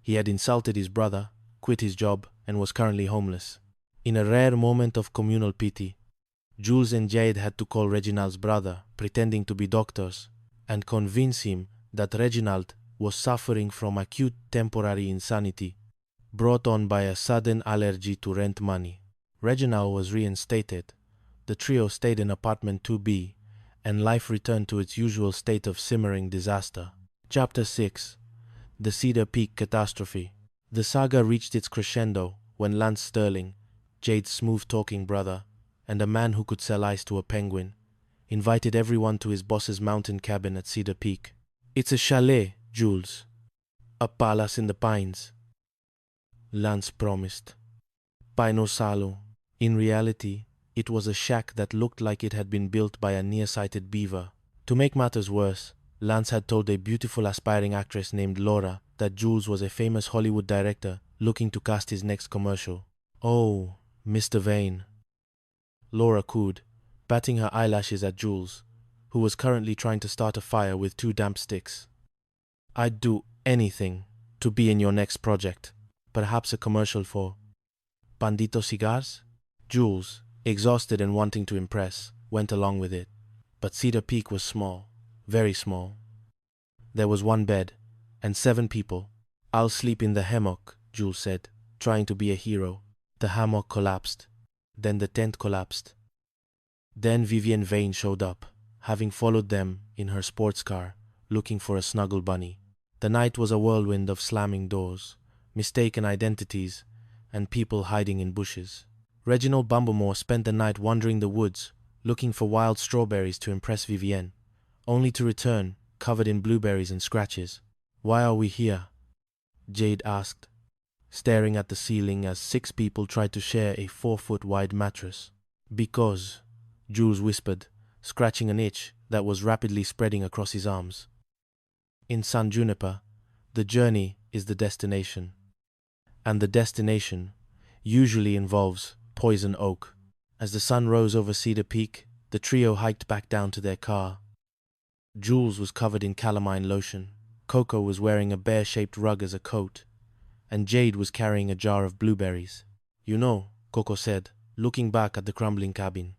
He had insulted his brother, quit his job, and was currently homeless. In a rare moment of communal pity, Jules and Jade had to call Reginald's brother, pretending to be doctors, and convince him that Reginald was suffering from acute temporary insanity brought on by a sudden allergy to rent money. Reginald was reinstated. The trio stayed in apartment 2B, and life returned to its usual state of simmering disaster. Chapter 6. The Cedar Peak Catastrophe. The saga reached its crescendo when Lance Sterling, Jade's smooth-talking brother, and a man who could sell ice to a penguin, invited everyone to his boss's mountain cabin at Cedar Peak. "It's a chalet, Jules. A palace in the pines," Lance promised. Pino Salo. In reality, it was a shack that looked like it had been built by a nearsighted beaver. To make matters worse, Lance had told a beautiful aspiring actress named Laura that Jules was a famous Hollywood director looking to cast his next commercial. "Oh, Mr. Vane," Laura cooed, batting her eyelashes at Jules, who was currently trying to start a fire with 2 damp sticks. "I'd do anything to be in your next project. Perhaps a commercial for Bandito Cigars?" Jules, exhausted and wanting to impress, went along with it. But Cedar Peak was small, very small. There was 1 bed, and 7 people. "I'll sleep in the hammock," Jules said, trying to be a hero. The hammock collapsed. Then the tent collapsed. Then Vivienne Vane showed up, having followed them in her sports car, looking for a snuggle bunny. The night was a whirlwind of slamming doors, mistaken identities, and people hiding in bushes. Reginald Bumblemore spent the night wandering the woods, looking for wild strawberries to impress Vivienne, only to return covered in blueberries and scratches. "Why are we here?" Jade asked, staring at the ceiling as 6 people tried to share a 4-foot-wide mattress. "Because," Jules whispered, scratching an itch that was rapidly spreading across his arms. In San Juniper, the journey is the destination, and the destination usually involves poison oak. As the sun rose over Cedar Peak, the trio hiked back down to their car. Jules was covered in calamine lotion, Coco was wearing a bear-shaped rug as a coat, and Jade was carrying a jar of blueberries. "You know," Coco said, looking back at the crumbling cabin,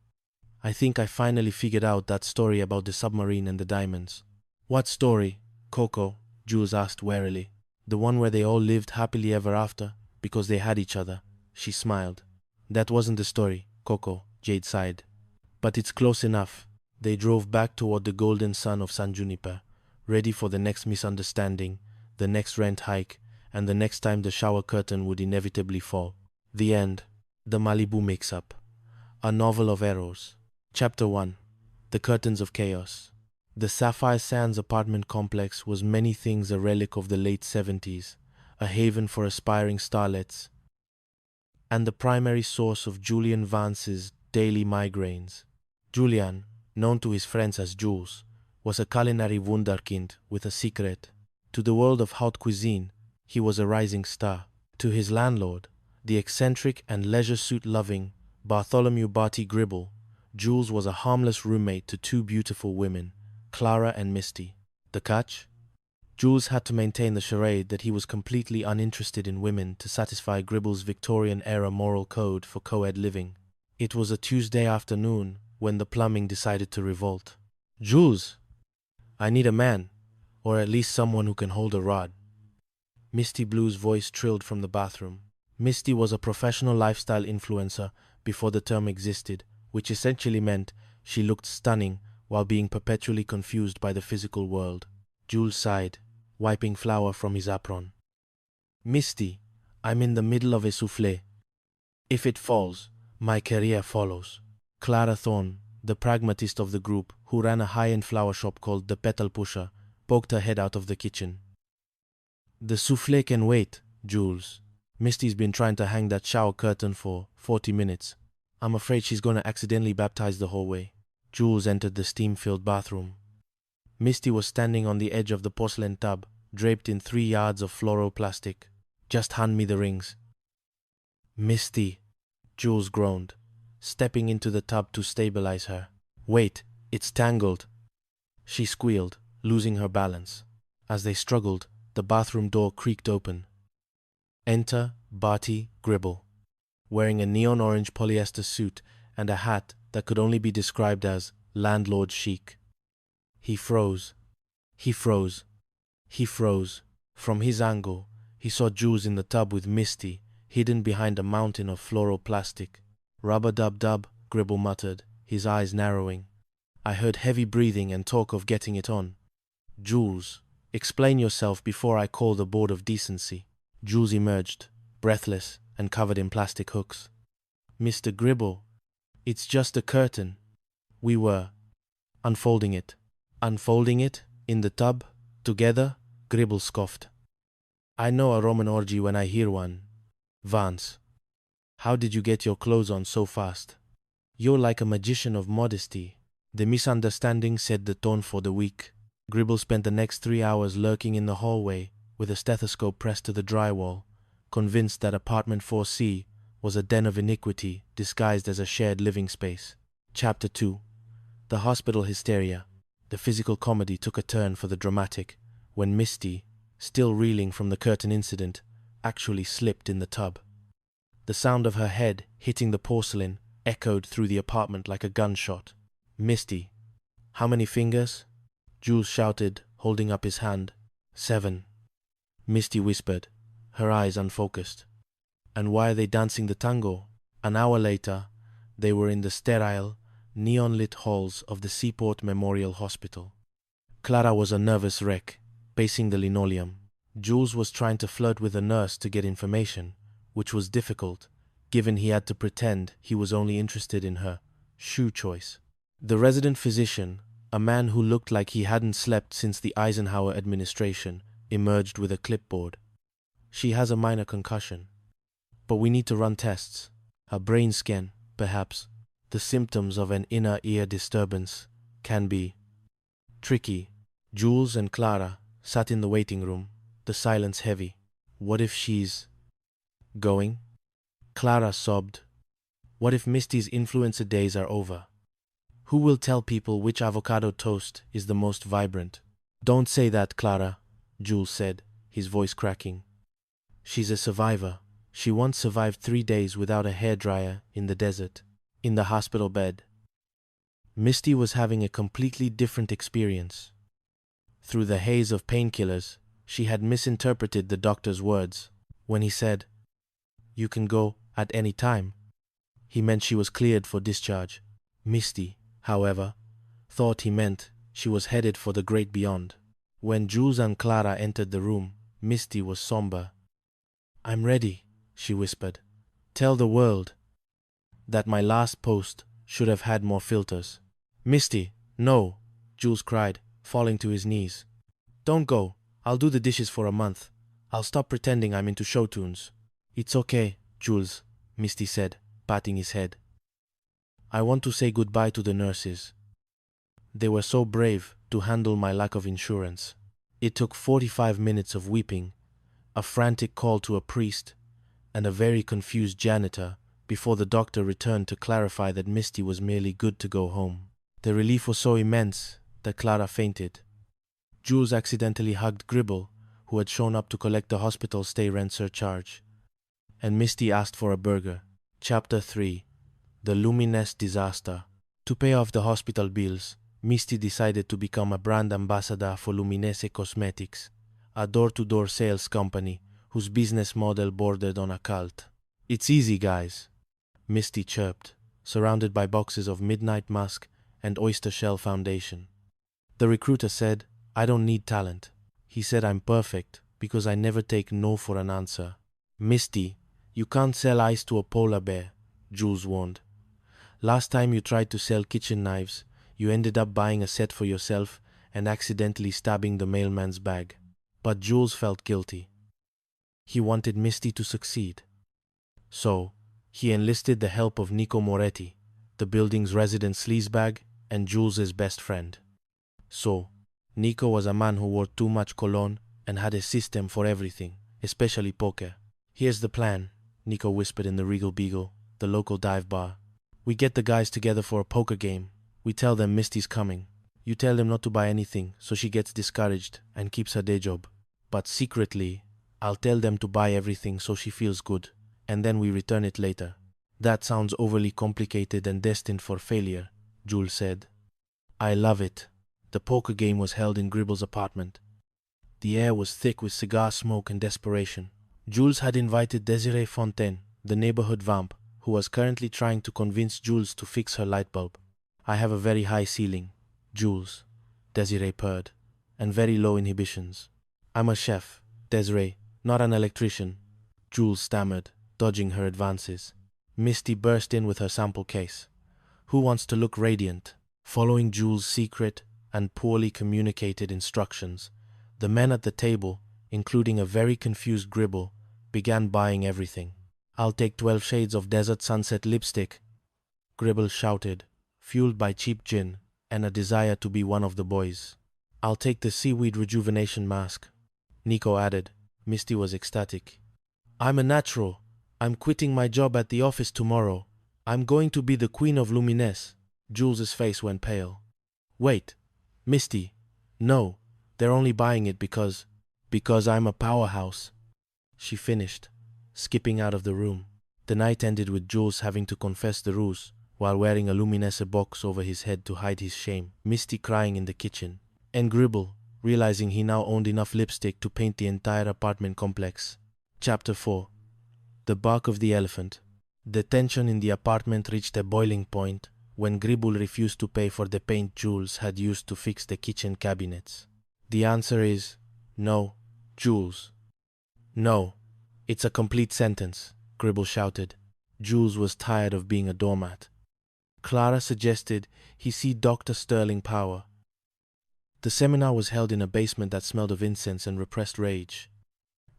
"I think I finally figured out that story about the submarine and the diamonds." "What story, Coco?" Jules asked warily. "The one where they all lived happily ever after because they had each other." She smiled. "That wasn't the story, Coco," Jade sighed. "But it's close enough." They drove back toward the golden sun of San Juniper, ready for the next misunderstanding, the next rent hike, and the next time the shower curtain would inevitably fall. The end. The Malibu Mix-Up. A Novel of Errors. Chapter 1. The Curtains of Chaos. The Sapphire Sands apartment complex was many things a relic of the late 70s, a haven for aspiring starlets, and the primary source of Julian Vance's daily migraines. Julian, known to his friends as Jules, was a culinary wunderkind with a secret. To the world of haute cuisine, he was a rising star. To his landlord, the eccentric and leisure suit-loving Bartholomew Barty Gribble, Jules was a harmless roommate to 2 beautiful women, Clara and Misty. The catch? Jules had to maintain the charade that he was completely uninterested in women to satisfy Gribble's Victorian-era moral code for co-ed living. It was a Tuesday afternoon when the plumbing decided to revolt. "Jules, I need a man, or at least someone who can hold a rod." Misty Blue's voice trilled from the bathroom. Misty was a professional lifestyle influencer before the term existed, which essentially meant she looked stunning while being perpetually confused by the physical world. Jules sighed, wiping flour from his apron. "Misty, I'm in the middle of a soufflé. If it falls, my career follows." Clara Thorne, the pragmatist of the group, who ran a high-end flower shop called The Petal Pusher, poked her head out of the kitchen. "The soufflé can wait, Jules. Misty's been trying to hang that shower curtain for 40 minutes. I'm afraid she's going to accidentally baptize the hallway." Jules entered the steam-filled bathroom. Misty was standing on the edge of the porcelain tub, draped in 3 yards of floral plastic. "Just hand me the rings." "Misty," Jules groaned, stepping into the tub to stabilize her. "Wait, it's tangled." She squealed, losing her balance. As they struggled, the bathroom door creaked open. Enter Barty Gribble, wearing a neon orange polyester suit and a hat that could only be described as landlord chic. He froze. He froze. He froze. From his angle, he saw Jules in the tub with Misty, hidden behind a mountain of floral plastic. Rub-a-dub-dub, Gribble muttered, his eyes narrowing. I heard heavy breathing and talk of getting it on. Jules, explain yourself before I call the Board of Decency. Jules emerged, breathless and covered in plastic hooks. Mr. Gribble, it's just a curtain. We were unfolding it. Unfolding it? In the tub? Together? Gribble scoffed. I know a Roman orgy when I hear one. Vance, how did you get your clothes on so fast? You're like a magician of modesty. The misunderstanding set the tone for the week. Gribble spent the next 3 hours lurking in the hallway with a stethoscope pressed to the drywall, convinced that apartment 4C was a den of iniquity disguised as a shared living space. Chapter 2. The hospital hysteria. The physical comedy took a turn for the dramatic when Misty, still reeling from the curtain incident, actually slipped in the tub. The sound of her head hitting the porcelain echoed through the apartment like a gunshot. Misty, how many fingers? Jules shouted, holding up his hand. 7. Misty whispered, her eyes unfocused. And why are they dancing the tango? An hour later, they were in the sterile, neon-lit halls of the Seaport Memorial Hospital. Clara was a nervous wreck, pacing the linoleum. Jules was trying to flirt with a nurse to get information, which was difficult, given he had to pretend he was only interested in her shoe choice. The resident physician, a man who looked like he hadn't slept since the Eisenhower administration, emerged with a clipboard. She has a minor concussion, but we need to run tests. A brain scan, perhaps. The symptoms of an inner ear disturbance can be tricky. Jules and Clara sat in the waiting room, the silence heavy. What if she's going? Clara sobbed. What if Misty's influencer days are over? Who will tell people which avocado toast is the most vibrant? Don't say that, Clara, Jules said, his voice cracking. She's a survivor. She once survived 3 days without a hairdryer in the desert, in the hospital bed. Misty was having a completely different experience. Through the haze of painkillers, she had misinterpreted the doctor's words. When he said, "You can go at any time," he meant she was cleared for discharge. Misty, however, thought he meant she was headed for the great beyond. When Jules and Clara entered the room, Misty was somber. "I'm ready," she whispered. "Tell the world that my last post should have had more filters." "Misty, no," Jules cried, falling to his knees. "Don't go. I'll do the dishes for a month. I'll stop pretending I'm into show tunes." "It's okay, Jules," Misty said, patting his head. "I want to say goodbye to the nurses. They were so brave to handle my lack of insurance." It took 45 minutes of weeping, a frantic call to a priest, and a very confused janitor before the doctor returned to clarify that Misty was merely good to go home. The relief was so immense that Clara fainted. Jules accidentally hugged Gribble, who had shown up to collect the hospital stay rent surcharge, and Misty asked for a burger. Chapter 3. The Lumines Disaster. To pay off the hospital bills, Misty decided to become a brand ambassador for Luminese Cosmetics, a door-to-door sales company whose business model bordered on a cult. "It's easy, guys," Misty chirped, surrounded by boxes of Midnight Musk and oyster shell foundation. The recruiter said, "I don't need talent." He said, "I'm perfect because I never take no for an answer." "Misty, you can't sell ice to a polar bear," Jules warned. "Last time you tried to sell kitchen knives, you ended up buying a set for yourself and accidentally stabbing the mailman's bag." But Jules felt guilty. He wanted Misty to succeed. So, he enlisted the help of Nico Moretti, the building's resident sleazebag and Jules's best friend. So, Nico was a man who wore too much cologne and had a system for everything, especially poker. "Here's the plan," Nico whispered in the Regal Beagle, the local dive bar. "We get the guys together for a poker game. We tell them Misty's coming. You tell them not to buy anything, so she gets discouraged and keeps her day job. But secretly, I'll tell them to buy everything so she feels good, and then we return it later. That sounds overly complicated and destined for failure, Jules said. I love it. The poker game was held in Gribble's apartment. The air was thick with cigar smoke and desperation. Jules had invited Desiree Fontaine, the neighborhood vamp, who was currently trying to convince Jules to fix her light bulb. I have a very high ceiling, Jules, Desiree purred, and very low inhibitions. I'm a chef, Desiree, not an electrician, Jules stammered, dodging her advances. Misty burst in with her sample case. Who wants to look radiant? Following Jules' secret and poorly communicated instructions, the men at the table, including a very confused Gribble, began buying everything. I'll take 12 shades of desert sunset lipstick, Gribble shouted, fueled by cheap gin and a desire to be one of the boys. I'll take the seaweed rejuvenation mask, Nico added. Misty was ecstatic. I'm a natural. I'm quitting my job at the office tomorrow. I'm going to be the queen of Lumines. Jules's face went pale. Wait, Misty. No, they're only buying it because I'm a powerhouse. She finished, skipping out of the room. The night ended with Jules having to confess the ruse while wearing a luminescent box over his head to hide his shame, Misty crying in the kitchen, and Gribble, realizing he now owned enough lipstick to paint the entire apartment complex. Chapter 4. The Bark of the Elephant. The tension in the apartment reached a boiling point when Gribble refused to pay for the paint Jules had used to fix the kitchen cabinets. The answer is no, Jules. No, it's a complete sentence, Gribble shouted. Jules was tired of being a doormat. Clara suggested he see Dr. Sterling Power. The seminar was held in a basement that smelled of incense and repressed rage.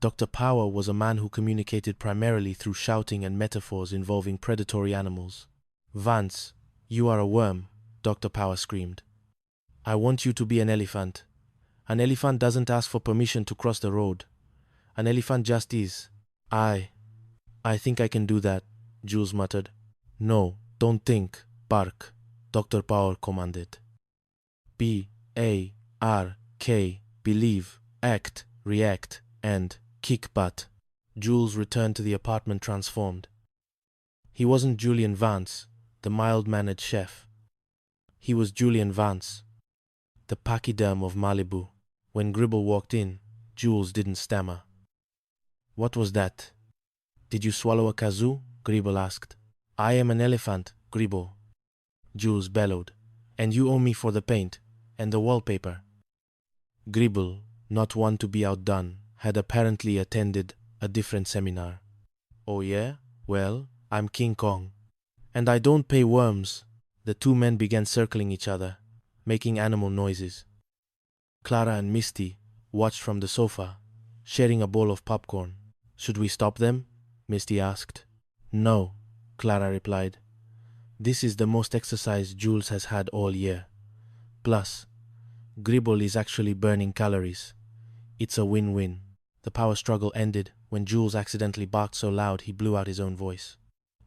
Dr. Power was a man who communicated primarily through shouting and metaphors involving predatory animals. Vance, you are a worm, Dr. Power screamed. I want you to be an elephant. An elephant doesn't ask for permission to cross the road. An elephant just is. I think I can do that, Jules muttered. No, don't think, bark, Dr. Power commanded. B-A-R-K, believe, act, react, and kick butt. Jules returned to the apartment transformed. He wasn't Julian Vance, the mild-mannered chef. He was Julian Vance, the pachyderm of Malibu. When Gribble walked in, Jules didn't stammer. What was that? Did you swallow a kazoo? Gribble asked. I am an elephant, Gribble, Jules bellowed. And you owe me for the paint and the wallpaper. Gribble, not one to be outdone, had apparently attended a different seminar. Oh yeah? Well, I'm King Kong. And I don't pay worms. The two men began circling each other, making animal noises. Clara and Misty watched from the sofa, sharing a bowl of popcorn. Should we stop them? Misty asked. No, Clara replied. This is the most exercise Jules has had all year. Plus, Gribble is actually burning calories. It's a win-win. The power struggle ended when Jules accidentally barked so loud he blew out his own voice.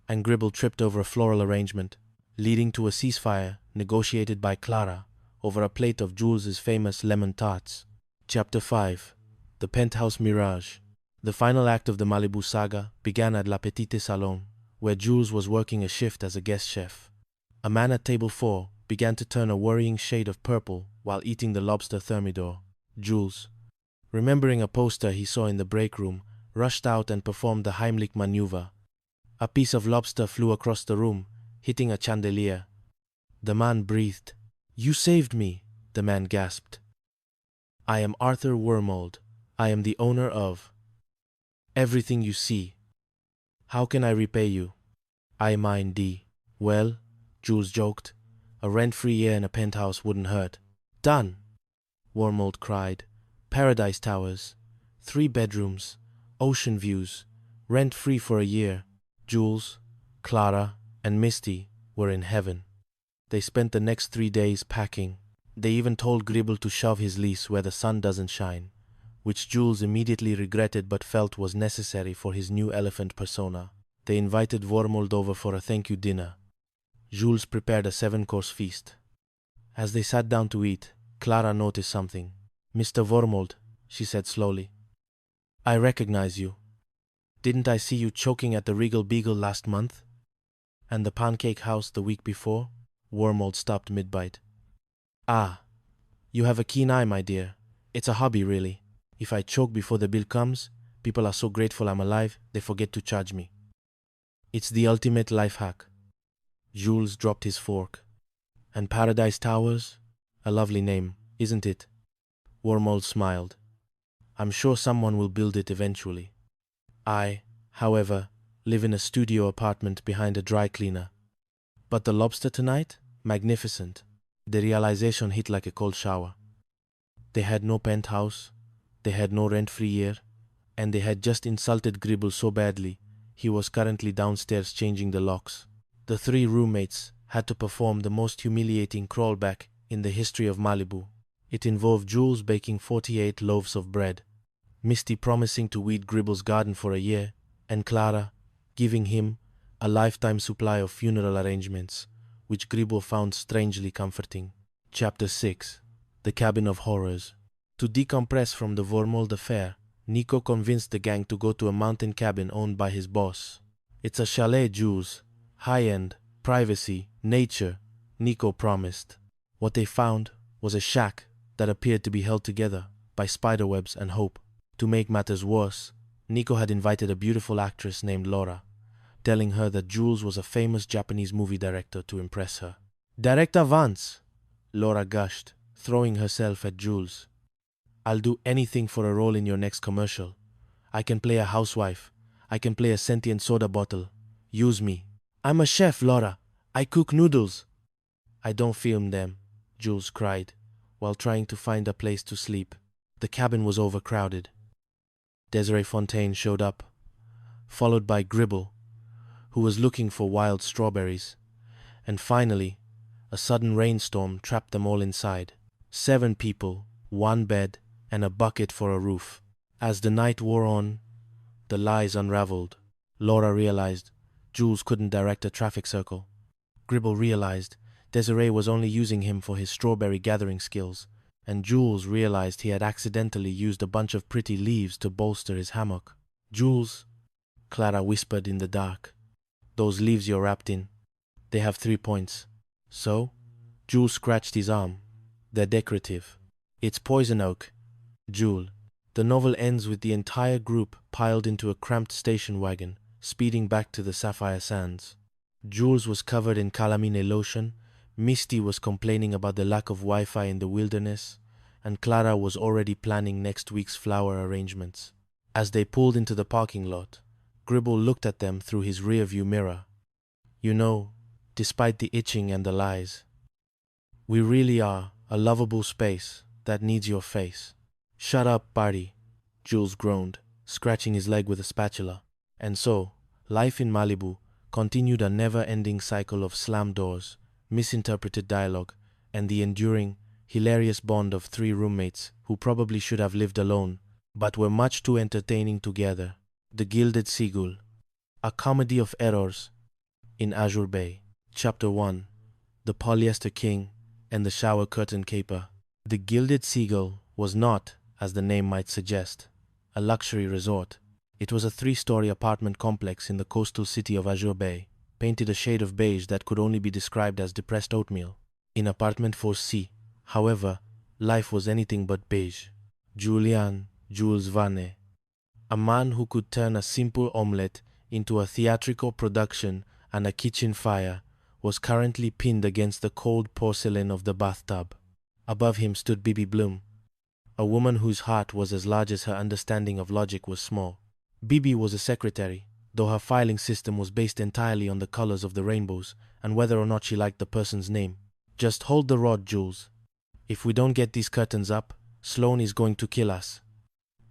And Gribble tripped over a floral arrangement, leading to a ceasefire negotiated by Clara over a plate of Jules's famous lemon tarts. Chapter 5. The Penthouse Mirage. The final act of the Malibu saga began at La Petite Salon, where Jules was working a shift as a guest chef. A man at table 4 began to turn a worrying shade of purple while eating the lobster thermidor. Jules, remembering a poster he saw in the break room, rushed out and performed the Heimlich maneuver. A piece of lobster flew across the room, hitting a chandelier. The man breathed. You saved me, the man gasped. I am Arthur Wormold. I am the owner of everything you see. How can I repay you? I mine D. Well, Jules joked, a rent-free year in a penthouse wouldn't hurt. Done, Wormold cried. Paradise Towers, 3 bedrooms, ocean views, rent-free for a year. Jules, Clara, and Misty were in heaven. They spent the next 3 days packing. They even told Gribble to shove his lease where the sun doesn't shine, which Jules immediately regretted but felt was necessary for his new elephant persona. They invited Wormold over for a thank-you dinner. Jules prepared a 7-course feast. As they sat down to eat, Clara noticed something. Mr. Wormold, she said slowly. I recognize you. Didn't I see you choking at the Regal Beagle last month? And the Pancake House the week before? Wormald stopped mid-bite. Ah, you have a keen eye, my dear. It's a hobby, really. If I choke before the bill comes, people are so grateful I'm alive, they forget to charge me. It's the ultimate life hack. Jules dropped his fork. And Paradise Towers? A lovely name, isn't it? Wormald smiled. I'm sure someone will build it eventually. I, however, live in a studio apartment behind a dry cleaner. But the lobster tonight? Magnificent. The realization hit like a cold shower. They had no penthouse, they had no rent-free year, and they had just insulted Gribble so badly, he was currently downstairs changing the locks. The 3 roommates had to perform the most humiliating crawlback in the history of Malibu. It involved Jules baking 48 loaves of bread, Misty promising to weed Gribble's garden for a year, and Clara giving him a lifetime supply of funeral arrangements, which Gribble found strangely comforting. Chapter 6. The Cabin of Horrors. To decompress from the Wormald affair, Nico convinced the gang to go to a mountain cabin owned by his boss. It's a chalet, Jules. High-end, privacy, nature, Nico promised. What they found was a shack that appeared to be held together by spiderwebs and hope. To make matters worse, Nico had invited a beautiful actress named Laura, telling her that Jules was a famous Japanese movie director to impress her. Director Vance, Laura gushed, throwing herself at Jules. I'll do anything for a role in your next commercial. I can play a housewife. I can play a sentient soda bottle. Use me. I'm a chef, Laura. I cook noodles. I don't film them, Jules cried, while trying to find a place to sleep. The cabin was overcrowded. Desiree Fontaine showed up, followed by Gribble, who was looking for wild strawberries. And finally, a sudden rainstorm trapped them all inside. 7 people, 1 bed, and a bucket for a roof. As the night wore on, the lies unraveled. Laura realized Jules couldn't direct a traffic circle. Gribble realized Desiree was only using him for his strawberry gathering skills, and Jules realized he had accidentally used a bunch of pretty leaves to bolster his hammock. Jules, Clara whispered in the dark, those leaves you're wrapped in, they have 3 points. So? Jules scratched his arm. They're decorative. It's poison oak. Jules. The novel ends with the entire group piled into a cramped station wagon, speeding back to the Sapphire Sands. Jules was covered in calamine lotion, Misty was complaining about the lack of Wi-Fi in the wilderness, and Clara was already planning next week's flower arrangements. As they pulled into the parking lot, Gribble looked at them through his rear-view mirror. You know, despite the itching and the lies, we really are a lovable space that needs your face. Shut up, Barty, Jules groaned, scratching his leg with a spatula. And so, life in Malibu continued a never-ending cycle of slammed doors, misinterpreted dialogue, and the enduring, hilarious bond of 3 roommates who probably should have lived alone, but were much too entertaining together. The Gilded Seagull, a comedy of errors in Azure Bay. Chapter 1. The Polyester King and the Shower Curtain Caper. The Gilded Seagull was not, as the name might suggest, a luxury resort. It was a 3-story apartment complex in the coastal city of Azure Bay, painted a shade of beige that could only be described as depressed oatmeal. In apartment 4C, however, life was anything but beige. Jules Vane, a man who could turn a simple omelette into a theatrical production and a kitchen fire, was currently pinned against the cold porcelain of the bathtub. Above him stood Bibi Bloom, a woman whose heart was as large as her understanding of logic was small. Bibi was a secretary, though her filing system was based entirely on the colors of the rainbows and whether or not she liked the person's name. Just hold the rod, Jules. If we don't get these curtains up, Sloane is going to kill us,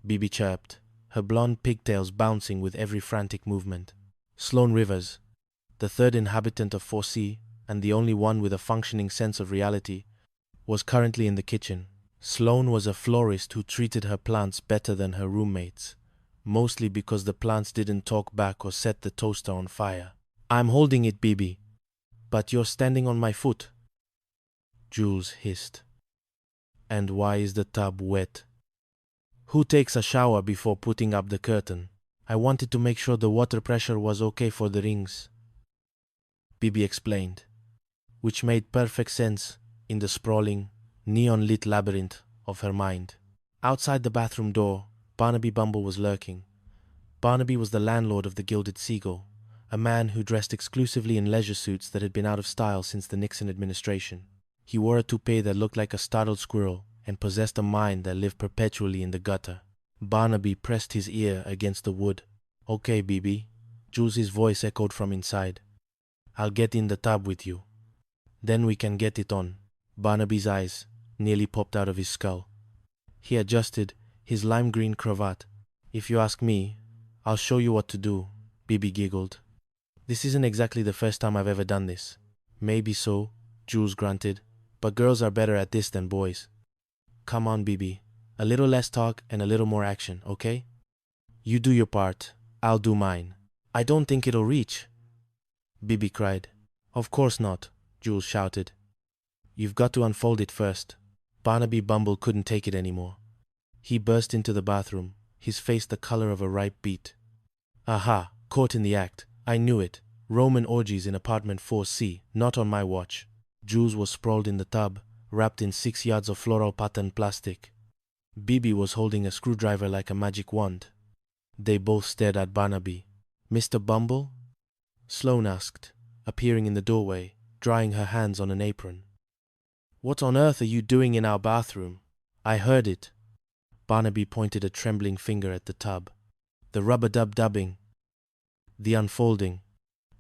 Bibi chirped, her blonde pigtails bouncing with every frantic movement. Sloane Rivers, the 3rd inhabitant of 4C and the only one with a functioning sense of reality, was currently in the kitchen. Sloane was a florist who treated her plants better than her roommates, mostly because the plants didn't talk back or set the toaster on fire. I'm holding it, Bibi, but you're standing on my foot, Jules hissed. And why is the tub wet? Who takes a shower before putting up the curtain? I wanted to make sure the water pressure was okay for the rings, Bibi explained, which made perfect sense in the sprawling, neon-lit labyrinth of her mind. Outside the bathroom door, Barnaby Bumble was lurking. Barnaby was the landlord of the Gilded Seagull, a man who dressed exclusively in leisure suits that had been out of style since the Nixon administration. He wore a toupee that looked like a startled squirrel and possessed a mind that lived perpetually in the gutter. Barnaby pressed his ear against the wood. "Okay, Bibi," Jules's voice echoed from inside. "I'll get in the tub with you. Then we can get it on." Barnaby's eyes nearly popped out of his skull. He adjusted his lime green cravat. "If you ask me, I'll show you what to do," Bibi giggled. "This isn't exactly the first time I've ever done this." "Maybe so," Jules grunted, "but girls are better at this than boys. Come on, Bibi. A little less talk and a little more action, okay? You do your part, I'll do mine." "I don't think it'll reach," Bibi cried. "Of course not," Jules shouted. "You've got to unfold it first." Barnaby Bumble couldn't take it anymore. He burst into the bathroom, his face the color of a ripe beet. "Aha, caught in the act. I knew it. Roman orgies in apartment 4C, not on my watch." Jules was sprawled in the tub, wrapped in 6 yards of floral pattern plastic. Bibi was holding a screwdriver like a magic wand. They both stared at Barnaby. "Mr. Bumble?" Sloane asked, appearing in the doorway, drying her hands on an apron. "What on earth are you doing in our bathroom?" "I heard it." Barnaby pointed a trembling finger at the tub. "The rub-a-dub-dubbing. The unfolding.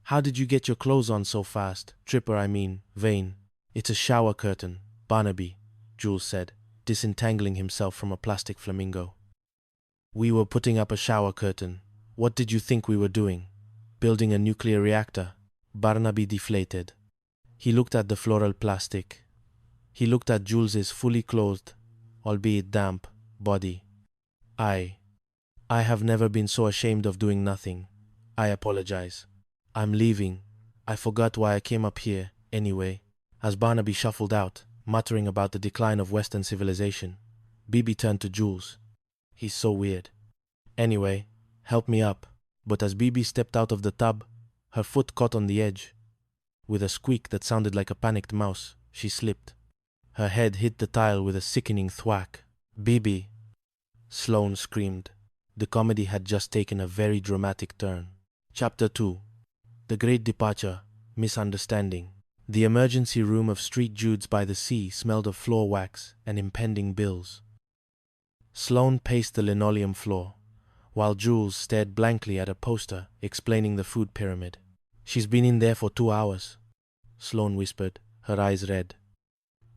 How did you get your clothes on so fast? Vane. It's a shower curtain, Barnaby," Jules said, disentangling himself from a plastic flamingo. "We were putting up a shower curtain. What did you think we were doing? Building a nuclear reactor?" Barnaby deflated. He looked at the floral plastic. He looked at Jules's fully clothed, albeit damp, body. I have never been so ashamed of doing nothing. I apologize. I'm leaving. I forgot why I came up here, anyway." As Barnaby shuffled out, muttering about the decline of Western civilization, Bibi turned to Jules. "He's so weird. Anyway, help me up." But as Bibi stepped out of the tub, her foot caught on the edge. With a squeak that sounded like a panicked mouse, she slipped. Her head hit the tile with a sickening thwack. "Bibi!" Sloane screamed. The comedy had just taken a very dramatic turn. Chapter 2. The Great Departure, Misunderstanding. The emergency room of Street Jude's by the sea smelled of floor wax and impending bills. Sloane paced the linoleum floor, while Jules stared blankly at a poster explaining the food pyramid. "She's been in there for 2 hours," Sloane whispered, her eyes red.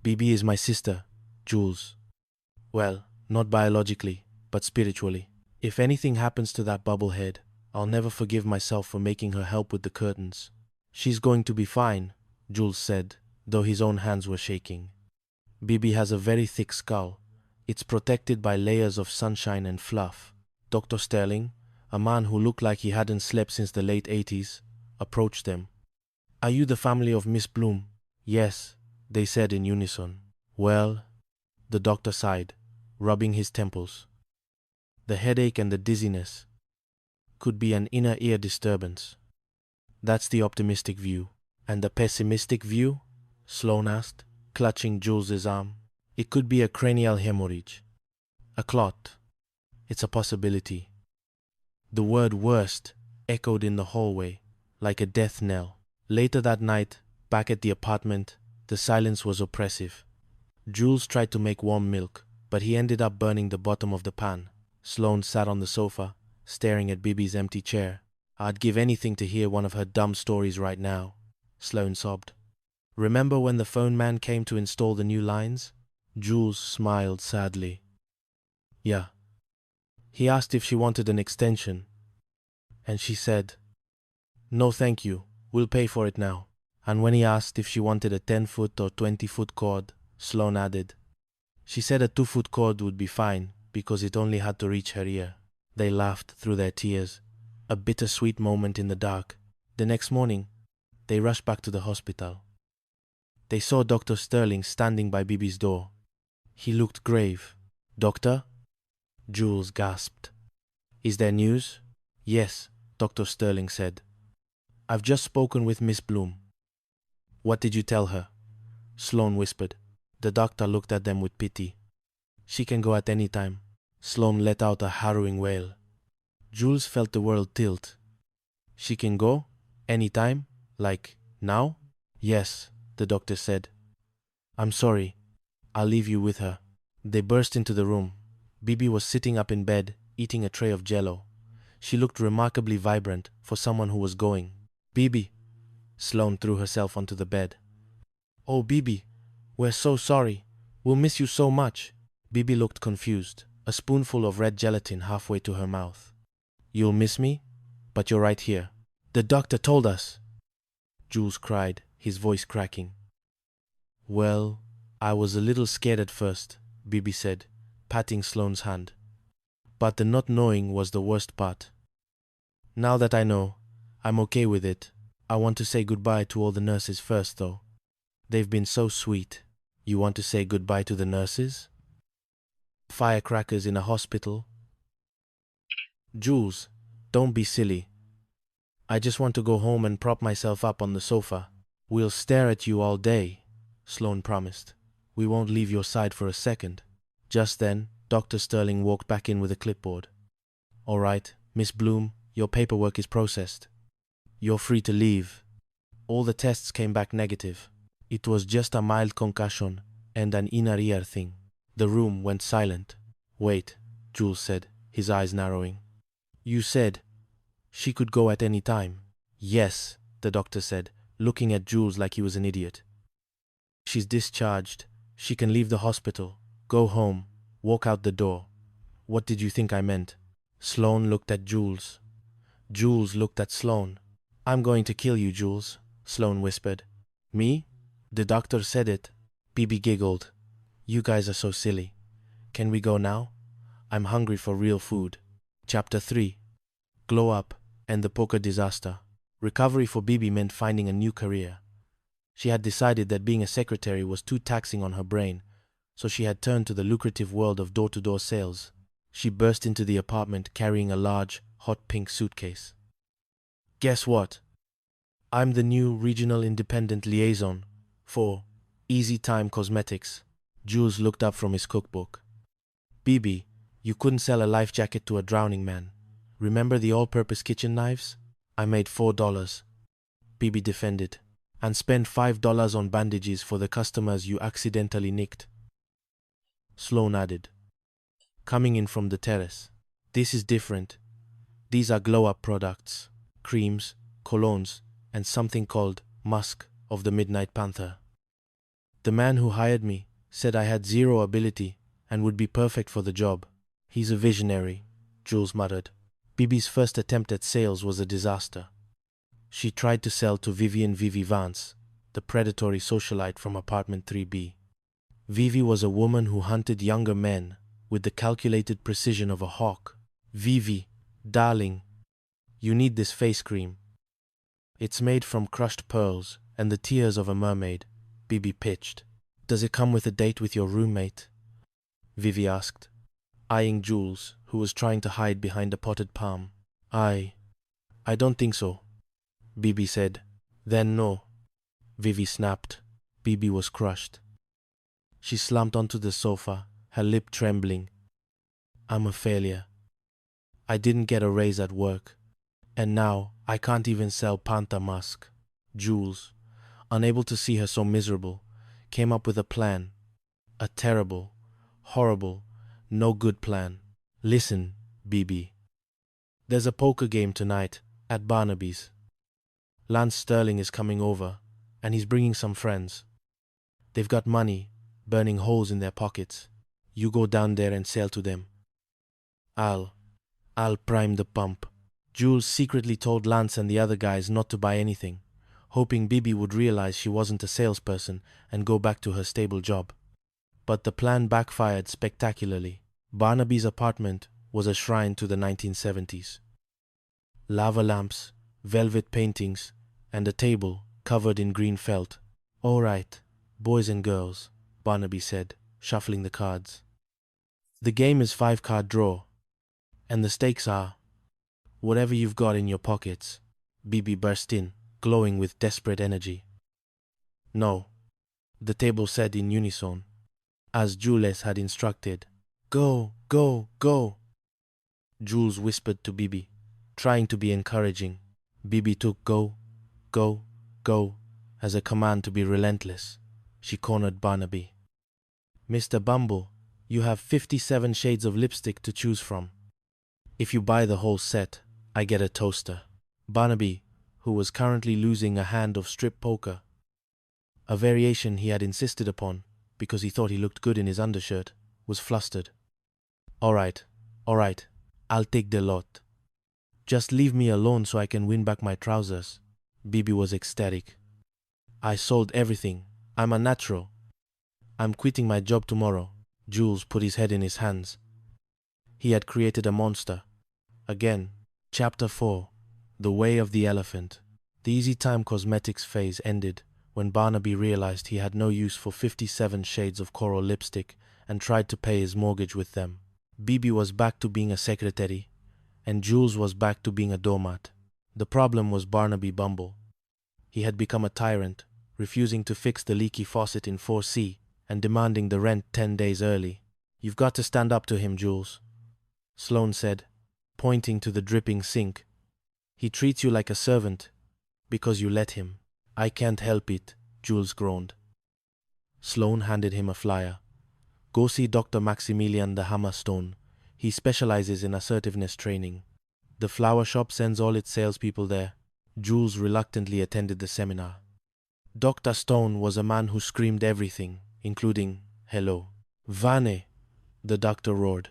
"Bibi is my sister, Jules. Well, not biologically, but spiritually. If anything happens to that bubblehead, I'll never forgive myself for making her help with the curtains." "She's going to be fine," Jules said, though his own hands were shaking. "Bibi has a very thick skull. It's protected by layers of sunshine and fluff." Dr. Sterling, a man who looked like he hadn't slept since the late 80s, approached them. "Are you the family of Miss Bloom?" "Yes," they said in unison. "Well," the doctor sighed, rubbing his temples. "The headache and the dizziness could be an inner ear disturbance. That's the optimistic view." "And the pessimistic view?" Sloane asked, clutching Jules's arm. "It could be a cranial hemorrhage. A clot. It's a possibility." The word worst echoed in the hallway like a death knell. Later that night, back at the apartment, the silence was oppressive. Jules tried to make warm milk, but he ended up burning the bottom of the pan. Sloane sat on the sofa, staring at Bibi's empty chair. "I'd give anything to hear one of her dumb stories right now," Sloane sobbed. "Remember when the phone man came to install the new lines?" Jules smiled sadly. "Yeah. He asked if she wanted an extension, and she said, 'No thank you, we'll pay for it now.' And when he asked if she wanted a 10-foot or 20-foot cord, Sloane added, 'She said a 2-foot cord would be fine because it only had to reach her ear.'" They laughed through their tears, a bittersweet moment in the dark. The next morning, they rushed back to the hospital. They saw Dr. Sterling standing by Bibi's door. He looked grave. "Doctor?" Jules gasped. Is there news? Yes, Dr. Sterling said. I've just spoken with Miss Bloom. What did you tell her? Sloane whispered. The doctor looked at them with pity. She can go at any time. Sloane let out a harrowing wail. Jules felt the world tilt. She can go? Any time? Like, now? Yes, the doctor said. I'm sorry. I'll leave you with her. They burst into the room. Bibi was sitting up in bed, eating a tray of jello. She looked remarkably vibrant for someone who was going. Bibi. Sloane threw herself onto the bed. Oh, Bibi, we're so sorry. We'll miss you so much. Bibi looked confused, a spoonful of red gelatin halfway to her mouth. You'll miss me? But you're right here. The doctor told us. Jules cried, his voice cracking. Well, I was a little scared at first, Bibi said, patting Sloane's hand. But the not knowing was the worst part. Now that I know, I'm okay with it. I want to say goodbye to all the nurses first, though. They've been so sweet. You want to say goodbye to the nurses? Firecrackers in a hospital? Jules, don't be silly. I just want to go home and prop myself up on the sofa. We'll stare at you all day, Sloane promised. We won't leave your side for a second. Just then, Dr. Sterling walked back in with a clipboard. All right, Miss Bloom, your paperwork is processed. You're free to leave. All the tests came back negative. It was just a mild concussion and an inner ear thing. The room went silent. Wait, Jules said, his eyes narrowing. You said she could go at any time. Yes, the doctor said, looking at Jules like he was an idiot. She's discharged. She can leave the hospital, go home, walk out the door. What did you think I meant? Sloane looked at Jules. Jules looked at Sloane. I'm going to kill you, Jules, Sloane whispered. Me? The doctor said it. Bibi giggled. You guys are so silly. Can we go now? I'm hungry for real food. Chapter 3. Glow Up and the Poker Disaster. Recovery for Bibi meant finding a new career. She had decided that being a secretary was too taxing on her brain, so she had turned to the lucrative world of door-to-door sales. She burst into the apartment carrying a large, hot pink suitcase. Guess what? I'm the new regional independent liaison for Easy Time Cosmetics. Jules looked up from his cookbook. Bibi, you couldn't sell a life jacket to a drowning man. Remember the all-purpose kitchen knives? I made $4. Bibi defended. And spent $5 on bandages for the customers you accidentally nicked. Sloane added. Coming in from the terrace. This is different. These are glow-up products, creams, colognes, and something called Musk of the Midnight Panther. The man who hired me said I had zero ability and would be perfect for the job. He's a visionary, Jules muttered. Bibi's first attempt at sales was a disaster. She tried to sell to Vivian Vivi Vance, the predatory socialite from apartment 3B. Vivi was a woman who hunted younger men with the calculated precision of a hawk. Vivi, darling, you need this face cream. It's made from crushed pearls and the tears of a mermaid, Bibi pitched. Does it come with a date with your roommate? Vivi asked, eyeing Jules, who was trying to hide behind a potted palm. I don't think so, Bibi said. Then no. Vivi snapped. Bibi was crushed. She slumped onto the sofa, her lip trembling. I'm a failure. I didn't get a raise at work. And now I can't even sell Panther Musk. Jules, unable to see her so miserable, came up with a plan. A terrible, horrible, no good plan. Listen, Bibi. There's a poker game tonight at Barnaby's. Lance Sterling is coming over, and he's bringing some friends. They've got money, burning holes in their pockets. You go down there and sell to them. I'll prime the pump. Jules secretly told Lance and the other guys not to buy anything, hoping Bibi would realize she wasn't a salesperson and go back to her stable job. But the plan backfired spectacularly. Barnaby's apartment was a shrine to the 1970s. Lava lamps, velvet paintings, and a table covered in green felt. All right, boys and girls, Barnaby said, shuffling the cards. The game is 5-card draw, and the stakes are whatever you've got in your pockets. Bibi burst in, glowing with desperate energy. No, the table said in unison, as Jules had instructed. Go, go, go. Jules whispered to Bibi, trying to be encouraging. Bibi took go, go, go as a command to be relentless. She cornered Barnaby. Mr. Bumble, you have 57 shades of lipstick to choose from. If you buy the whole set, I get a toaster. Barnaby, who was currently losing a hand of strip poker, a variation he had insisted upon because he thought he looked good in his undershirt, was flustered. All right, I'll take the lot. Just leave me alone so I can win back my trousers. Bibi was ecstatic. I sold everything. I'm a natural. I'm quitting my job tomorrow. Jules put his head in his hands. He had created a monster. Again, Chapter 4, The Way of the Elephant. The Easy Time Cosmetics phase ended when Barnaby realized he had no use for 57 shades of coral lipstick and tried to pay his mortgage with them. Bibi was back to being a secretary, and Jules was back to being a doormat. The problem was Barnaby Bumble. He had become a tyrant, refusing to fix the leaky faucet in 4C and demanding the rent 10 days early. You've got to stand up to him, Jules, Sloane said, pointing to the dripping sink. He treats you like a servant because you let him. I can't help it, Jules groaned. Sloane handed him a flyer. Go see Dr. Maximilian the Hammerstone. He specializes in assertiveness training. The flower shop sends all its salespeople there. Jules reluctantly attended the seminar. Dr. Stone was a man who screamed everything, including hello. Vane, the doctor roared.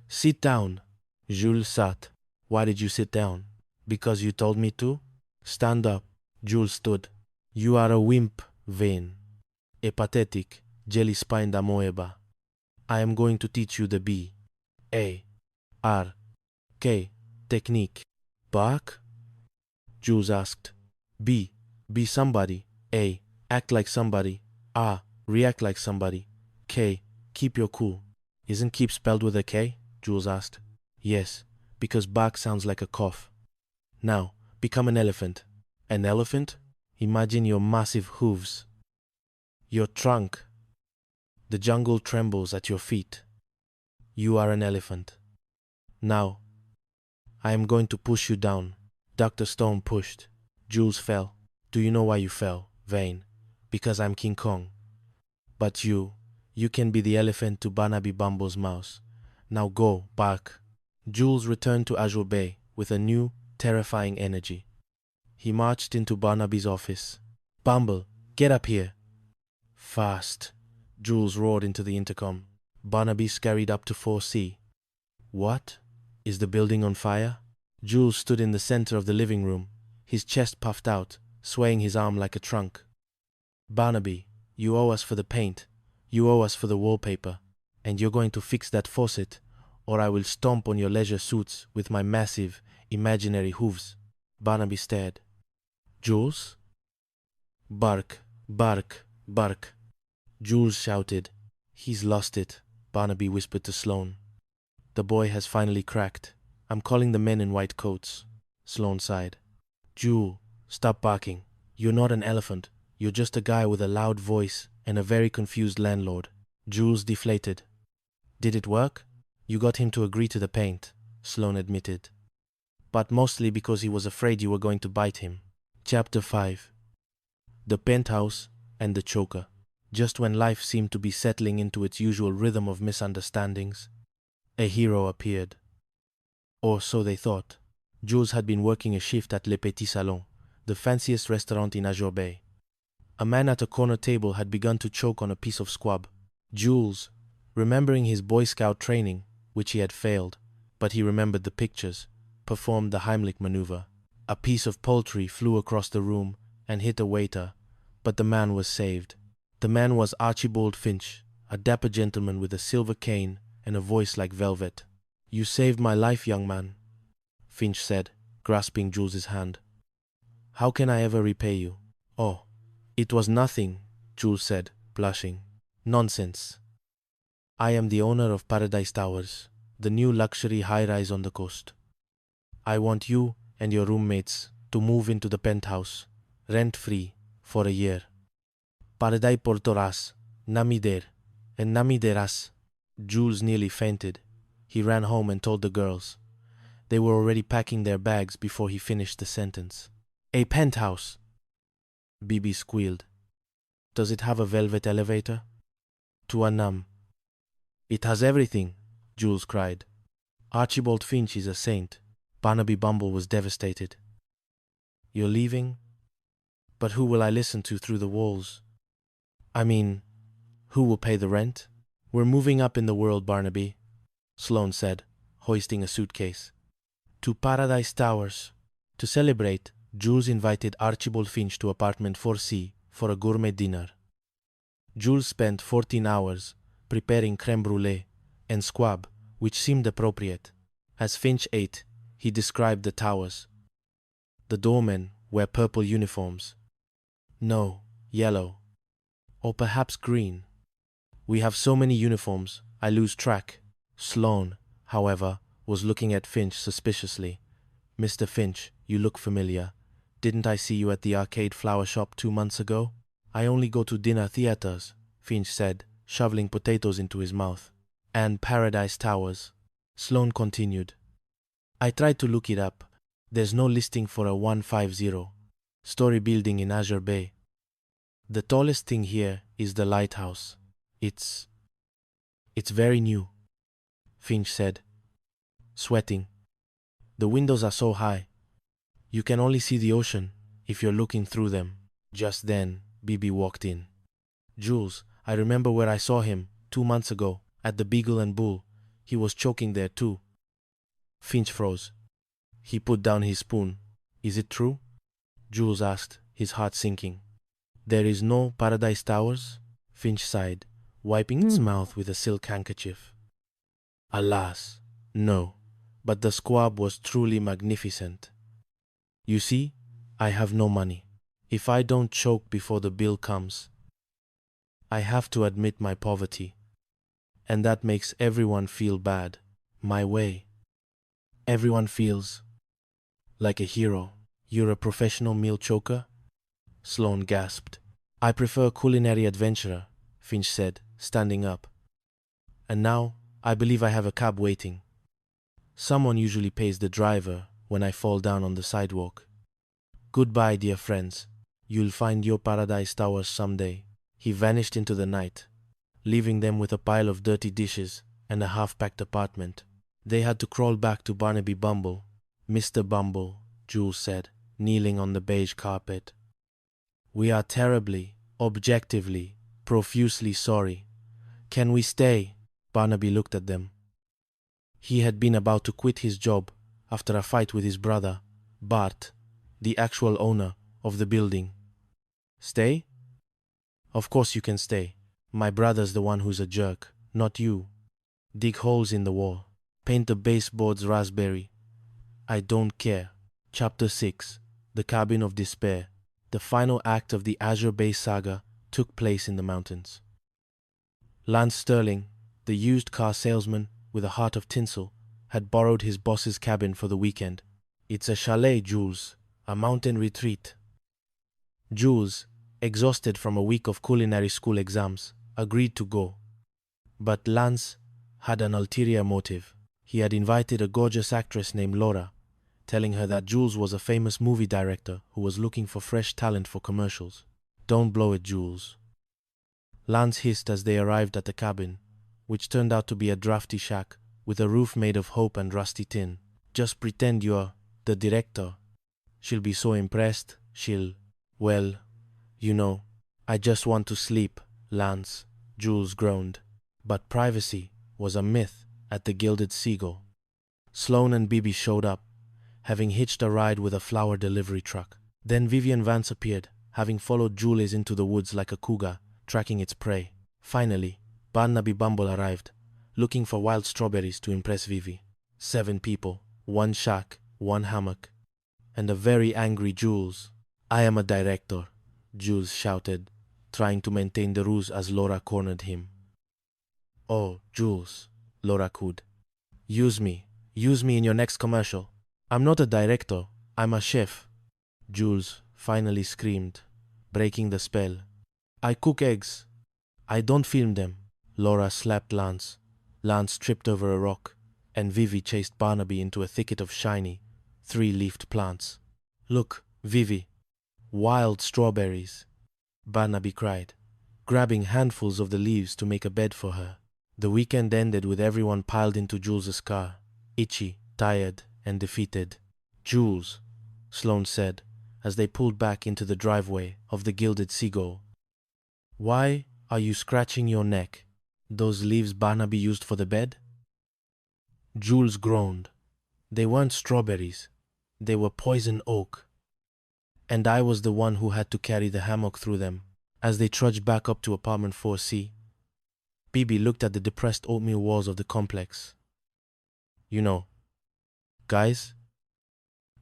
Sit down. Jules sat. Why did you sit down? Because you told me to? Stand up. Jules stood. You are a wimp, Vane. A pathetic, jelly-spined amoeba. I am going to teach you the B, A, R, K technique. Bark? Jules asked. B, be somebody. A, act like somebody. R, react like somebody. K, keep your cool. Isn't keep spelled with a K? Jules asked. Yes, because bark sounds like a cough. Now, become an elephant. An elephant? Imagine your massive hooves. Your trunk. The jungle trembles at your feet. You are an elephant. Now, I am going to push you down. Dr. Stone pushed. Jules fell. Do you know why you fell, Vane? Because I'm King Kong. But you can be the elephant to Barnaby Bumble's mouse. Now go, bark. Jules returned to Azure Bay with a new, terrifying energy. He marched into Barnaby's office. Bumble, get up here. Fast. Jules roared into the intercom. Barnaby scurried up to 4C. What? Is the building on fire? Jules stood in the center of the living room, his chest puffed out, swaying his arm like a trunk. Barnaby, you owe us for the paint. You owe us for the wallpaper. And you're going to fix that faucet, or I will stomp on your leisure suits with my massive, imaginary hooves. Barnaby stared. Jules? Bark, bark, bark. Jules shouted. He's lost it, Barnaby whispered to Sloane. The boy has finally cracked. I'm calling the men in white coats. Sloane sighed. Jules, stop barking. You're not an elephant. You're just a guy with a loud voice and a very confused landlord. Jules deflated. Did it work? You got him to agree to the paint, Sloane admitted. But mostly because he was afraid you were going to bite him. Chapter 5. The Penthouse and the Choker. Just when life seemed to be settling into its usual rhythm of misunderstandings, a hero appeared. Or so they thought. Jules had been working a shift at Le Petit Salon, the fanciest restaurant in Azure Bay. A man at a corner table had begun to choke on a piece of squab. Jules, remembering his Boy Scout training, which he had failed, but he remembered the pictures, performed the Heimlich maneuver. A piece of poultry flew across the room and hit a waiter, but the man was saved. The man was Archibald Finch, a dapper gentleman with a silver cane and a voice like velvet. You saved my life, young man, Finch said, grasping Jules's hand. How can I ever repay you? Oh, it was nothing, Jules said, blushing. Nonsense. I am the owner of Paradise Towers, the new luxury high-rise on the coast. I want you and your roommates to move into the penthouse, rent-free, for a year. Paradise portoras, namider, and namideras. Jules nearly fainted. He ran home and told the girls. They were already packing their bags before he finished the sentence. A penthouse! Bibi squealed. Does it have a velvet elevator? Tuanam. It has everything, Jules cried. Archibald Finch is a saint. Barnaby Bumble was devastated. You're leaving? But who will I listen to through the walls? I mean, who will pay the rent? We're moving up in the world, Barnaby, Sloane said, hoisting a suitcase. To Paradise Towers. To celebrate, Jules invited Archibald Finch to apartment 4C for a gourmet dinner. Jules spent 14 hours preparing crème brûlée and squab, which seemed appropriate. As Finch ate, he described the towers. The doormen wear purple uniforms. No, yellow. Or perhaps green. We have so many uniforms, I lose track. Sloane, however, was looking at Finch suspiciously. Mr. Finch, you look familiar. Didn't I see you at the arcade flower shop 2 months ago? I only go to dinner theaters, Finch said, shoveling potatoes into his mouth. And Paradise Towers. Sloane continued. I tried to look it up. There's no listing for a 150-story building in Azure Bay. The tallest thing here is the lighthouse. It's very new, Finch said, sweating. The windows are so high. You can only see the ocean if you're looking through them. Just then, Bibi walked in. Jules, I remember where I saw him 2 months ago at the Beagle and Bull. He was choking there too. Finch froze. He put down his spoon. Is it true? Jules asked, his heart sinking. There is no Paradise Towers? Finch sighed, wiping his mouth with a silk handkerchief. Alas, no, but the squab was truly magnificent. You see, I have no money. If I don't choke before the bill comes, I have to admit my poverty. And that makes everyone feel bad, my way. Everyone feels like a hero. You're a professional meal choker? Sloane gasped. I prefer culinary adventurer, Finch said, standing up. And now, I believe I have a cab waiting. Someone usually pays the driver when I fall down on the sidewalk. Goodbye, dear friends. You'll find your Paradise Towers someday. He vanished into the night, leaving them with a pile of dirty dishes and a half-packed apartment. They had to crawl back to Barnaby Bumble. Mr. Bumble, Jules said, kneeling on the beige carpet. We are terribly, objectively, profusely sorry. Can we stay? Barnaby looked at them. He had been about to quit his job after a fight with his brother, Bart, the actual owner of the building. Stay? Of course you can stay. My brother's the one who's a jerk, not you. Dig holes in the wall. Paint the baseboards raspberry. I don't care. Chapter 6. The Cabin of Despair. The final act of the Azure Bay saga took place in the mountains. Lance Sterling, the used car salesman with a heart of tinsel, had borrowed his boss's cabin for the weekend. It's a chalet, Jules, a mountain retreat. Jules, exhausted from a week of culinary school exams, agreed to go. But Lance had an ulterior motive. He had invited a gorgeous actress named Laura, telling her that Jules was a famous movie director who was looking for fresh talent for commercials. Don't blow it, Jules. Lance hissed as they arrived at the cabin, which turned out to be a drafty shack with a roof made of hope and rusty tin. Just pretend you're the director. She'll be so impressed. Well, you know, I just want to sleep, Lance, Jules groaned. But privacy was a myth at the Gilded Seagull. Sloane and Bibi showed up, having hitched a ride with a flower delivery truck. Then Vivian Vance appeared, having followed Jules into the woods like a cougar, tracking its prey. Finally, Barnaby Bumble arrived, looking for wild strawberries to impress Vivi. 7 people, 1 shack, 1 hammock, and a very angry Jules. I am a director, Jules shouted, trying to maintain the ruse as Laura cornered him. Oh, Jules, Laura cooed. Use me in your next commercial. I'm not a director, I'm a chef. Jules finally screamed, breaking the spell. I cook eggs. I don't film them. Laura slapped Lance. Lance tripped over a rock, and Vivi chased Barnaby into a thicket of shiny, three-leafed plants. Look, Vivi, wild strawberries, Barnaby cried, grabbing handfuls of the leaves to make a bed for her. The weekend ended with everyone piled into Jules's car, itchy, tired, and defeated. Jules, Sloane said, as they pulled back into the driveway of the Gilded Seagull. Why are you scratching your neck? Those leaves Barnaby used for the bed? Jules groaned. They weren't strawberries. They were poison oak. And I was the one who had to carry the hammock through them. As they trudged back up to apartment 4C, Bibi looked at the depressed oatmeal walls of the complex. You know, guys,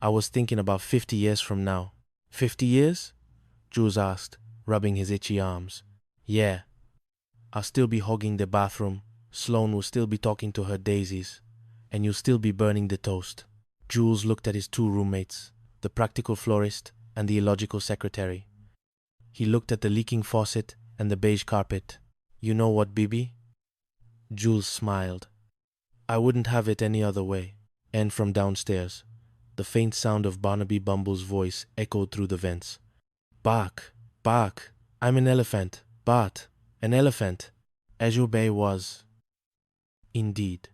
I was thinking about 50 years from now. 50 years? Jules asked, rubbing his itchy arms. Yeah. I'll still be hogging the bathroom, Sloane will still be talking to her daisies, and you'll still be burning the toast. Jules looked at his two roommates, the practical florist and the illogical secretary. He looked at the leaking faucet and the beige carpet. You know what, Bibi? Jules smiled. I wouldn't have it any other way. And from downstairs, the faint sound of Barnaby Bumble's voice echoed through the vents. Bark, bark, I'm an elephant, Bart, an elephant. Azure Bay was, indeed,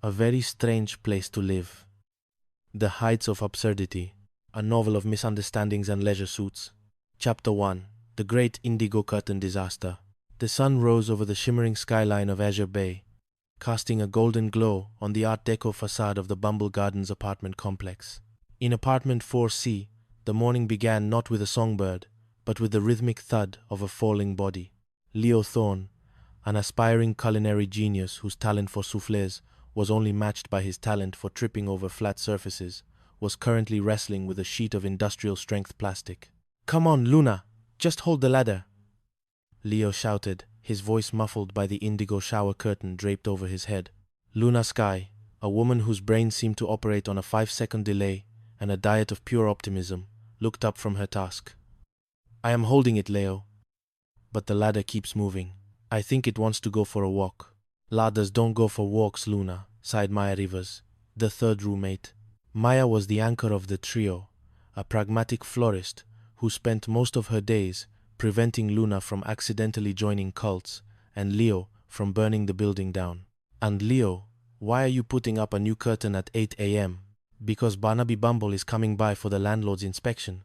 a very strange place to live. The Heights of Absurdity, a novel of misunderstandings and leisure suits. Chapter 1, The Great Indigo Curtain Disaster. The sun rose over the shimmering skyline of Azure Bay, casting a golden glow on the Art Deco facade of the Bumble Gardens apartment complex. In apartment 4C, the morning began not with a songbird, but with the rhythmic thud of a falling body. Leo Thorne, an aspiring culinary genius whose talent for soufflés was only matched by his talent for tripping over flat surfaces, was currently wrestling with a sheet of industrial-strength plastic. Come on, Luna, just hold the ladder, Leo shouted, his voice muffled by the indigo shower curtain draped over his head. Luna Sky, a woman whose brain seemed to operate on a 5-second delay and a diet of pure optimism, looked up from her task. I am holding it, Leo. But the ladder keeps moving. I think it wants to go for a walk. Ladders don't go for walks, Luna, sighed Maya Rivers, the third roommate. Maya was the anchor of the trio, a pragmatic florist who spent most of her days preventing Luna from accidentally joining cults and Leo from burning the building down. And Leo, why are you putting up a new curtain at 8 a.m.? Because Barnaby Bumble is coming by for the landlord's inspection.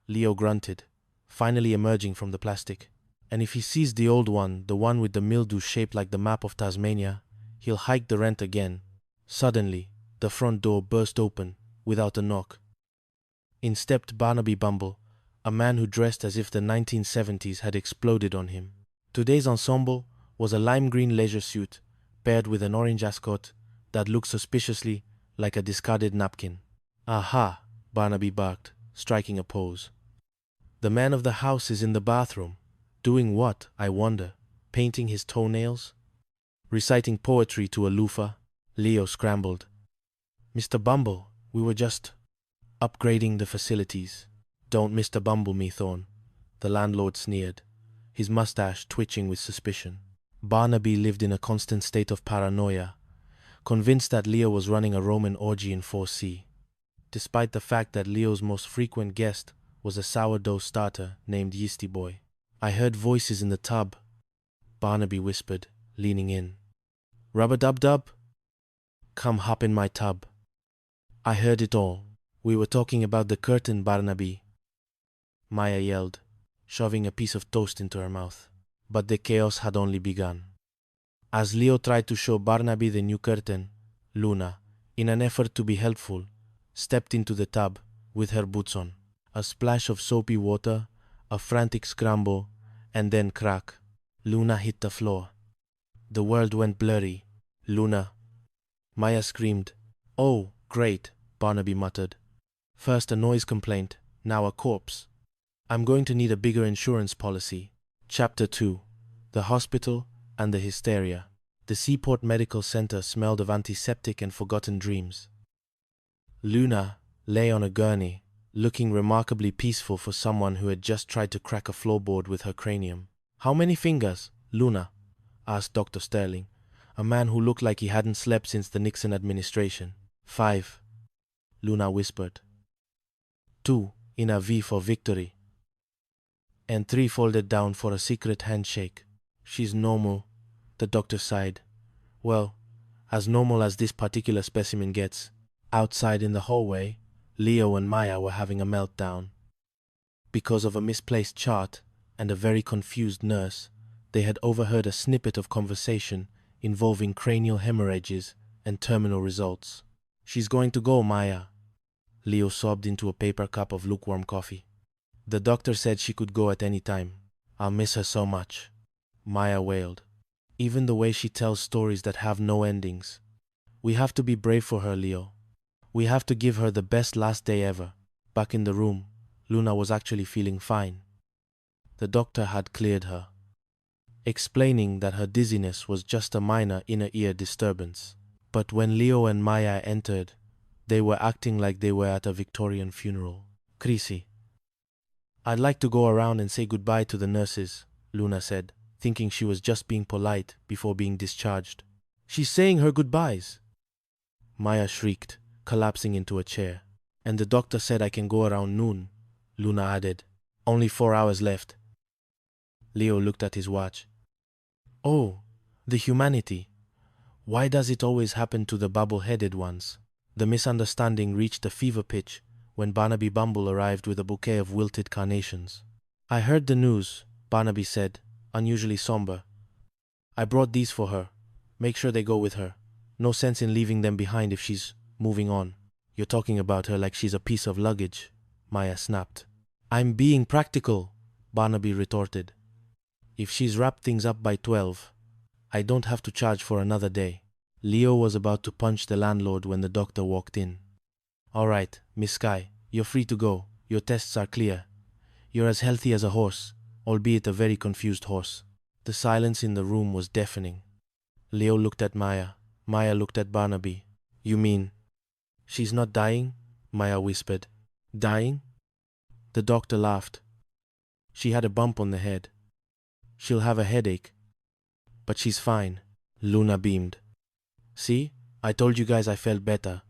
Leo grunted, finally emerging from the plastic. And if he sees the old one, the one with the mildew shaped like the map of Tasmania, he'll hike the rent again. Suddenly, the front door burst open, without a knock. In stepped Barnaby Bumble, a man who dressed as if the 1970s had exploded on him. Today's ensemble was a lime green leisure suit, paired with an orange ascot that looked suspiciously like a discarded napkin. Aha, Barnaby barked, striking a pose. The man of the house is in the bathroom. Doing what, I wonder? Painting his toenails? Reciting poetry to a loofah? Leo scrambled. Mr. Bumble, we were just upgrading the facilities. Don't Mr. Bumble me, Thorne, the landlord sneered, his mustache twitching with suspicion. Barnaby lived in a constant state of paranoia, convinced that Leo was running a Roman orgy in 4C, despite the fact that Leo's most frequent guest was a sourdough starter named Yeasty Boy. I heard voices in the tub, Barnaby whispered, leaning in. Rub-a-dub-dub? Come hop in my tub. I heard it all. We were talking about the curtain, Barnaby, Maya yelled, shoving a piece of toast into her mouth. But the chaos had only begun. As Leo tried to show Barnaby the new curtain, Luna, in an effort to be helpful, stepped into the tub with her boots on. A splash of soapy water, a frantic scramble, and then crack. Luna hit the floor. The world went blurry. Luna. Maya screamed. Oh, great, Barnaby muttered. First a noise complaint, now a corpse. I'm going to need a bigger insurance policy. Chapter 2. The Hospital and the Hysteria. The Seaport Medical Center smelled of antiseptic and forgotten dreams. Luna lay on a gurney, looking remarkably peaceful for someone who had just tried to crack a floorboard with her cranium. "How many fingers, Luna?" asked Dr. Sterling, a man who looked like he hadn't slept since the Nixon administration. "5," Luna whispered. "2 in a V for victory. And 3 folded down for a secret handshake." "She's normal," the doctor sighed. "Well, as normal as this particular specimen gets." Outside in the hallway, Leo and Maya were having a meltdown. Because of a misplaced chart and a very confused nurse, they had overheard a snippet of conversation involving cranial hemorrhages and terminal results. "She's going to go, Maya." Leo sobbed into a paper cup of lukewarm coffee. "The doctor said she could go at any time. I'll miss her so much," Maya wailed. "Even the way she tells stories that have no endings. We have to be brave for her, Leo. We have to give her the best last day ever." Back in the room, Luna was actually feeling fine. The doctor had cleared her, explaining that her dizziness was just a minor inner ear disturbance. But when Leo and Maya entered, they were acting like they were at a Victorian funeral. "Chrissy, I'd like to go around and say goodbye to the nurses," Luna said, thinking she was just being polite before being discharged. "She's saying her goodbyes," Maya shrieked, collapsing into a chair. "And the doctor said I can go around noon," Luna added. "Only 4 hours left." Leo looked at his watch. "Oh, the humanity. Why does it always happen to the bubble-headed ones?" The misunderstanding reached a fever pitch when Barnaby Bumble arrived with a bouquet of wilted carnations. "I heard the news," Barnaby said, unusually somber. "I brought these for her. Make sure they go with her. No sense in leaving them behind if she's moving on." "You're talking about her like she's a piece of luggage," Maya snapped. "I'm being practical," Barnaby retorted. "If she's wrapped things up by 12, I don't have to charge for another day." Leo was about to punch the landlord when the doctor walked in. "All right, Miss Skye, you're free to go. Your tests are clear. You're as healthy as a horse, albeit a very confused horse." The silence in the room was deafening. Leo looked at Maya. Maya looked at Barnaby. "You mean she's not dying?" Maya whispered. "Dying?" The doctor laughed. "She had a bump on the head. She'll have a headache. But she's fine." Luna beamed. "See? I told you guys I felt better.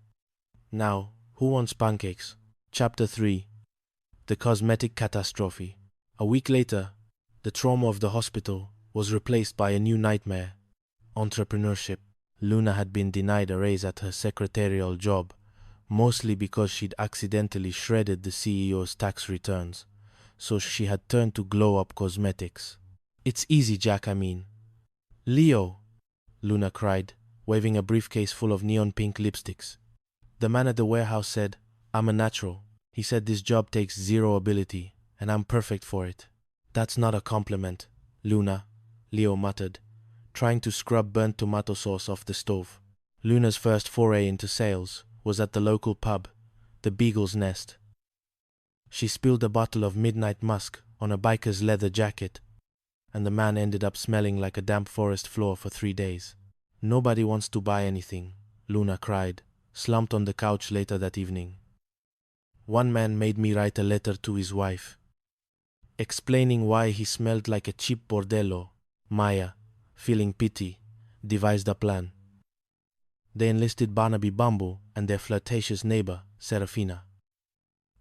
Now, who wants pancakes?" Chapter 3. The Cosmetic Catastrophe. A week later, the trauma of the hospital was replaced by a new nightmare: entrepreneurship. Luna had been denied a raise at her secretarial job, mostly because she'd accidentally shredded the CEO's tax returns, so she had turned to glow-up cosmetics. "It's easy, Jack, I mean." "Leo," Luna cried, waving a briefcase full of neon-pink lipsticks. The man at the warehouse said, "I'm a natural." He said this job takes 0 ability, and I'm perfect for it. "That's not a compliment, Luna," Leo muttered, trying to scrub burnt tomato sauce off the stove. Luna's first foray into sales was at the local pub, the Beagle's Nest. She spilled a bottle of Midnight Musk on a biker's leather jacket, and the man ended up smelling like a damp forest floor for 3 days. "Nobody wants to buy anything," Luna cried, slumped on the couch later that evening. "One man made me write a letter to his wife, explaining why he smelled like a cheap bordello." Maya, feeling pity, devised a plan. They enlisted Barnaby Bumble and their flirtatious neighbor, Serafina.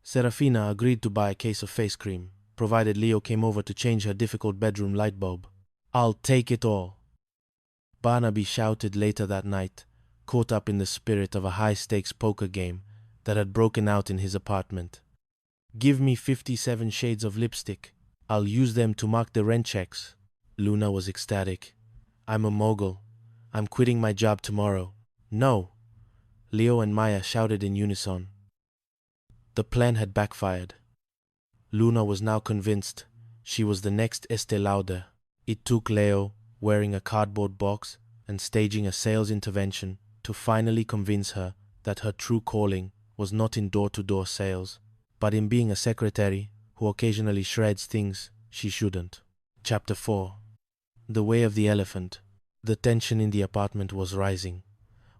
Serafina agreed to buy a case of face cream, provided Leo came over to change her difficult bedroom light bulb. "I'll take it all," Barnaby shouted later that night, caught up in the spirit of a high-stakes poker game that had broken out in his apartment. "Give me 57 shades of lipstick. I'll use them to mark the rent checks." Luna was ecstatic. "I'm a mogul. I'm quitting my job tomorrow." "No!" Leo and Maya shouted in unison. The plan had backfired. Luna was now convinced she was the next Estee Lauder. It took Leo wearing a cardboard box and staging a sales intervention to finally convince her that her true calling was not in door-to-door sales, but in being a secretary who occasionally shreds things she shouldn't. Chapter 4. The Way of the Elephant. The tension in the apartment was rising.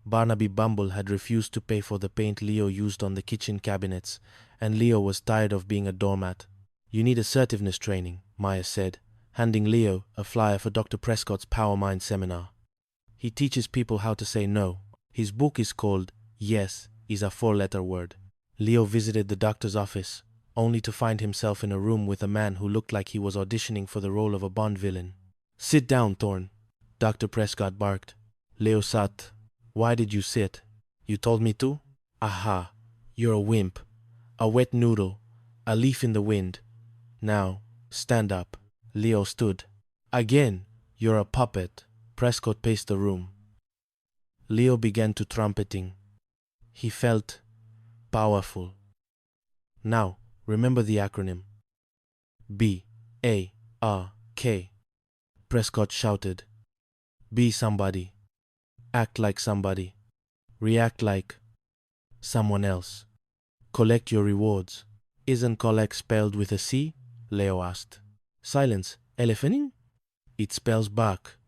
Barnaby Bumble had refused to pay for the paint Leo used on the kitchen cabinets, and Leo was tired of being a doormat. "You need assertiveness training," Maya said, handing Leo a flyer for Dr. Prescott's Power Mind seminar. "He teaches people how to say no. His book is called Yes is a 4-letter word." Leo visited the doctor's office, only to find himself in a room with a man who looked like he was auditioning for the role of a Bond villain. "Sit down, Thorne," Dr. Prescott barked. Leo sat. "Why did you sit? You told me to?" "Aha, you're a wimp. A wet noodle. A leaf in the wind. Now, stand up." Leo stood. "Again, you're a puppet." Prescott paced the room. Leo began to trumpeting. He felt powerful. "Now, remember the acronym. B-A-R-K. Prescott shouted. "Be somebody. Act like somebody. React like someone else. Collect your rewards." "Isn't collect spelled with a C?" Leo asked. "Silence. Elephanting? It spells bark.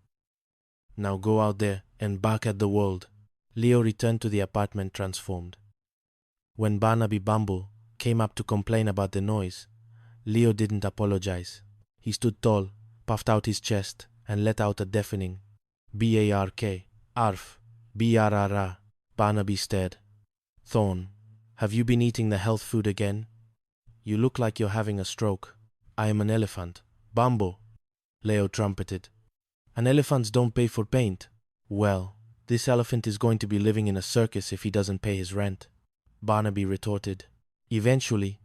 Now go out there and bark at the world." Leo returned to the apartment transformed. When Barnaby Bumble came up to complain about the noise, Leo didn't apologize. He stood tall, puffed out his chest, and let out a deafening B-A-R-K. "Arf. B-R-R-R." Barnaby stared. "Thorne, have you been eating the health food again? You look like you're having a stroke." "I am an elephant." "Bumble," Leo trumpeted. "And elephants don't pay for paint." "Well, this elephant is going to be living in a circus if he doesn't pay his rent," Barnaby retorted. Eventually,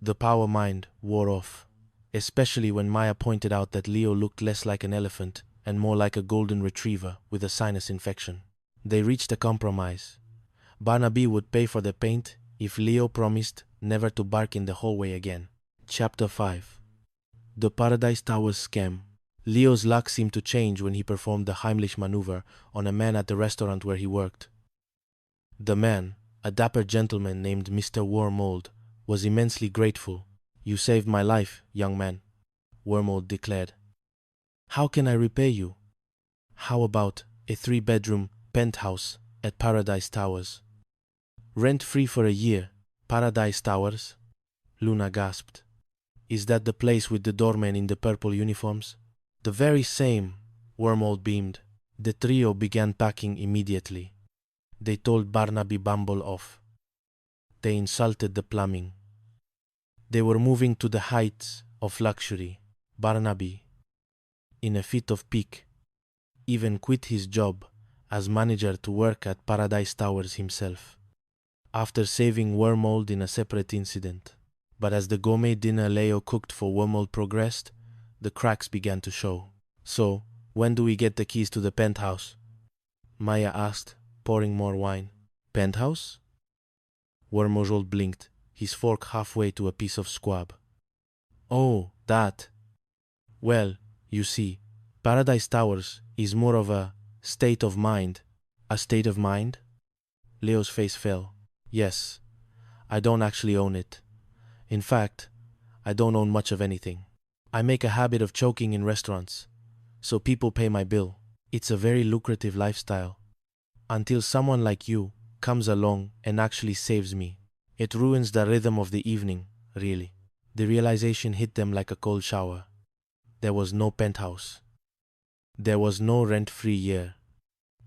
the power mind wore off, especially when Maya pointed out that Leo looked less like an elephant and more like a golden retriever with a sinus infection. They reached a compromise. Barnaby would pay for the paint if Leo promised never to bark in the hallway again. Chapter 5. The Paradise Towers Scam. Leo's luck seemed to change when he performed the Heimlich maneuver on a man at the restaurant where he worked. The man, a dapper gentleman named Mr. Wormold, was immensely grateful. "You saved my life, young man," Wormold declared. "How can I repay you?" "How about a 3-bedroom penthouse at Paradise Towers?" "Rent-free for a year. Paradise Towers?" Luna gasped. "Is that the place with the doormen in the purple uniforms?" "The very same," Wormold beamed. The trio began packing immediately. They told Barnaby Bumble off. They insulted the plumbing. They were moving to the heights of luxury. Barnaby, in a fit of pique, even quit his job as manager to work at Paradise Towers himself, after saving Wormold in a separate incident. But as the gourmet dinner Leo cooked for Wormold progressed, the cracks began to show. "So, when do we get the keys to the penthouse?" Maya asked, pouring more wine. "Penthouse?" Wormold blinked, his fork halfway to a piece of squab. "Oh, that. Well, you see, Paradise Towers is more of a state of mind." "A state of mind?" Leo's face fell. "Yes, I don't actually own it. In fact, I don't own much of anything. I make a habit of choking in restaurants, so people pay my bill. It's a very lucrative lifestyle. Until someone like you comes along and actually saves me. It ruins the rhythm of the evening, really." The realization hit them like a cold shower. There was no penthouse. There was no rent-free year.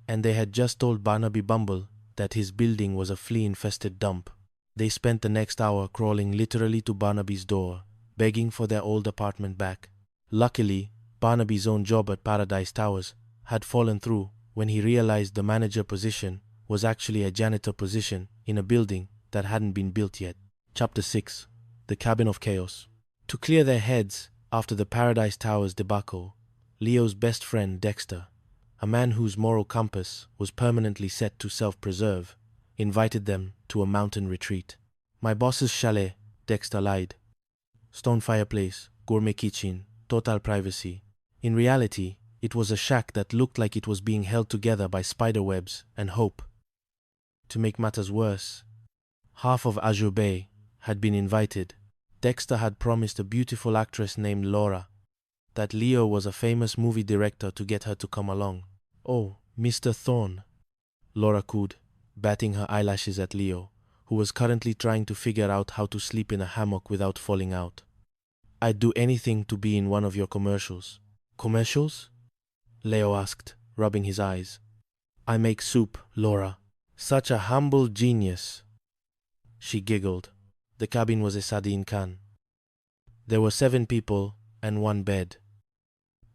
And they had just told Barnaby Bumble that his building was a flea-infested dump. They spent the next hour crawling literally to Barnaby's door, begging for their old apartment back. Luckily, Barnaby's own job at Paradise Towers had fallen through when he realized the manager position was actually a janitor position in a building that hadn't been built yet. Chapter 6. The Cabin of Chaos. To clear their heads after the Paradise Towers debacle, Leo's best friend Dexter, a man whose moral compass was permanently set to self-preserve, invited them to a mountain retreat. "My boss's chalet," Dexter lied. "Stone fireplace, gourmet kitchen, total privacy." In reality, it was a shack that looked like it was being held together by spider webs and hope. To make matters worse, half of Azure Bay had been invited. Dexter had promised a beautiful actress named Laura that Leo was a famous movie director to get her to come along. Oh, Mr. Thorne, Laura cooed, batting her eyelashes at Leo, who was currently trying to figure out how to sleep in a hammock without falling out. I'd do anything to be in one of your commercials. Commercials? Leo asked, rubbing his eyes. I make soup, Laura. Such a humble genius. She giggled. The cabin was a sardine can. There were 7 people and 1 bed.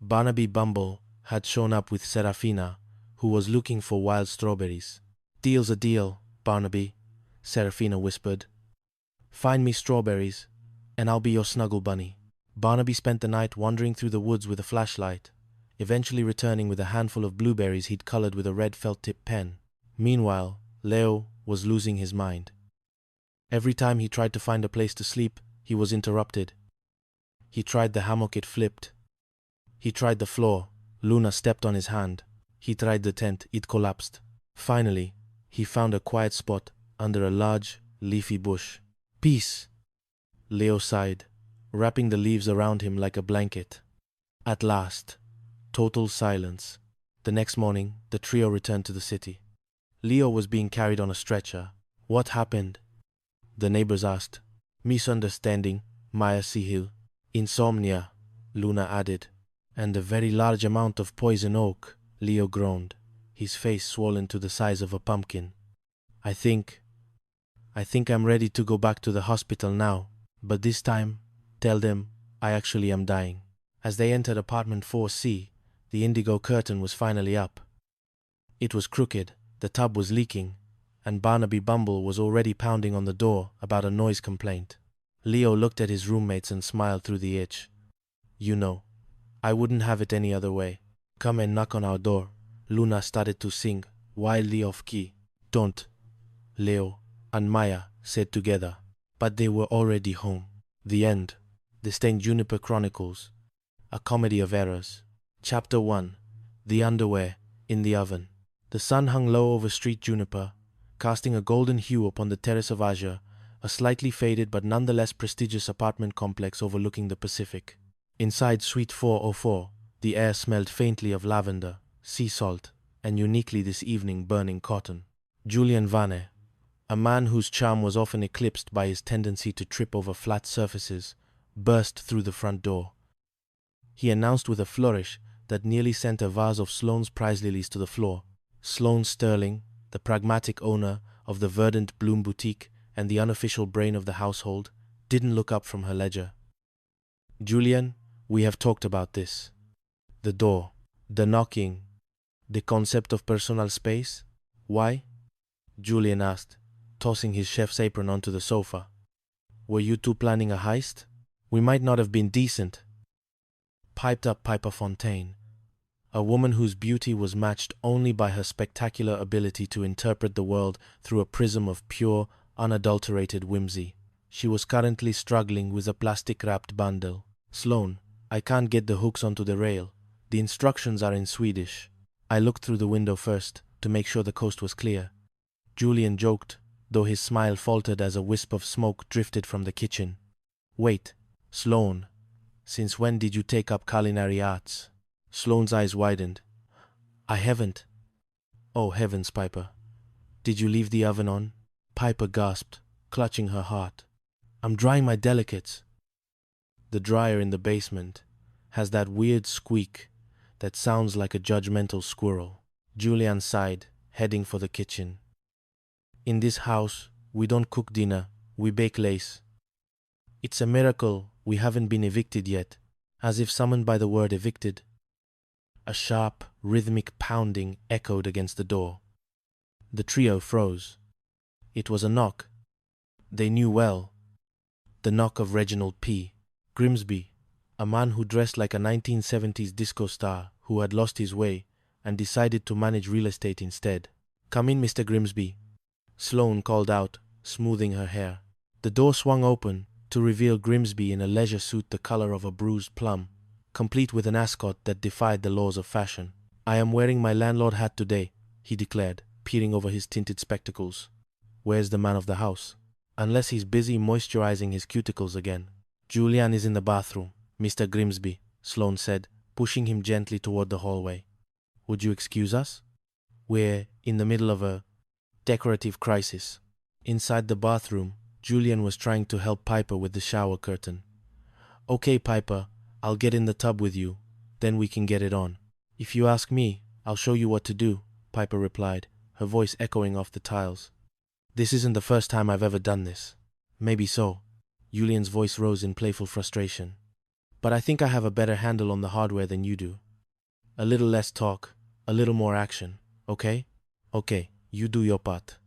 Barnaby Bumble had shown up with Serafina, who was looking for wild strawberries. Deal's a deal, Barnaby, Serafina whispered. Find me strawberries, and I'll be your snuggle bunny. Barnaby spent the night wandering through the woods with a flashlight, eventually returning with a handful of blueberries he'd colored with a red felt-tip pen. Meanwhile, Leo was losing his mind. Every time he tried to find a place to sleep, he was interrupted. He tried the hammock, it flipped. He tried the floor, Luna stepped on his hand. He tried the tent, it collapsed. Finally, he found a quiet spot under a large, leafy bush. Peace, Leo sighed, wrapping the leaves around him like a blanket. At last, total silence. The next morning, the trio returned to the city. Leo was being carried on a stretcher. What happened? The neighbors asked. Misunderstanding, Maya Sihil. Insomnia, Luna added. And a very large amount of poison oak, Leo groaned, his face swollen to the size of a pumpkin. I think I'm ready to go back to the hospital now, but this time, tell them I actually am dying. As they entered apartment 4C, the indigo curtain was finally up. It was crooked, the tub was leaking, and Barnaby Bumble was already pounding on the door about a noise complaint. Leo looked at his roommates and smiled through the itch. You know, I wouldn't have it any other way. Come and knock on our door. Luna started to sing, wildly off-key. Don't, Leo and Maya said together, but they were already home. The end. The Stained Juniper Chronicles. A Comedy of Errors. Chapter 1. The Underwear in the Oven. The sun hung low over Street Juniper, casting a golden hue upon the Terrace of Azure, a slightly faded but nonetheless prestigious apartment complex overlooking the Pacific. Inside Suite 404, the air smelled faintly of lavender, sea salt, and uniquely this evening burning cotton. Julian Vane, a man whose charm was often eclipsed by his tendency to trip over flat surfaces, burst through the front door. He announced with a flourish that nearly sent a vase of Sloane's prize lilies to the floor. Sloane Sterling, the pragmatic owner of the Verdant Bloom Boutique and the unofficial brain of the household, didn't look up from her ledger. Julian, we have talked about this. The door, the knocking, the concept of personal space. Why? Julian asked, tossing his chef's apron onto the sofa. Were you two planning a heist? We might not have been decent. Piped up Piper Fontaine, a woman whose beauty was matched only by her spectacular ability to interpret the world through a prism of pure, unadulterated whimsy. She was currently struggling with a plastic-wrapped bundle. Sloane, I can't get the hooks onto the rail. The instructions are in Swedish. I looked through the window first to make sure the coast was clear. Julian joked, though his smile faltered as a wisp of smoke drifted from the kitchen. Wait, Sloane, since when did you take up culinary arts? Sloane's eyes widened. I haven't. Oh, heavens, Piper. Did you leave the oven on? Piper gasped, clutching her heart. I'm drying my delicates. The dryer in the basement has that weird squeak that sounds like a judgmental squirrel. Julian sighed, heading for the kitchen. In this house, we don't cook dinner, we bake lace. It's a miracle we haven't been evicted yet, as if summoned by the word evicted. A sharp, rhythmic pounding echoed against the door. The trio froze. It was a knock. They knew well. The knock of Reginald P. Grimsby, a man who dressed like a 1970s disco star who had lost his way and decided to manage real estate instead. Come in, Mr. Grimsby, Sloane called out, smoothing her hair. The door swung open to reveal Grimsby in a leisure suit the color of a bruised plum, complete with an ascot that defied the laws of fashion. I am wearing my landlord hat today, he declared, peering over his tinted spectacles. Where's the man of the house? Unless he's busy moisturizing his cuticles again. Julian is in the bathroom, Mr. Grimsby, Sloane said, pushing him gently toward the hallway. Would you excuse us? We're in the middle of a decorative crisis. Inside the bathroom, Julian was trying to help Piper with the shower curtain. Okay, Piper, I'll get in the tub with you. Then we can get it on. If you ask me, I'll show you what to do, Piper replied, her voice echoing off the tiles. This isn't the first time I've ever done this. Maybe so. Julian's voice rose in playful frustration. But I think I have a better handle on the hardware than you do. A little less talk, a little more action, okay? Okay, you do your part.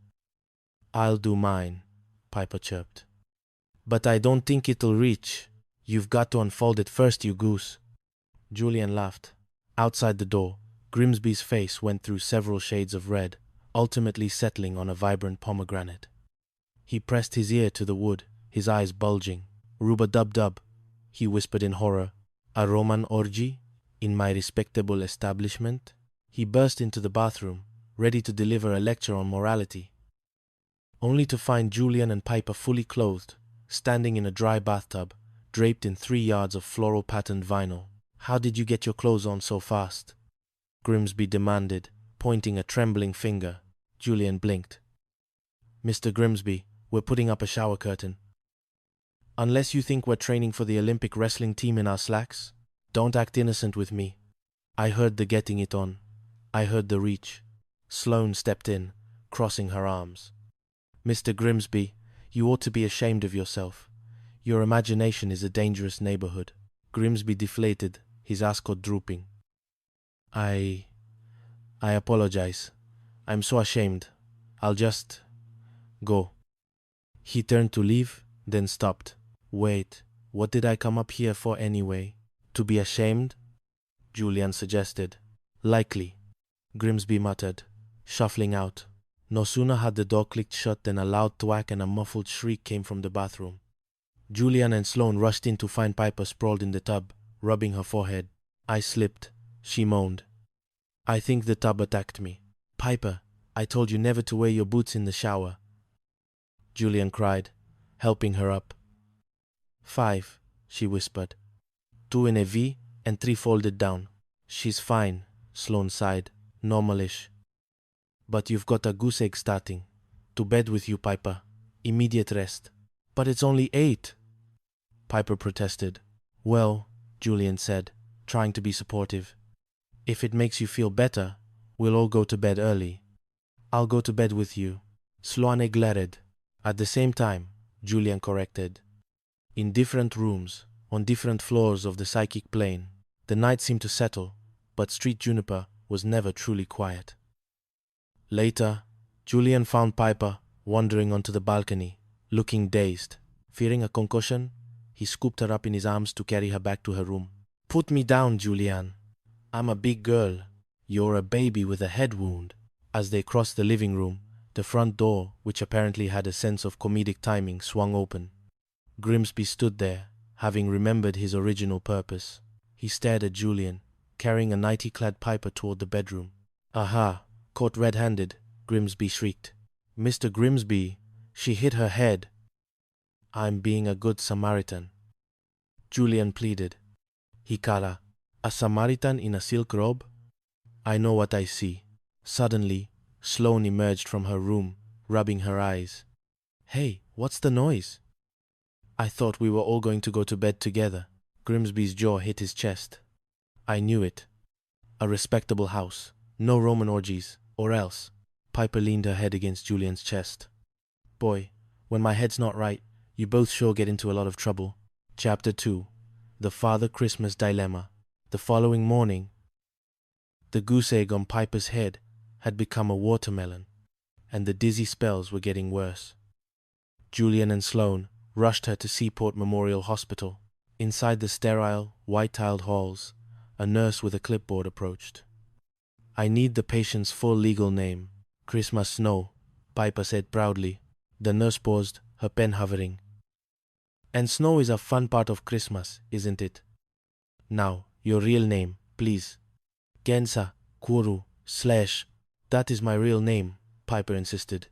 I'll do mine, Piper chirped. But I don't think it'll reach. You've got to unfold it first, you goose. Julian laughed. Outside the door, Grimsby's face went through several shades of red, ultimately settling on a vibrant pomegranate. He pressed his ear to the wood, his eyes bulging. Rub-a-dub-dub, he whispered in horror. A Roman orgy? In my respectable establishment? He burst into the bathroom, ready to deliver a lecture on morality. Only to find Julian and Piper fully clothed, standing in a dry bathtub, draped in 3 yards of floral-patterned vinyl. How did you get your clothes on so fast? Grimsby demanded, pointing a trembling finger. Julian blinked. Mr. Grimsby, we're putting up a shower curtain. Unless you think we're training for the Olympic wrestling team in our slacks, don't act innocent with me. I heard the getting it on. I heard the reach. Sloane stepped in, crossing her arms. Mr. Grimsby, you ought to be ashamed of yourself. Your imagination is a dangerous neighborhood. Grimsby deflated, his ascot drooping. I apologize. I'm so ashamed. I'll just go. He turned to leave, then stopped. Wait, what did I come up here for anyway? To be ashamed? Julian suggested. Likely, Grimsby muttered, shuffling out. No sooner had the door clicked shut than a loud thwack and a muffled shriek came from the bathroom. Julian and Sloane rushed in to find Piper sprawled in the tub, rubbing her forehead. I slipped, she moaned. I think the tub attacked me. Piper, I told you never to wear your boots in the shower. Julian cried, helping her up. 5, she whispered. 2 in a V and 3 folded down. She's fine, Sloane sighed, normalish. But you've got a goose egg starting. To bed with you, Piper. Immediate rest. But it's only 8. Piper protested. Well, Julian said, trying to be supportive. If it makes you feel better, we'll all go to bed early. I'll go to bed with you. Sloane glared. At the same time, Julian corrected. In different rooms, on different floors of the psychic plane, the night seemed to settle, but Street Juniper was never truly quiet. Later, Julian found Piper wandering onto the balcony, looking dazed. Fearing a concussion, he scooped her up in his arms to carry her back to her room. Put me down, Julian. I'm a big girl. You're a baby with a head wound. As they crossed the living room, the front door, which apparently had a sense of comedic timing, swung open. Grimsby stood there, having remembered his original purpose. He stared at Julian, carrying a nighty-clad Piper toward the bedroom. Aha! Caught red-handed, Grimsby shrieked. Mr. Grimsby, she hit her head. I'm being a good Samaritan. Julian pleaded. Hikara, a Samaritan in a silk robe? I know what I see. Suddenly, Sloane emerged from her room, rubbing her eyes. Hey, what's the noise? I thought we were all going to go to bed together. Grimsby's jaw hit his chest. I knew it. A respectable house. No Roman orgies, or else. Piper leaned her head against Julian's chest. Boy, when my head's not right, you both sure get into a lot of trouble. Chapter 2. The Father Christmas Dilemma. The following morning, the goose egg on Piper's head had become a watermelon, and the dizzy spells were getting worse. Julian and Sloane rushed her to Seaport Memorial Hospital. Inside the sterile, white-tiled halls, a nurse with a clipboard approached. I need the patient's full legal name. Christmas Snow, Piper said proudly. The nurse paused, her pen hovering. And snow is a fun part of Christmas, isn't it? Now, your real name, please. Gensa, Kuru, / that is my real name, Piper insisted.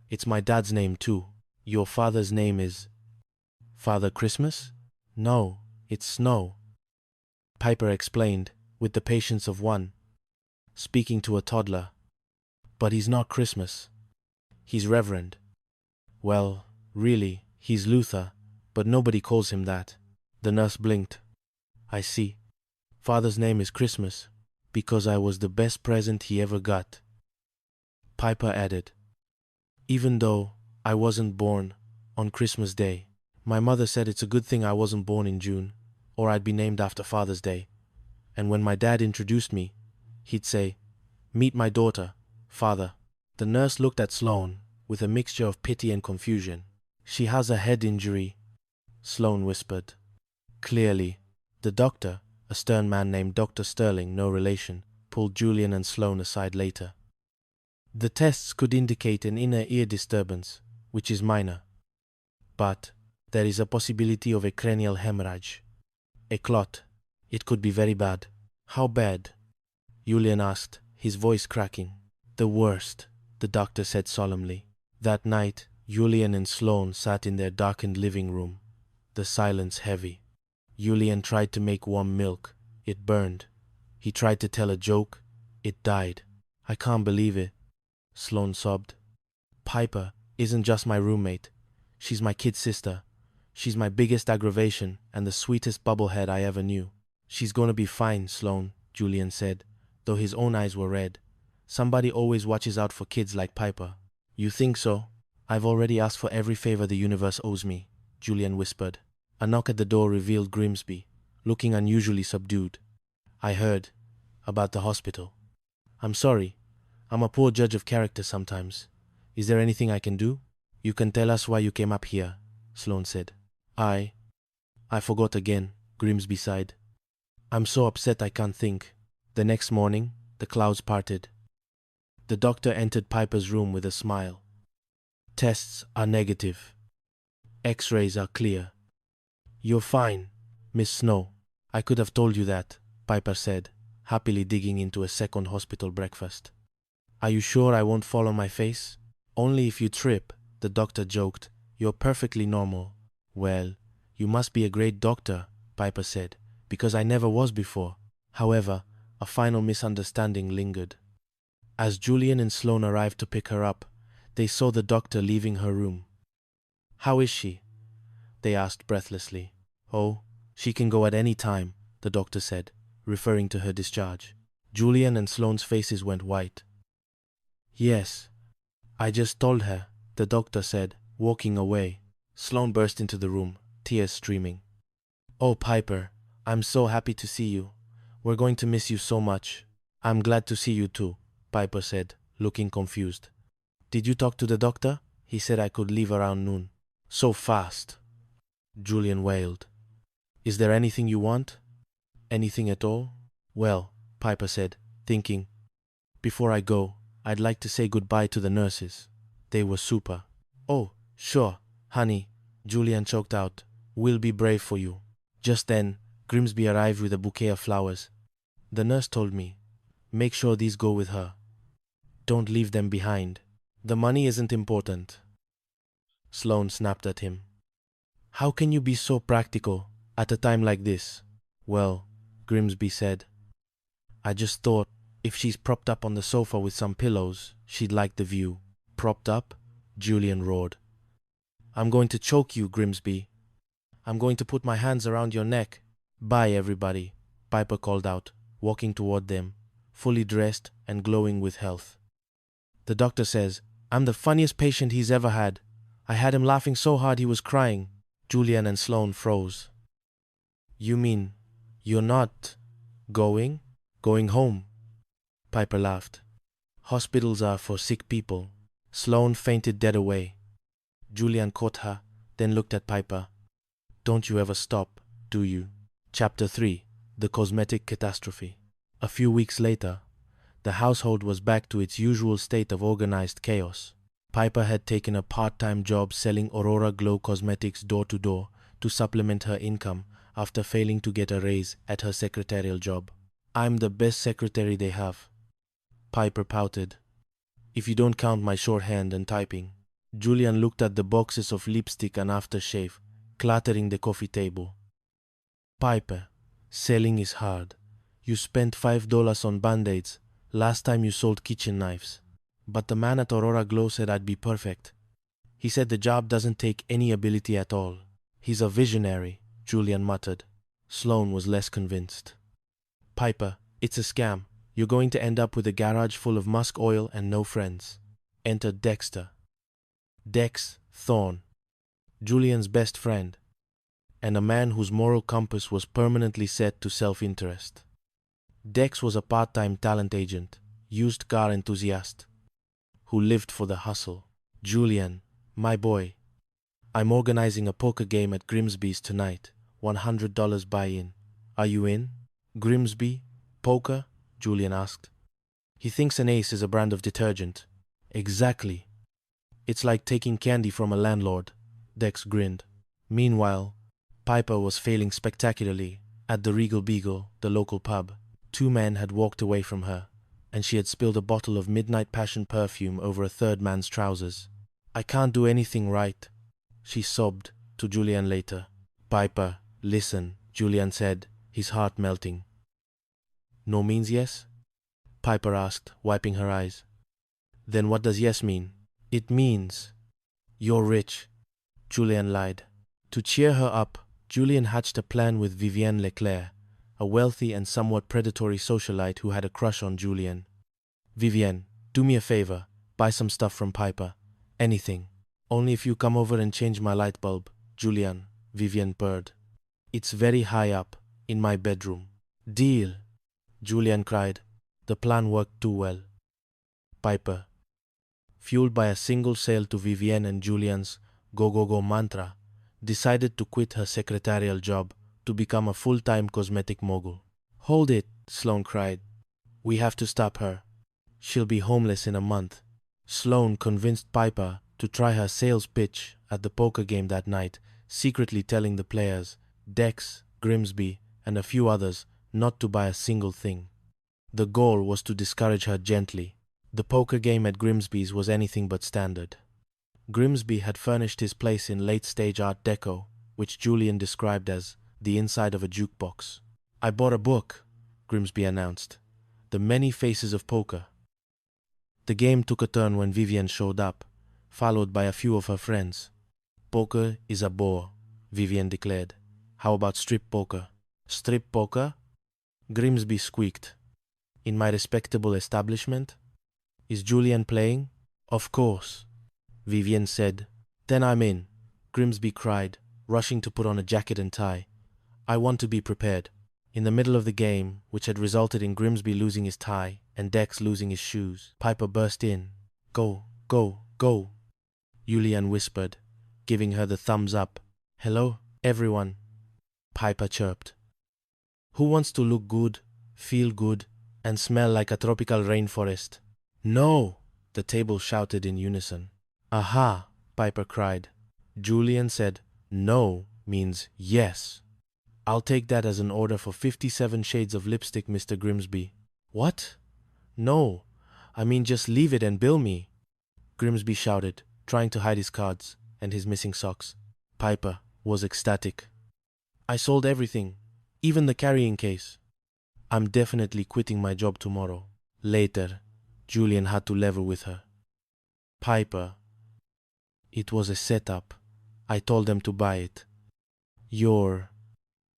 It's my dad's name, too. Your father's name is... Father Christmas? No, it's Snow. Piper explained, with the patience of one. speaking to a toddler. But he's not Christmas. He's Reverend. Well, really, he's Luther, but nobody calls him that. The nurse blinked. I see. Father's name is Christmas, because I was the best present he ever got. Piper added, even though I wasn't born on Christmas Day, my mother said it's a good thing I wasn't born in June, or I'd be named after Father's Day. And when my dad introduced me, he'd say, meet my daughter, Father. The nurse looked at Sloane with a mixture of pity and confusion. She has a head injury, Sloane whispered. Clearly, the doctor, a stern man named Dr. Sterling, no relation, pulled Julian and Sloane aside later. The tests could indicate an inner ear disturbance, which is minor. But there is a possibility of a cranial hemorrhage. A clot. It could be very bad. How bad? Julian asked, his voice cracking. The worst, the doctor said solemnly. That night, Julian and Sloane sat in their darkened living room, the silence heavy. Julian tried to make warm milk. It burned. He tried to tell a joke. It died. I can't believe it, Sloane sobbed. Piper isn't just my roommate. She's my kid sister. She's my biggest aggravation and the sweetest bubblehead I ever knew. She's gonna be fine, Sloane, Julian said, though his own eyes were red. Somebody always watches out for kids like Piper. You think so? I've already asked for every favor the universe owes me, Julian whispered. A knock at the door revealed Grimsby, looking unusually subdued. I heard about the hospital. I'm sorry. I'm a poor judge of character sometimes. Is there anything I can do? You can tell us why you came up here, Sloane said. I forgot again, Grimsby sighed. I'm so upset I can't think. The next morning, the clouds parted. The doctor entered Piper's room with a smile. Tests are negative. X-rays are clear. You're fine, Miss Snow. I could have told you that, Piper said, happily digging into a second hospital breakfast. Are you sure I won't fall on my face? Only if you trip, the doctor joked. You're perfectly normal. Well, you must be a great doctor, Piper said, because I never was before. However, a final misunderstanding lingered. As Julian and Sloane arrived to pick her up, they saw the doctor leaving her room. How is she? They asked breathlessly. Oh, she can go at any time, the doctor said, referring to her discharge. Julian and Sloane's faces went white. Yes, I just told her, the doctor said, walking away. Sloane burst into the room, tears streaming. Oh, Piper, I'm so happy to see you. We're going to miss you so much. I'm glad to see you too, Piper said, looking confused. Did you talk to the doctor? He said I could leave around noon. So fast, Julian wailed. Is there anything you want? Anything at all? Well, Piper said, thinking, before I go, I'd like to say goodbye to the nurses. They were super. Oh, sure, honey, Julian choked out. We'll be brave for you. Just then, Grimsby arrived with a bouquet of flowers. The nurse told me, make sure these go with her. Don't leave them behind. The money isn't important. Sloane snapped at him. How can you be so practical at a time like this? Well, Grimsby said, I just thought if she's propped up on the sofa with some pillows, she'd like the view. Propped up? Julian roared. I'm going to choke you, Grimsby. I'm going to put my hands around your neck. Bye, everybody, Piper called out, walking toward them, fully dressed and glowing with health. The doctor says, I'm the funniest patient he's ever had. I had him laughing so hard he was crying. Julian and Sloane froze. You mean you're not going home? Piper laughed. Hospitals are for sick people. Sloane fainted dead away. Julian caught her, then looked at Piper. Don't you ever stop, do you? Chapter 3. The Cosmetic Catastrophe. A few weeks later, the household was back to its usual state of organized chaos. Piper had taken a part-time job selling Aurora Glow cosmetics door-to-door to supplement her income after failing to get a raise at her secretarial job. I'm the best secretary they have, Piper pouted. If you don't count my shorthand and typing. Julian looked at the boxes of lipstick and aftershave clattering the coffee table. Piper, selling is hard. You spent $5 on Band-Aids, Last time you sold kitchen knives. But the man at Aurora Glow said I'd be perfect. He said the job doesn't take any ability at all. He's a visionary, Julian muttered. Sloane was less convinced. Piper, it's a scam. You're going to end up with a garage full of musk oil and no friends. Enter Dexter. Dex Thorne, Julian's best friend, and a man whose moral compass was permanently set to self-interest. Dex was a part-time talent agent, used car enthusiast, who lived for the hustle. Julian, my boy, I'm organizing a poker game at Grimsby's tonight. $100 buy-in. Are you in? Grimsby? Poker? Julian asked. He thinks an ace is a brand of detergent. Exactly. It's like taking candy from a landlord. Dex grinned. Meanwhile, Piper was failing spectacularly at the Regal Beagle, the local pub. 2 men had walked away from her, and she had spilled a bottle of Midnight Passion perfume over a third man's trousers. I can't do anything right, she sobbed to Julian later. Piper, listen, Julian said, his heart melting. No means yes? Piper asked, wiping her eyes. Then what does yes mean? It means you're rich, Julian lied. To cheer her up, Julian hatched a plan with Vivienne Leclerc, a wealthy and somewhat predatory socialite who had a crush on Julian. Vivienne, do me a favor, buy some stuff from Piper. Anything. Only if you come over and change my light bulb, Julian, Vivienne purred. It's very high up, in my bedroom. Deal, Julian cried. The plan worked too well. Piper, fueled by a single sale to Vivienne and Julian's go go go mantra, decided to quit her secretarial job to become a full-time cosmetic mogul. Hold it, Sloane cried. We have to stop her. She'll be homeless in a month. Sloane convinced Piper to try her sales pitch at the poker game that night, secretly telling the players, Dex, Grimsby, and a few others, not to buy a single thing. The goal was to discourage her gently. The poker game at Grimsby's was anything but standard. Grimsby had furnished his place in late-stage Art Deco, which Julian described as the inside of a jukebox. I bought a book, Grimsby announced. The Many Faces of Poker. The game took a turn when Vivienne showed up, followed by a few of her friends. Poker is a bore, Vivienne declared. How about strip poker? Strip poker? Grimsby squeaked. In my respectable establishment? Is Julian playing? Of course, Vivienne said. Then I'm in, Grimsby cried, rushing to put on a jacket and tie. I want to be prepared. In the middle of the game, which had resulted in Grimsby losing his tie and Dex losing his shoes, Piper burst in. Go, go, go, Julian whispered, giving her the thumbs up. Hello, everyone, Piper chirped. Who wants to look good, feel good, and smell like a tropical rainforest? No, the table shouted in unison. Aha, Piper cried. Julian said, no means yes. I'll take that as an order for 57 shades of lipstick, Mr. Grimsby. What? No, I mean just leave it and bill me, Grimsby shouted, trying to hide his cards and his missing socks. Piper was ecstatic. I sold everything, even the carrying case. I'm definitely quitting my job tomorrow. Later, Julian had to level with her. Piper, it was a setup. I told them to buy it. You're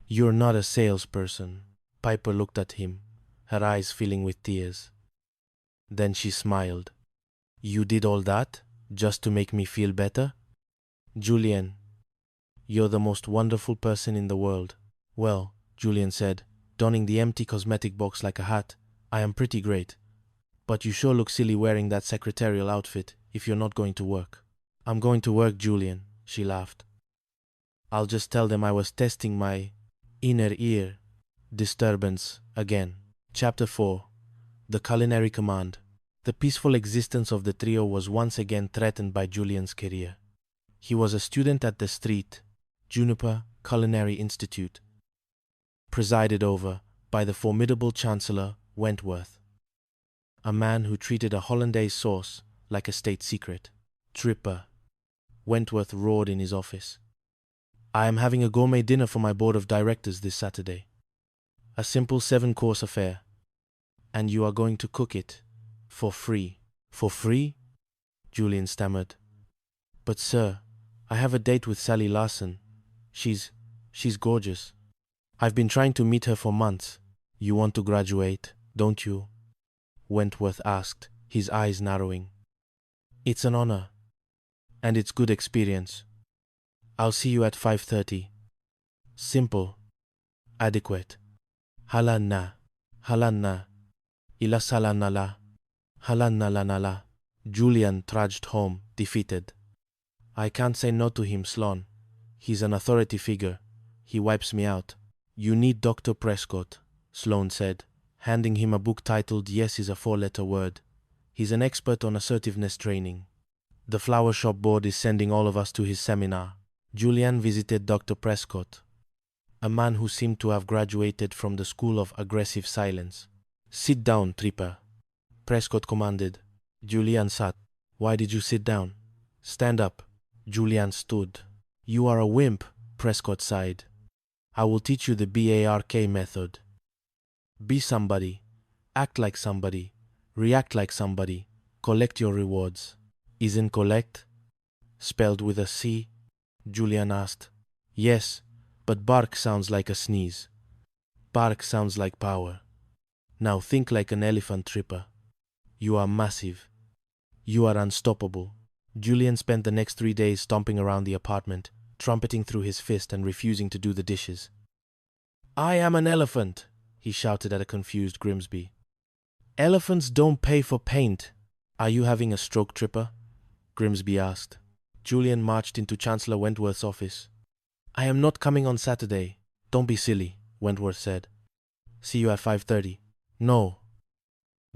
not a salesperson. Piper looked at him, her eyes filling with tears. Then she smiled. You did all that just to make me feel better? Julian, you're the most wonderful person in the world. Well, Julian said, donning the empty cosmetic box like a hat, I am pretty great. But you sure look silly wearing that secretarial outfit if you're not going to work. I'm going to work, Julian, she laughed. I'll just tell them I was testing my inner ear disturbance again. Chapter 4. The Culinary Command. The peaceful existence of the trio was once again threatened by Julian's career. He was a student at the Street, Juniper Culinary Institute, presided over by the formidable Chancellor Wentworth, a man who treated a hollandaise sauce like a state secret. Tripper, Wentworth roared in his office. I am having a gourmet dinner for my board of directors this Saturday. A simple 7-course affair. And you are going to cook it. For free. For free? Julian stammered. But sir, I have a date with Sally Larson. She's gorgeous. I've been trying to meet her for months. You want to graduate, don't you? Wentworth asked, his eyes narrowing. It's an honor. And it's good experience. I'll see you at 5:30. Simple. Adequate. Halanna. Halanna. Ila salanala. Halannalanala. Julian trudged home, defeated. I can't say no to him, Sloan. He's an authority figure. He wipes me out. You need Dr. Prescott, Sloan said, handing him a book titled Yes is a 4-letter word. He's an expert on assertiveness training. The flower shop board is sending all of us to his seminar. Julian visited Dr. Prescott, a man who seemed to have graduated from the school of aggressive silence. Sit down, Tripper, Prescott commanded. Julian sat. Why did you sit down? Stand up. Julian stood. You are a wimp, Prescott sighed. I will teach you the BARK method. Be somebody. Act like somebody. React like somebody. Collect your rewards. Isn't collect spelled with a C? Julian asked. Yes, but bark sounds like a sneeze. Bark sounds like power. Now think like an elephant, Tripper. You are massive. You are unstoppable. Julian spent the next 3 days stomping around the apartment, trumpeting through his fist and refusing to do the dishes. I am an elephant, he shouted at a confused Grimsby. Elephants don't pay for paint. Are you having a stroke, Tripper? Grimsby asked. Julian marched into Chancellor Wentworth's office. I am not coming on Saturday. Don't be silly, Wentworth said. See you at 5:30. No,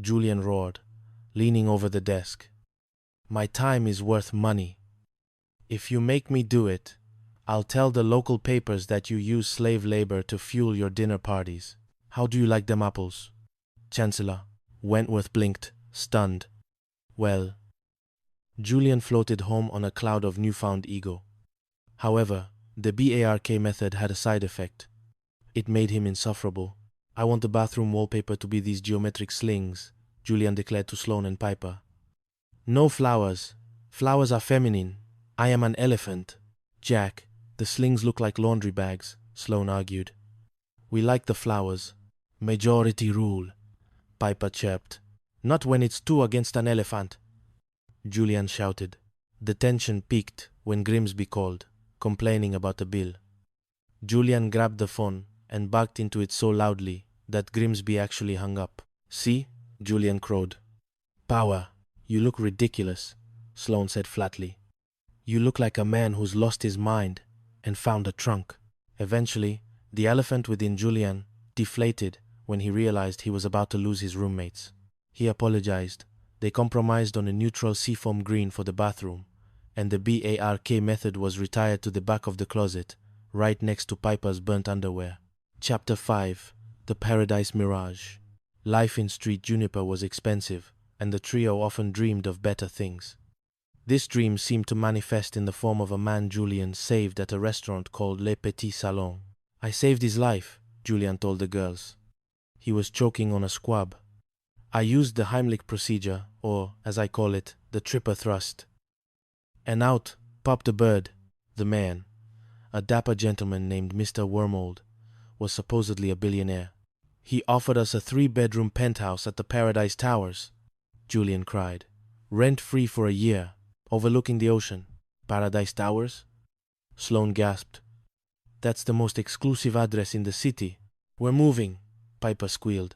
Julian roared, leaning over the desk. My time is worth money. If you make me do it, I'll tell the local papers that you use slave labor to fuel your dinner parties. How do you like them apples? Chancellor. Wentworth blinked, stunned. Well, Julian floated home on a cloud of newfound ego. However, the BARK method had a side effect. It made him insufferable. I want the bathroom wallpaper to be these geometric slings, Julian declared to Sloan and Piper. No flowers. Flowers are feminine. I am an elephant. Jack, the slings look like laundry bags, Sloan argued. We like the flowers. Majority rule, Piper chirped. Not when it's 2 against an elephant, Julian shouted. The tension peaked when Grimsby called, complaining about a bill. Julian grabbed the phone and barked into it so loudly that Grimsby actually hung up. See? Julian crowed. Power, you look ridiculous, Sloan said flatly. You look like a man who's lost his mind and found a trunk. Eventually, the elephant within Julian deflated when he realized he was about to lose his roommates. He apologized. They compromised on a neutral seafoam green for the bathroom, and the BARK method was retired to the back of the closet, right next to Piper's burnt underwear. Chapter 5. The Paradise Mirage. Life in Street Juniper was expensive, and the trio often dreamed of better things. This dream seemed to manifest in the form of a man Julian saved at a restaurant called Le Petit Salon. I saved his life, Julian told the girls. He was choking on a squab. I used the Heimlich procedure, or, as I call it, the Tripper thrust. And out popped a bird. The man, a dapper gentleman named Mr. Wormold, was supposedly a billionaire. He offered us a 3-bedroom penthouse at the Paradise Towers, Julian cried. Rent-free for a year, overlooking the ocean. Paradise Towers? Sloan gasped. That's the most exclusive address in the city. We're moving, Piper squealed.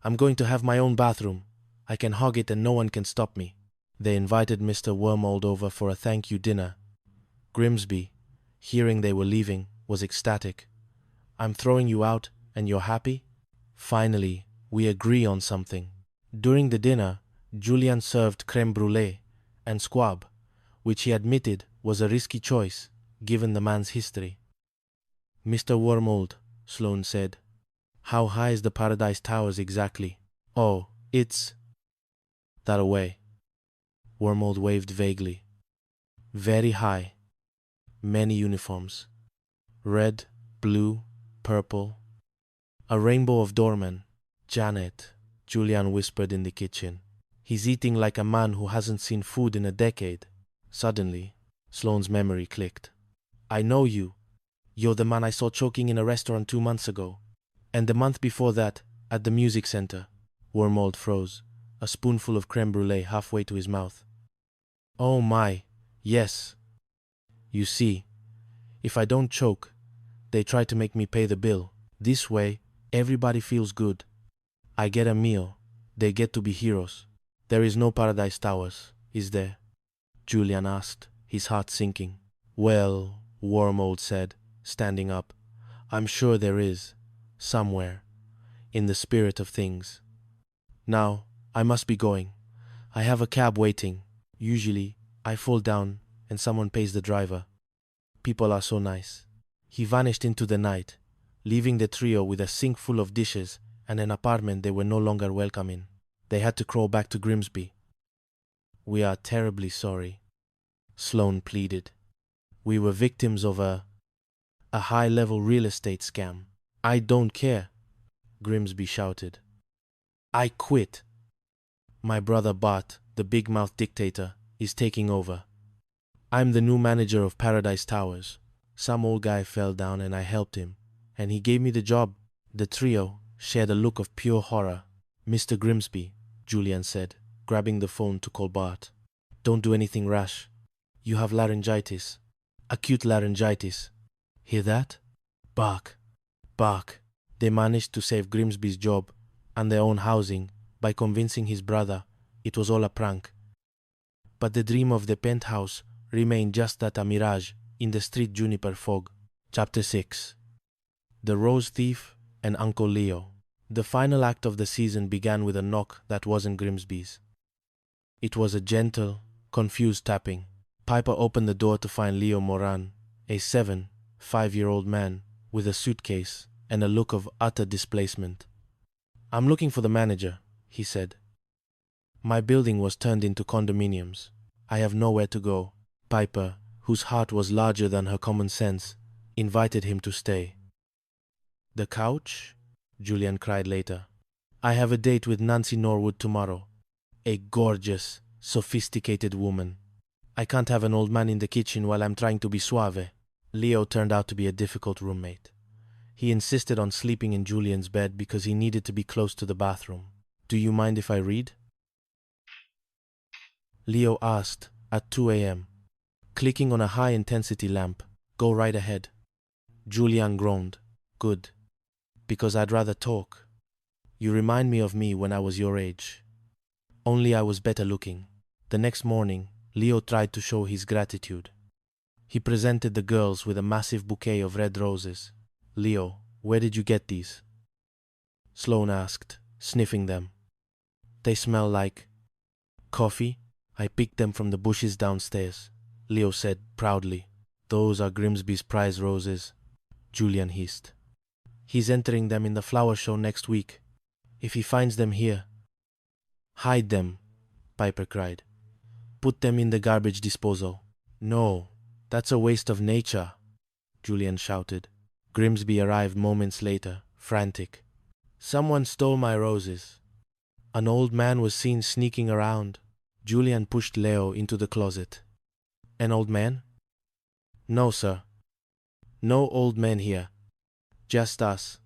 I'm going to have my own bathroom. I can hog it and no one can stop me. They invited Mr. Wormold over for a thank-you dinner. Grimsby, hearing they were leaving, was ecstatic. I'm throwing you out and you're happy? Finally, we agree on something. During the dinner, Julian served crème brûlée and squab, which he admitted was a risky choice, given the man's history. Mr. Wormold, Sloan said, how high is the Paradise Towers exactly? Oh, it's that away. Wormold waved vaguely. Very high. Many uniforms. Red, blue, purple. A rainbow of doormen. Janet, Julian whispered in the kitchen. He's eating like a man who hasn't seen food in a decade. Suddenly, Sloane's memory clicked. I know you. You're the man I saw choking in a restaurant 2 months ago. And the month before that, at the music center. Wormald froze, a spoonful of creme brulee halfway to his mouth. Oh my, yes. You see, if I don't choke, they try to make me pay the bill. This way, everybody feels good. I get a meal. They get to be heroes. There is no Paradise Towers, is there? Julian asked, his heart sinking. Well, Wormald said, standing up, I'm sure there is, somewhere, in the spirit of things. Now, I must be going. I have a cab waiting. Usually, I fall down and someone pays the driver. People are so nice. He vanished into the night, leaving the trio with a sink full of dishes and an apartment they were no longer welcome in. They had to crawl back to Grimsby. We are terribly sorry, Sloane pleaded. We were victims of a high-level real estate scam. I don't care, Grimsby shouted. I quit. My brother Bart, the big-mouthed dictator, is taking over. I'm the new manager of Paradise Towers. Some old guy fell down and I helped him, and he gave me the job. The trio shared a look of pure horror. Mr. Grimsby, Julian said, grabbing the phone to call Bart. Don't do anything rash. You have laryngitis. Acute laryngitis. Hear that? Bark. Bark. They managed to save Grimsby's job and their own housing by convincing his brother it was all a prank. But the dream of the penthouse remained just that, a mirage in the street juniper fog. Chapter 6. The Rose Thief and Uncle Leo. The final act of the season began with a knock that wasn't Grimsby's. It was a gentle, confused tapping. Piper opened the door to find Leo Moran, a 5-year-old man with a suitcase and a look of utter displacement. I'm looking for the manager, he said. My building was turned into condominiums. I have nowhere to go. Piper, whose heart was larger than her common sense, invited him to stay. The couch? Julian cried later. I have a date with Nancy Norwood tomorrow. A gorgeous, sophisticated woman. I can't have an old man in the kitchen while I'm trying to be suave. Leo turned out to be a difficult roommate. He insisted on sleeping in Julian's bed because he needed to be close to the bathroom. Do you mind if I read? Leo asked at 2 a.m., clicking on a high-intensity lamp. Go right ahead. Julian groaned. Good. Because I'd rather talk. You remind me of me when I was your age. Only I was better looking. The next morning, Leo tried to show his gratitude. He presented the girls with a massive bouquet of red roses. Leo, where did you get these? Sloane asked, sniffing them. They smell like coffee. I picked them from the bushes downstairs, Leo said proudly. Those are Grimsby's prize roses, Julian hissed. He's entering them in the flower show next week. If he finds them here. Hide them, Piper cried. Put them in the garbage disposal. No, that's a waste of nature, Julian shouted. Grimsby arrived moments later, frantic. Someone stole my roses. An old man was seen sneaking around. Julian pushed Leo into the closet. An old man? No, sir. No old men here. Just us.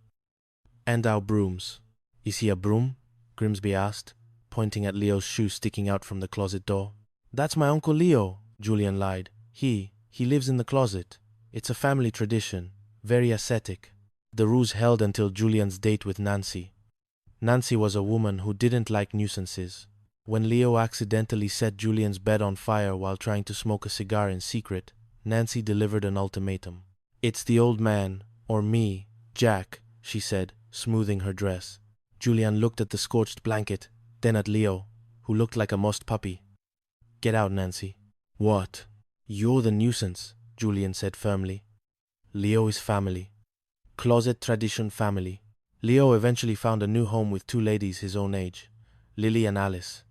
And our brooms. Is he a broom? Grimsby asked, pointing at Leo's shoe sticking out from the closet door. That's my Uncle Leo, Julian lied. He lives in the closet. It's a family tradition, very ascetic. The ruse held until Julian's date with Nancy. Nancy was a woman who didn't like nuisances. When Leo accidentally set Julian's bed on fire while trying to smoke a cigar in secret, Nancy delivered an ultimatum. It's the old man, or me, Jack, she said, smoothing her dress. Julian looked at the scorched blanket, then at Leo, who looked like a mossed puppy. Get out, Nancy. What? You're the nuisance, Julian said firmly. Leo is family. Closet tradition family. Leo eventually found a new home with 2 ladies his own age, Lily and Alice,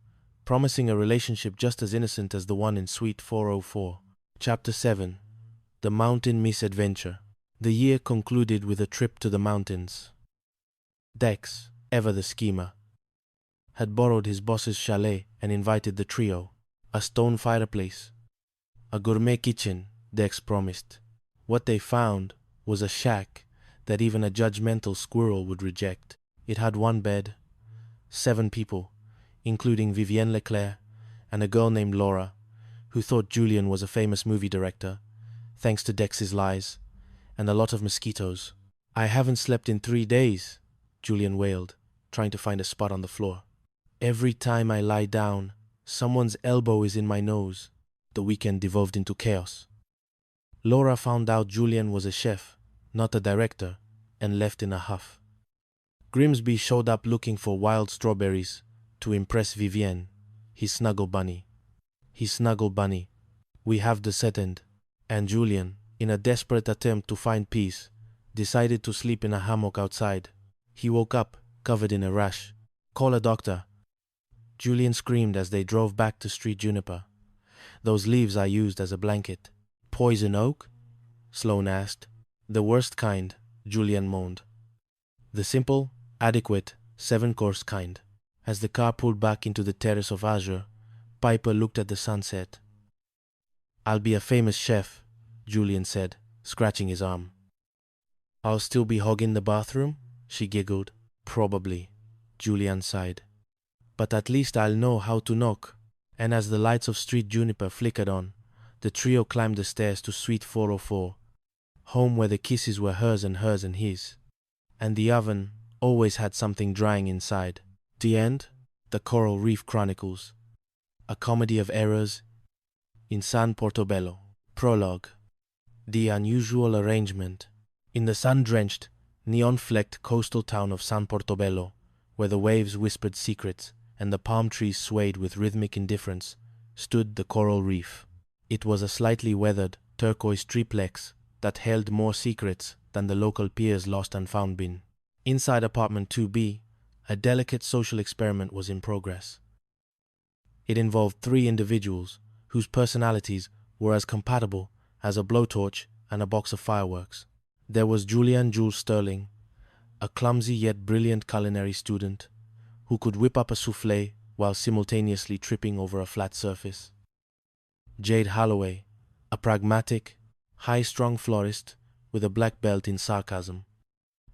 promising a relationship just as innocent as the one in Suite 404. Chapter 7. The Mountain Misadventure. The year concluded with a trip to the mountains. Dex, ever the schemer, had borrowed his boss's chalet and invited the trio. A stone fireplace, a gourmet kitchen, Dex promised. What they found was a shack that even a judgmental squirrel would reject. It had one bed, 7 people, including Vivienne Leclerc and a girl named Laura, who thought Julian was a famous movie director, thanks to Dex's lies, and a lot of mosquitoes. "I haven't slept in 3 days," Julian wailed, trying to find a spot on the floor. "Every time I lie down, someone's elbow is in my nose." The weekend devolved into chaos. Laura found out Julian was a chef, not a director, and left in a huff. Grimsby showed up looking for wild strawberries to impress Vivienne, his snuggle bunny. We have the set end, and Julian, in a desperate attempt to find peace, decided to sleep in a hammock outside. He woke up, covered in a rash. "Call a doctor." Julian screamed as they drove back to Street Juniper. "Those leaves I used as a blanket." "Poison oak?" Sloane asked. "The worst kind," Julian moaned. "The simple, adequate, 7-course kind." As the car pulled back into the terrace of azure, Piper looked at the sunset. "I'll be a famous chef," Julian said, scratching his arm. "I'll still be hogging the bathroom?" she giggled. "Probably," Julian sighed. "But at least I'll know how to knock." And as the lights of Street Juniper flickered on, the trio climbed the stairs to Suite 404, home where the kisses were hers and his. And the oven always had something drying inside. The end, the Coral Reef Chronicles, a comedy of errors in San Portobello. Prologue. The unusual arrangement. In the sun-drenched, neon-flecked coastal town of San Portobello, where the waves whispered secrets and the palm trees swayed with rhythmic indifference, stood the Coral Reef. It was a slightly weathered, turquoise triplex that held more secrets than the local Piers Lost and Found bin. Inside apartment 2B, a delicate social experiment was in progress. It involved 3 individuals whose personalities were as compatible as a blowtorch and a box of fireworks. There was Julian Jules Sterling, a clumsy yet brilliant culinary student who could whip up a soufflé while simultaneously tripping over a flat surface. Jade Holloway, a pragmatic, high-strung florist with a black belt in sarcasm.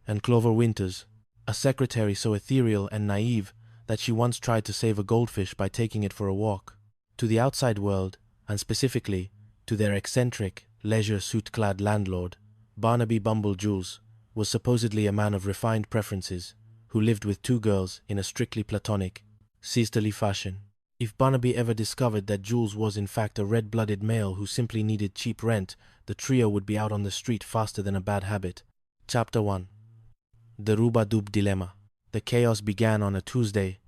And Clover Winters, a secretary so ethereal and naive that she once tried to save a goldfish by taking it for a walk. To the outside world, and specifically to their eccentric, leisure suit-clad landlord, Barnaby Bumble Jules was supposedly a man of refined preferences who lived with 2 girls in a strictly platonic, sisterly fashion. If Barnaby ever discovered that Jules was in fact a red-blooded male who simply needed cheap rent, the trio would be out on the street faster than a bad habit. Chapter 1. The Rubadub Dilemma. The chaos began on a Tuesday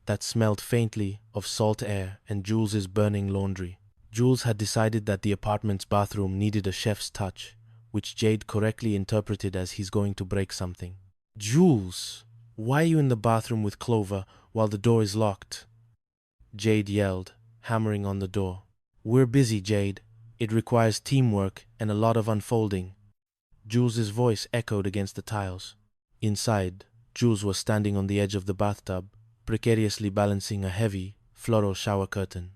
that smelled faintly of salt air and Jules's burning laundry. Jules had decided that the apartment's bathroom needed a chef's touch, which Jade correctly interpreted as he's going to break something. "Jules, why are you in the bathroom with Clover while the door is locked?" Jade yelled, hammering on the door. "We're busy, Jade. It requires teamwork and a lot of unfolding." Jules's voice echoed against the tiles. Inside, Jules was standing on the edge of the bathtub, precariously balancing a heavy, floral shower curtain.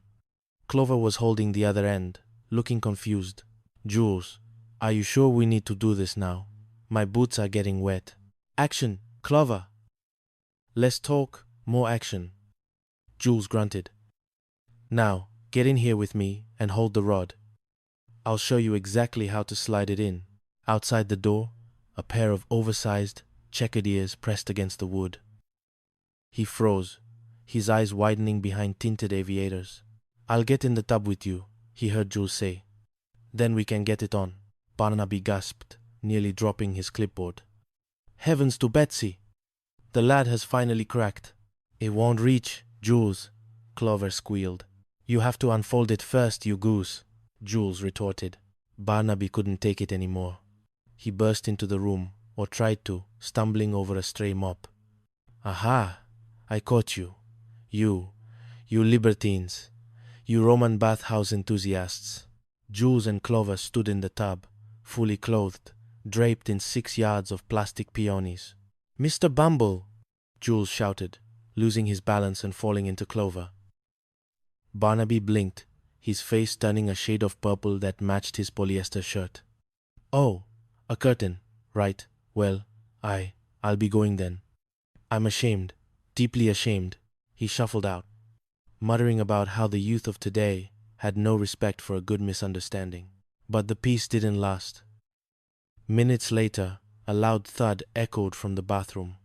Clover was holding the other end, looking confused. "Jules, are you sure we need to do this now? My boots are getting wet." "Action, Clover!" "Less talk, more action." Jules grunted. "Now, get in here with me and hold the rod. I'll show you exactly how to slide it in." Outside the door, a pair of oversized, checkered ears pressed against the wood. He froze, his eyes widening behind tinted aviators. "I'll get in the tub with you," he heard Jules say. "Then we can get it on." Barnaby gasped, nearly dropping his clipboard. "Heavens to Betsy! The lad has finally cracked." "It won't reach, Jules," Clover squealed. "You have to unfold it first, you goose," Jules retorted. Barnaby couldn't take it anymore. He burst into the room, or tried to, stumbling over a stray mop. "Aha! I caught you. You libertines. You Roman bathhouse enthusiasts." Jules and Clover stood in the tub, fully clothed, draped in 6 yards of plastic peonies. "Mr. Bumble!" Jules shouted, losing his balance and falling into Clover. Barnaby blinked, his face turning a shade of purple that matched his polyester shirt. "Oh, a curtain. Right. Well, I'll be going then. I'm ashamed, deeply ashamed." He shuffled out, muttering about how the youth of today had no respect for a good misunderstanding. But the peace didn't last. Minutes later, a loud thud echoed from the bathroom.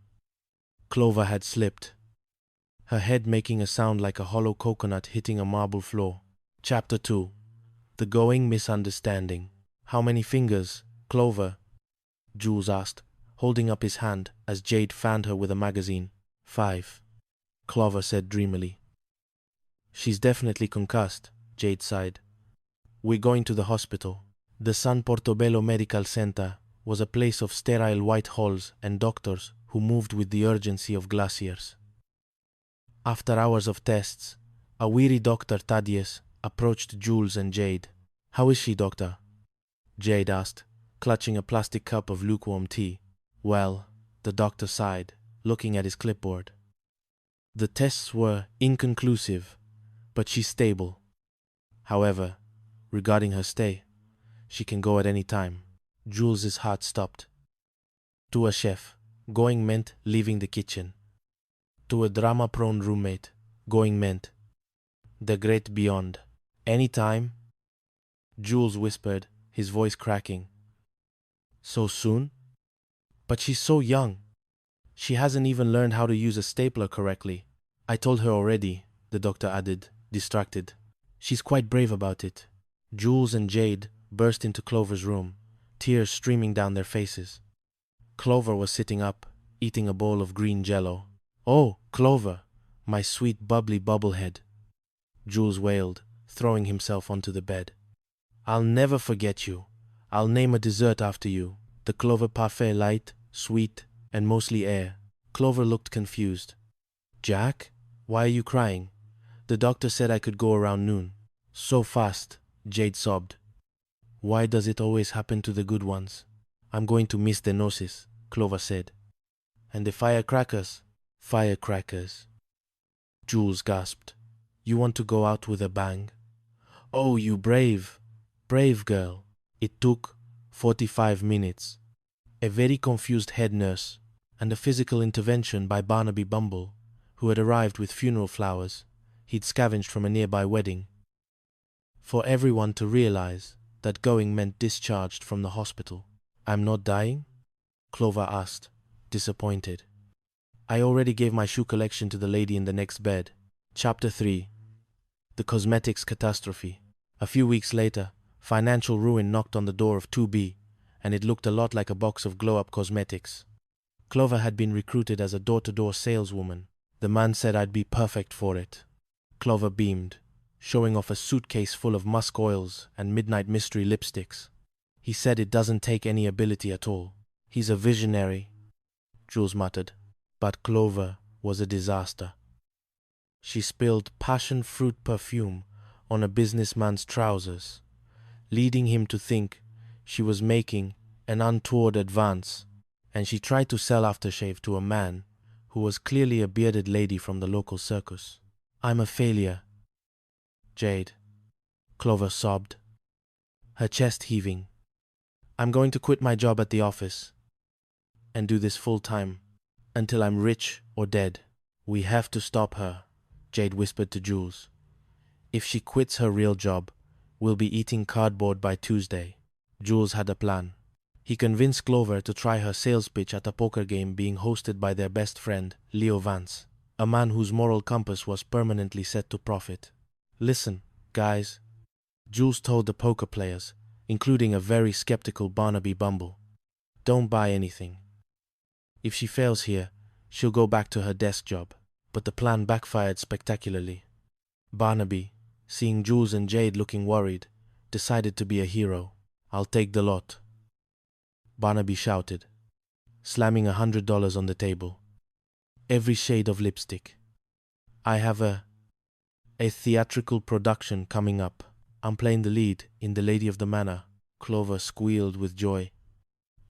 Clover had slipped, her head making a sound like a hollow coconut hitting a marble floor. Chapter 2. The Going Misunderstanding. "How many fingers, Clover?" Jules asked, holding up his hand as Jade fanned her with a magazine. "5," Clover said dreamily. "She's definitely concussed," Jade sighed. "We're going to the hospital." The San Portobello Medical Center was a place of sterile white halls and doctors who moved with the urgency of glaciers. After hours of tests, a weary Dr. Thaddeus approached Jules and Jade. "How is she, doctor?" Jade asked, clutching a plastic cup of lukewarm tea. "Well," the doctor sighed, looking at his clipboard. "The tests were inconclusive, but she's stable. However, regarding her stay, she can go at any time." Jules's heart stopped. To a chef, going meant leaving the kitchen. To a drama-prone roommate, going meant the great beyond. "Any time?" Jules whispered, his voice cracking. "So soon? But she's so young. She hasn't even learned how to use a stapler correctly." "I told her already," the doctor added, distracted. "She's quite brave about it." Jules and Jade burst into Clover's room, tears streaming down their faces. Clover was sitting up, eating a bowl of green jello. "Oh, Clover, my sweet bubbly bubblehead," Jules wailed, throwing himself onto the bed. "I'll never forget you. I'll name a dessert after you. The Clover parfait, light, sweet, and mostly air." Clover looked confused. "Jack, why are you crying? The doctor said I could go around noon." "So fast," Jade sobbed. "Why does it always happen to the good ones?" "I'm going to miss the noses," Clover said. "And the firecrackers?" "Firecrackers," Jules gasped. "You want to go out with a bang?" "Oh, you brave, brave girl." It took 45 minutes. A very confused head nurse and a physical intervention by Barnaby Bumble, who had arrived with funeral flowers he'd scavenged from a nearby wedding, for everyone to realize that going meant discharged from the hospital. "I'm not dying?" Clover asked, disappointed. "I already gave my shoe collection to the lady in the next bed." Chapter 3. The Cosmetics Catastrophe. A few weeks later, financial ruin knocked on the door of 2B, and it looked a lot like a box of glow-up cosmetics. Clover had been recruited as a door-to-door saleswoman. The man said I'd be perfect for it. Clover beamed, showing off a suitcase full of musk oils and midnight mystery lipsticks. "He said it doesn't take any ability at all. He's a visionary," Jules muttered. But Clover was a disaster. She spilled passion fruit perfume on a businessman's trousers, leading him to think she was making an untoward advance, and she tried to sell aftershave to a man who was clearly a bearded lady from the local circus. "I'm a failure, Jade," Clover sobbed, her chest heaving. "I'm going to quit my job at the office and do this full-time until I'm rich or dead." "We have to stop her," Jade whispered to Jules. "If she quits her real job, we'll be eating cardboard by Tuesday." Jules had a plan. He convinced Clover to try her sales pitch at a poker game being hosted by their best friend, Leo Vance, a man whose moral compass was permanently set to profit. "Listen, guys," Jules told the poker players, including a very skeptical Barnaby Bumble. "Don't buy anything. If she fails here, she'll go back to her desk job." But the plan backfired spectacularly. Barnaby, seeing Jules and Jade looking worried, decided to be a hero. "I'll take the lot," Barnaby shouted, slamming $100 on the table. "Every shade of lipstick. I have a theatrical production coming up. I'm playing the lead in The Lady of the Manor." Clover squealed with joy.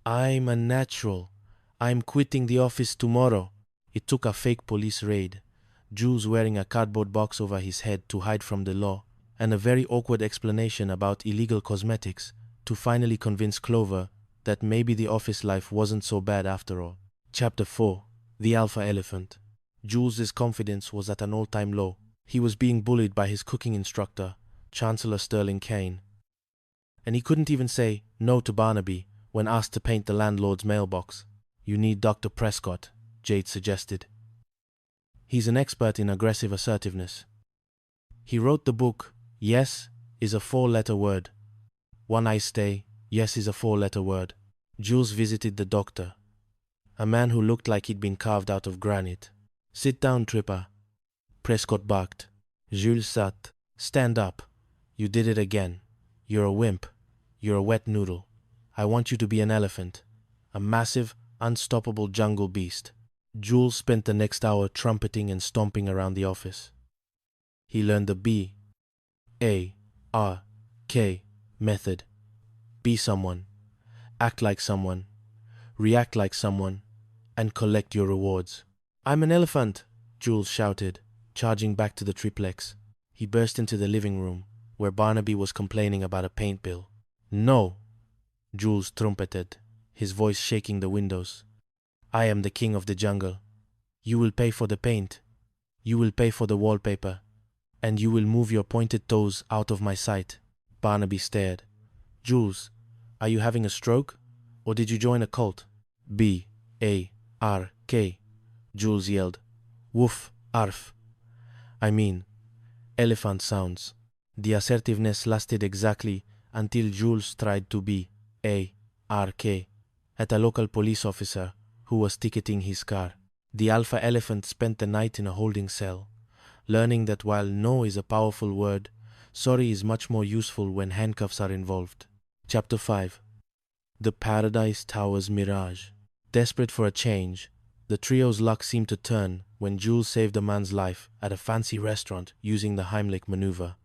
"I'm a natural. I'm quitting the office tomorrow." It took a fake police raid Jules wearing a cardboard box over his head to hide from the law, and a very awkward explanation about illegal cosmetics to finally convince Clover that maybe the office life wasn't so bad after all. Chapter 4. The Alpha Elephant. Jules' confidence was at an all-time low. He was being bullied by his cooking instructor, Chancellor Sterling Kane. And he couldn't even say no to Barnaby when asked to paint the landlord's mailbox. You need Dr. Prescott, Jade suggested. He's an expert in aggressive assertiveness. He wrote the book, Yes is a 4-letter word. One I stay, yes is a 4-letter word. Jules visited the doctor, a man who looked like he'd been carved out of granite. Sit down, Tripper. Prescott barked. Jules sat. Stand up. You did it again. You're a wimp. You're a wet noodle. I want you to be an elephant. A massive, unstoppable jungle beast. Jules spent the next hour trumpeting and stomping around the office. He learned the B-A-R-K method. Be someone. Act like someone. React like someone. And collect your rewards. I'm an elephant, Jules shouted, charging back to the triplex. He burst into the living room, where Barnaby was complaining about a paint bill. No, Jules trumpeted, his voice shaking the windows. I am the king of the jungle. You will pay for the paint. You will pay for the wallpaper. And you will move your pointed toes out of my sight. Barnaby stared. Jules, are you having a stroke? Or did you join a cult? B-A-R-K, Jules yelled. Woof, arf. I mean, elephant sounds. The assertiveness lasted exactly until Jules tried to be A-R-K at a local police officer who was ticketing his car. The alpha elephant spent the night in a holding cell, learning that while no is a powerful word, sorry is much more useful when handcuffs are involved. Chapter 5. The Paradise Towers Mirage. Desperate for a change, the trio's luck seemed to turn when Jules saved a man's life at a fancy restaurant using the Heimlich maneuver.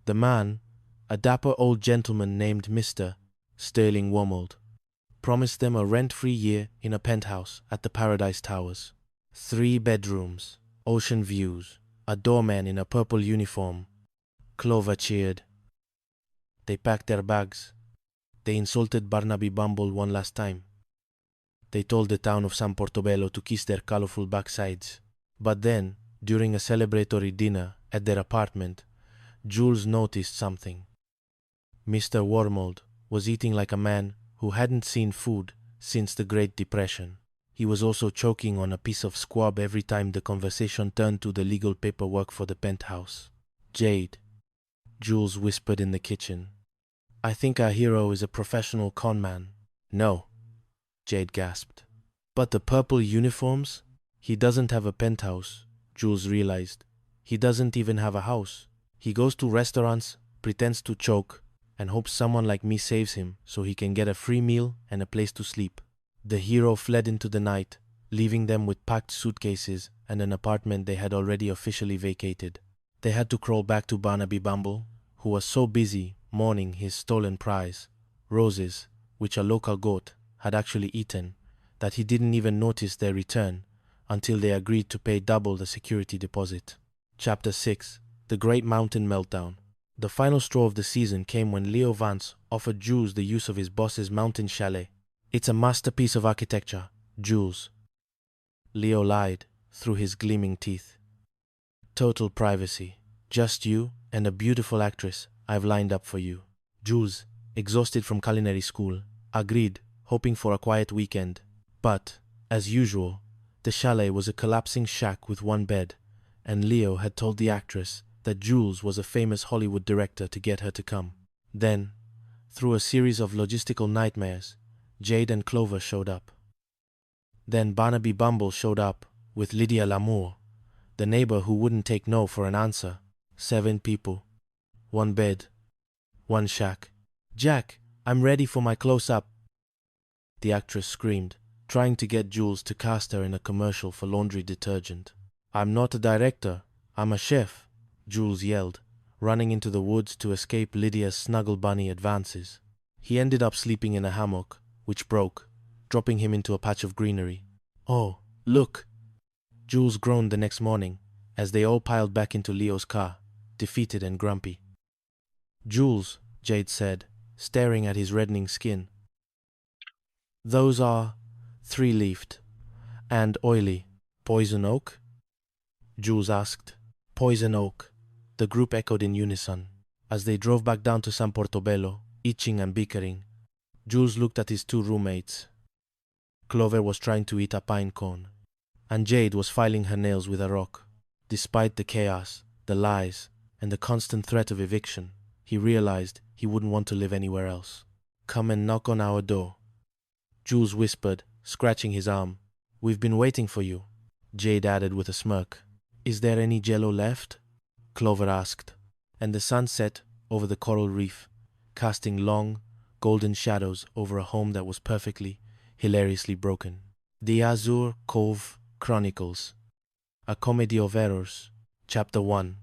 The man, a dapper old gentleman named Mr. Sterling Wormold, promised them a rent-free year in a penthouse at the Paradise Towers. 3 bedrooms, ocean views, a doorman in a purple uniform. Clover cheered. They packed their bags. They insulted Barnaby Bumble one last time. They told the town of San Portobello to kiss their colorful backsides. But then, during a celebratory dinner at their apartment, Jules noticed something. Mr. Wormold was eating like a man who hadn't seen food since the Great Depression. He was also choking on a piece of squab every time the conversation turned to the legal paperwork for the penthouse. Jade, Jules whispered in the kitchen. I think our hero is a professional con man. No, Jade gasped. But the purple uniforms? He doesn't have a penthouse, Jules realized. He doesn't even have a house. He goes to restaurants, pretends to choke, and hopes someone like me saves him so he can get a free meal and a place to sleep. The hero fled into the night, leaving them with packed suitcases and an apartment they had already officially vacated. They had to crawl back to Barnaby Bumble, who was so busy mourning his stolen prize, roses, which a local goat had actually eaten, that he didn't even notice their return until they agreed to pay double the security deposit. Chapter 6. The Great Mountain Meltdown. The final straw of the season came when Leo Vance offered Jules the use of his boss's mountain chalet. It's a masterpiece of architecture, Jules. Leo lied through his gleaming teeth. Total privacy. Just you and a beautiful actress I've lined up for you. Jules, exhausted from culinary school, agreed, hoping for a quiet weekend. But, as usual, the chalet was a collapsing shack with one bed, and Leo had told the actress that Jules was a famous Hollywood director to get her to come. Then, through a series of logistical nightmares, Jade and Clover showed up. Then Barnaby Bumble showed up with Lydia Lamour, the neighbor who wouldn't take no for an answer. 7 people. 1 bed. 1 shack. Jack, I'm ready for my close-up. The actress screamed, trying to get Jules to cast her in a commercial for laundry detergent. I'm not a director, I'm a chef, Jules yelled, running into the woods to escape Lydia's snuggle bunny advances. He ended up sleeping in a hammock, which broke, dropping him into a patch of greenery. Oh, look! Jules groaned the next morning, as they all piled back into Leo's car, defeated and grumpy. "Jules," Jade said, staring at his reddening skin. "Those are three-leafed and oily poison oak?" Jules asked. "Poison oak," the group echoed in unison. As they drove back down to San Portobello, itching and bickering, Jules looked at his two roommates. Clover was trying to eat a pine cone, and Jade was filing her nails with a rock. Despite the chaos, the lies, and the constant threat of eviction, he realized he wouldn't want to live anywhere else. "Come and knock on our door," Jules whispered, scratching his arm. "We've been waiting for you," Jade added with a smirk. "Is there any jello left?" Clover asked, and the sun set over the coral reef, casting long, golden shadows over a home that was perfectly, hilariously broken. The Azure Cove Chronicles, a comedy of errors, Chapter 1.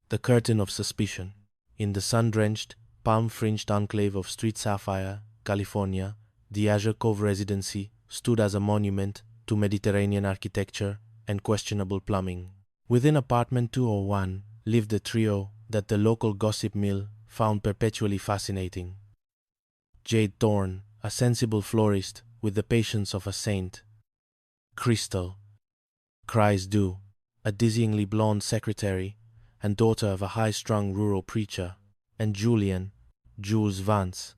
The Curtain of Suspicion. In the sun-drenched, palm-fringed enclave of Street Sapphire, California, the Azure Cove Residency stood as a monument to Mediterranean architecture and questionable plumbing. Within apartment 201 lived a trio that the local gossip mill found perpetually fascinating. Jade Thorne, a sensible florist with the patience of a saint. Crystal, Cries Dew, a dizzyingly blonde secretary and daughter of a high-strung rural preacher. And Julian, Jules Vance,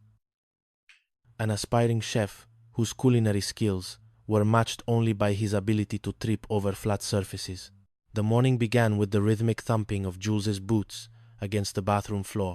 an aspiring chef whose culinary skills were matched only by his ability to trip over flat surfaces. The morning began with the rhythmic thumping of Jules's boots against the bathroom floor.